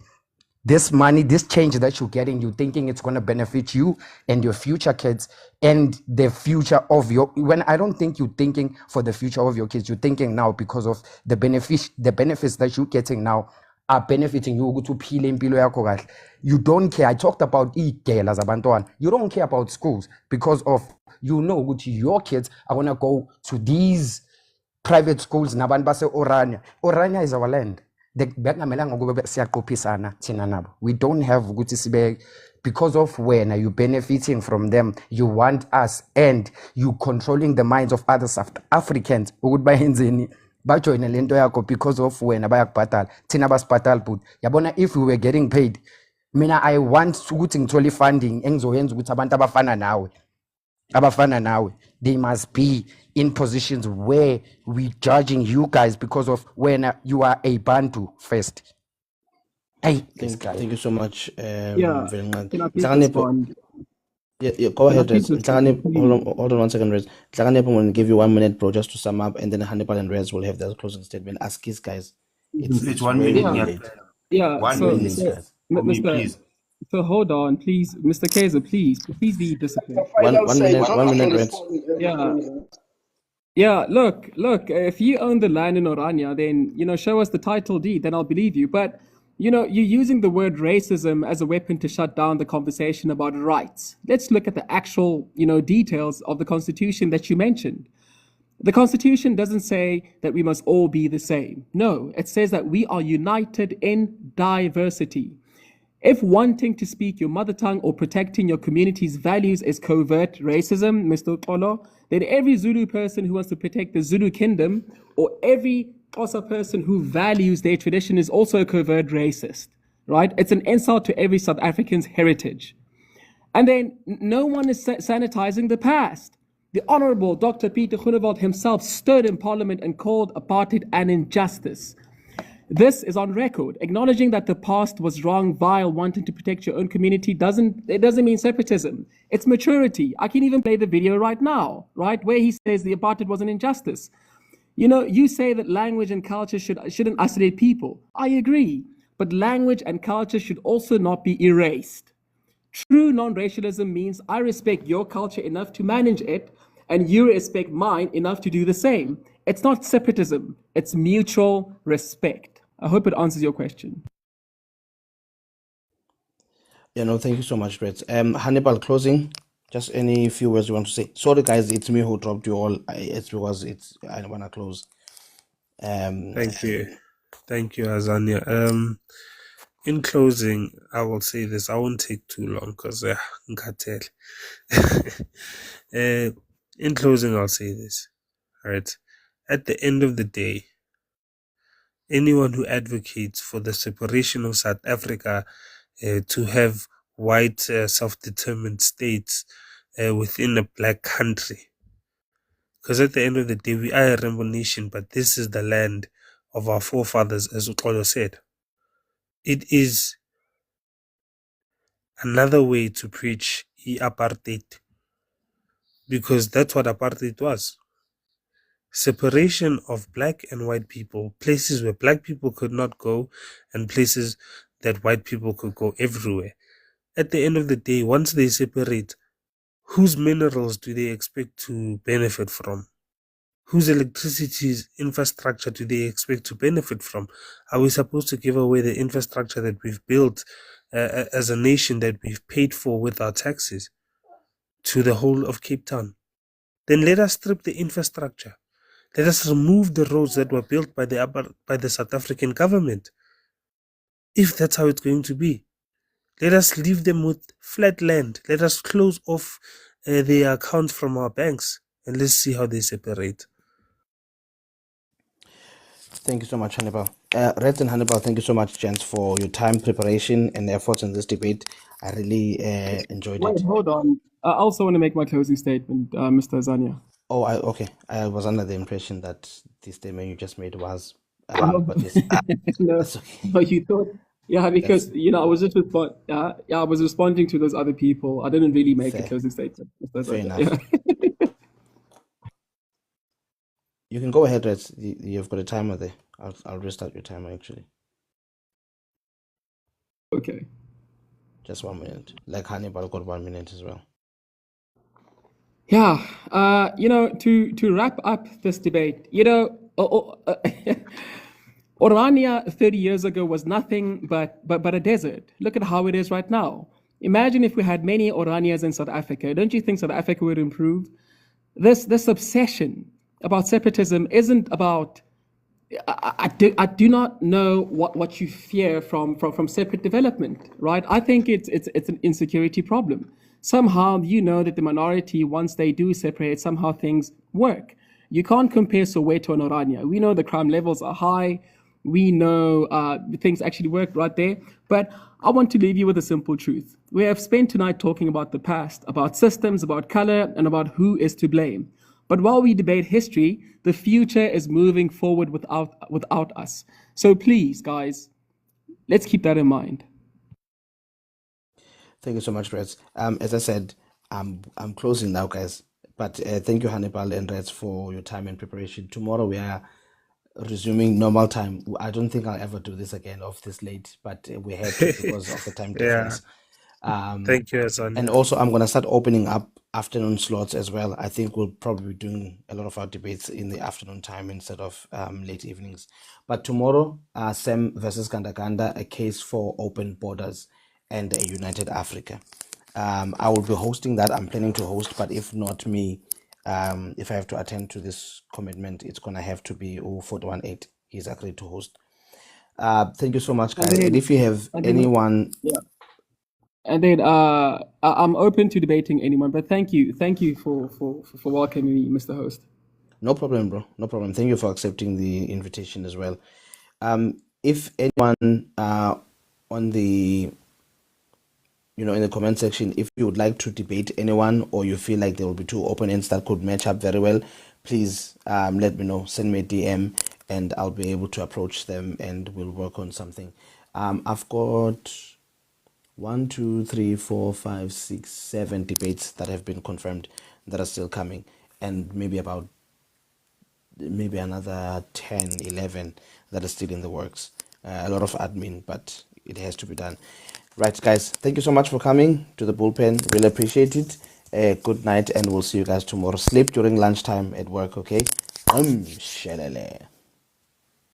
This money, this change that you're getting, you're thinking it's going to benefit you and your future kids and the future of your, when I don't think you're thinking for the future of your kids, you're thinking now because of the benefits that you're getting now are benefiting you ukuthi uphile impilo yakho kahle. You don't care. I talked about igela zabantwana. You don't care about schools because of, you know, ukuthi your kids are going to go to these private schools nabantu base Orania. Orania is our land. Bekungamelanga ukube siyaqophisana thina nabo. We don't have ukuthi sibe, because of when are you benefiting from them, you want us and you controlling the minds of other South Africans ukuthi bayenzeni bajoyine lento yakho because of wena bayakubhatala thina basibhatala. But yabona, if we were getting paid, mina I want ukuthi ngithole funding engizoyenza ukuthi abantu abafana nawe, they must be in positions where we judging you guys because of when you are a Bantu first. Hey, Thank you so much. Yeah, Velnqan. can I please Nhlakanipho, respond? yeah, go Can I ahead, Rez. please respond, Hold on 1 second, Rez. Nhlakanipho, I'm going to give you 1 minute, bro, just to sum up, and then Hannibal and Rez will have their closing statement. Ask his guys. It's 1 really, minute, really yeah. late. Yeah, 1 so, minute, so guys. For me, Mr. please. So hold on, please, Mr. Kaiser, please be disciplined. One minute, Rez. Yeah. Yeah, look, if you own the land in Orania, then, you know, show us the title deed, then I'll believe you. But, you know, you're using the word racism as a weapon to shut down the conversation about rights. Let's look at the actual, you know, details of the Constitution that you mentioned. The Constitution doesn't say that we must all be the same. No, it says that we are united in diversity. If wanting to speak your mother tongue or protecting your community's values is covert racism, Mr. Xolo, then every Zulu person who wants to protect the Zulu kingdom or every Xhosa person who values their tradition is also a covert racist, right? It's an insult to every South African's heritage. And then no one is sanitizing the past. The Honorable Dr. Pieter Groenewald himself stood in Parliament and called apartheid an injustice. This is on record. Acknowledging that the past was wrong, vile, wanting to protect your own community doesn't mean separatism. It's maturity. I can even play the video right now, right, where he says the apartheid was an injustice. You know, you say that language and culture shouldn't isolate people. I agree, but language and culture should also not be erased. True non-racialism means I respect your culture enough to manage it, and you respect mine enough to do the same. It's not separatism, it's mutual respect. I hope it answers your question. Yeah, no, thank you so much, Rez. Hannibal, closing. Just any few words you want to say. Sorry, guys, it's me who dropped you all. It's because I want to close. Thank you, Azania. In closing, I will say this. I won't take too long because in closing, I'll say this. All right. At the end of the day, anyone who advocates for the separation of South Africa to have white self-determined states within a black country, because at the end of the day, we are a rainbow nation, but this is the land of our forefathers, as Uxolo said. It is another way to preach apartheid, because that's what apartheid was. Separation of black and white people, places where black people could not go and places that white people could go everywhere. At the end of the day, once they separate, whose minerals do they expect to benefit from? Whose electricity infrastructure do they expect to benefit from? Are we supposed to give away the infrastructure that we've built as a nation, that we've paid for with our taxes, to the whole of Cape Town? Then let us strip the infrastructure. Let us remove the roads that were built by the South African government. If that's how it's going to be, let us leave them with flat land. Let us close off their accounts from our banks, and let's see how they separate. Thank you so much, Hannibal. Reds and Hannibal, thank you so much, gents, for your time, preparation, and efforts in this debate. I really enjoyed Wait, it. hold on. I also want to make my closing statement, Mr. Zanya. Oh, okay. I was under the impression that the statement you just made was, but yes, No, that's okay. no, you thought, yeah, because I was just I was responding to those other people. I didn't really make a Fair. closing statement. Mr. Fair Zanya. enough. Yeah. You can go ahead, Reds. You've got a timer there. I'll restart your timer actually. Okay. Just 1 minute. Like Hannibal got 1 minute as well. Yeah, to wrap up this debate, Orania 30 years ago was nothing but a desert. Look at how it is right now. Imagine if we had many Oranias in South Africa. Don't you think South Africa would improve? This obsession about separatism isn't about. I do not know what you fear from separate development, right? I think it's an insecurity problem. Somehow you know that the minority, once they do separate, somehow things work. You can't compare Soweto and Orania. We know the crime levels are high. We know things actually work right there. But I want to leave you with a simple truth. We have spent tonight talking about the past, about systems, about color, and about who is to blame. But while we debate history, the future is moving forward without us. So please, guys, let's keep that in mind. Thank you so much, Reds. As I said, I'm closing now, guys. But thank you, Hannibal and Reds, for your time and preparation. Tomorrow we are resuming normal time. I don't think I'll ever do this again off this late, but we had to because of the time difference. Thank you, Azania. And also, I'm gonna start opening up afternoon slots as well. I think we'll probably be doing a lot of our debates in the afternoon time instead of late evenings. But tomorrow, Sam versus Kandakanda, a case for open borders and a united Africa. I will be hosting that. I'm planning to host, but if not me, if I have to attend to this commitment, it's gonna have to be 418. He's agreed to host. Thank you so much, guys. And if you have anyone, yeah. And then I'm open to debating anyone, but thank you for welcoming me, Mr. Host. No problem, bro. No problem. Thank you for accepting the invitation as well. If anyone on the in the comment section, if you would like to debate anyone or you feel like there will be two opponents that could match up very well, please let me know. Send me a DM and I'll be able to approach them and we'll work on something. I've got 1, 2, 3, 4, 5, 6, 7 debates that have been confirmed that are still coming, and maybe another 10, 11 that are still in the works. A lot of admin, but it has to be done. Right, guys, thank you so much for coming to the bullpen. Really appreciate it. Good night, and we'll see you guys tomorrow. Sleep during lunchtime at work, okay? Shalala.